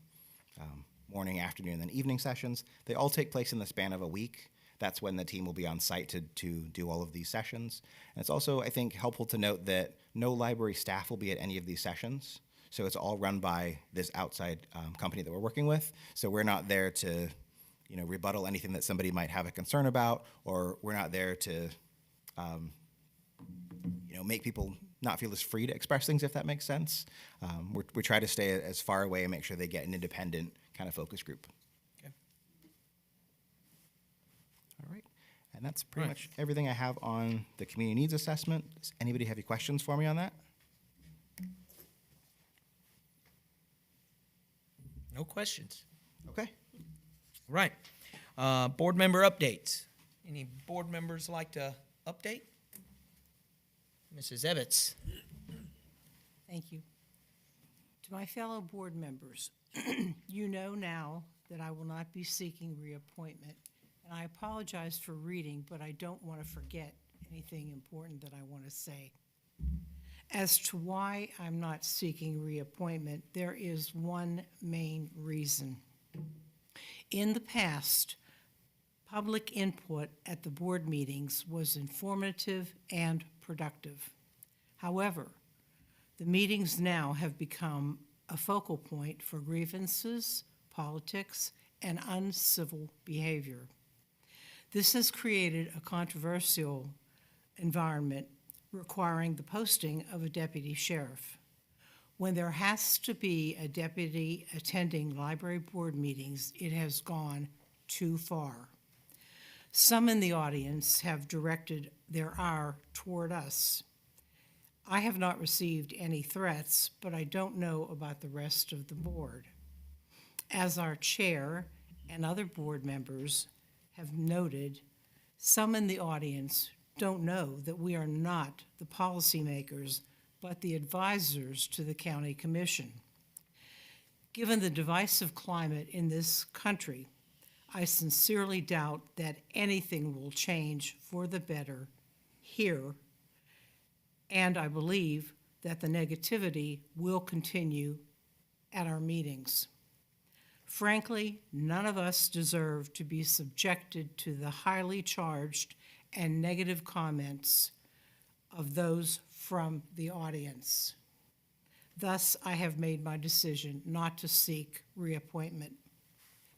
morning, afternoon, and evening sessions. They all take place in the span of a week. That's when the team will be on site to do all of these sessions. And it's also, I think, helpful to note that no library staff will be at any of these sessions. So it's all run by this outside company that we're working with. So we're not there to, rebuttal anything that somebody might have a concern about, or we're not there to, make people not feel as free to express things, if that makes sense. We try to stay as far away and make sure they get an independent kind of focus group. Okay. All right. And that's pretty much everything I have on the community needs assessment. Does anybody have any questions for me on that? No questions. Okay. Right. Board member updates. Any board members like to update? Mrs. Ebbets. Thank you. To my fellow board members, you know now that I will not be seeking reappointment, and I apologize for reading, but I don't want to forget anything important that I want to say. As to why I'm not seeking reappointment, there is one main reason. In the past, public input at the board meetings was informative and productive. However, the meetings now have become a focal point for grievances, politics, and uncivil behavior. This has created a controversial environment requiring the posting of a deputy sheriff. When there has to be a deputy attending library board meetings, it has gone too far. Some in the audience have directed their ire toward us. I have not received any threats, but I don't know about the rest of the board. As our chair and other board members have noted, some in the audience don't know that we are not the policymakers, but the advisors to the county commission. Given the divisive climate in this country, I sincerely doubt that anything will change for the better here, and I believe that the negativity will continue at our meetings. Frankly, none of us deserve to be subjected to the highly charged and negative comments of those from the audience. Thus, I have made my decision not to seek reappointment.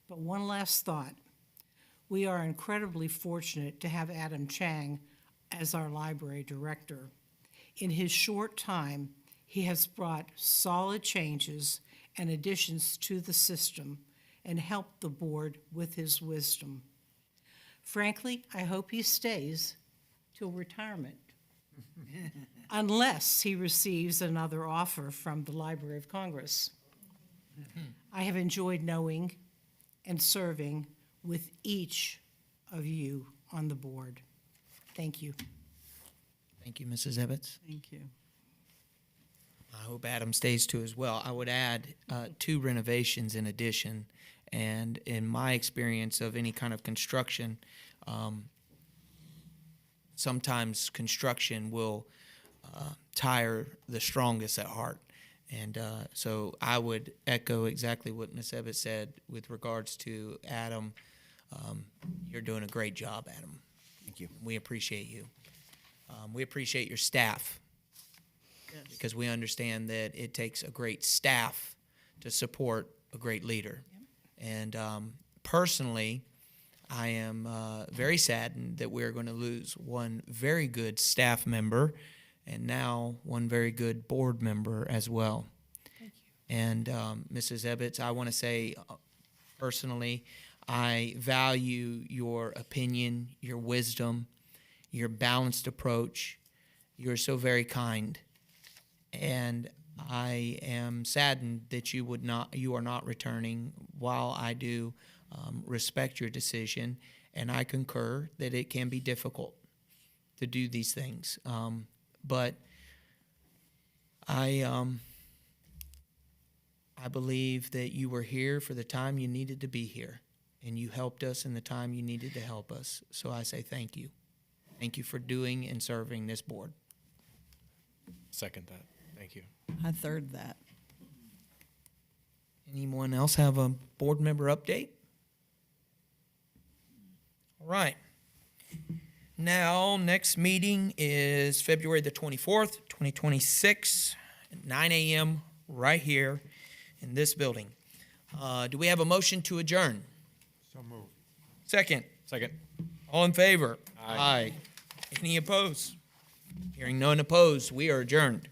But one last thought. We are incredibly fortunate to have Adam Chang as our library director. In his short time, he has brought solid changes and additions to the system and helped the board with his wisdom. Frankly, I hope he stays till retirement, unless he receives another offer from the Library of Congress. I have enjoyed knowing and serving with each of you on the board. Thank you. Thank you, Mrs. Ebbets. Thank you. I hope Adam stays too as well. I would add 2 renovations in addition. And in my experience of any kind of construction, sometimes construction will tire the strongest at heart. And so I would echo exactly what Ms. Ebbets said with regards to Adam. You're doing a great job, Adam. Thank you. We appreciate you. We appreciate your staff, because we understand that it takes a great staff to support a great leader. And personally, I am very saddened that we're going to lose one very good staff member and now one very good board member as well. Thank you. And Mrs. Ebbets, I want to say personally, I value your opinion, your wisdom, your balanced approach. You're so very kind. And I am saddened that you are not returning. While I do respect your decision, and I concur that it can be difficult to do these things. But I believe that you were here for the time you needed to be here, and you helped us in the time you needed to help us. So I say thank you. Thank you for doing and serving this board. Second that. Thank you. I third that. Anyone else have a board member update? All right. Now, next meeting is February the 24th, 2026, at 9 a.m. right here in this building. Do we have a motion to adjourn? So moved. Second. Second. All in favor? Aye. Any opposed? Hearing none opposed, we are adjourned.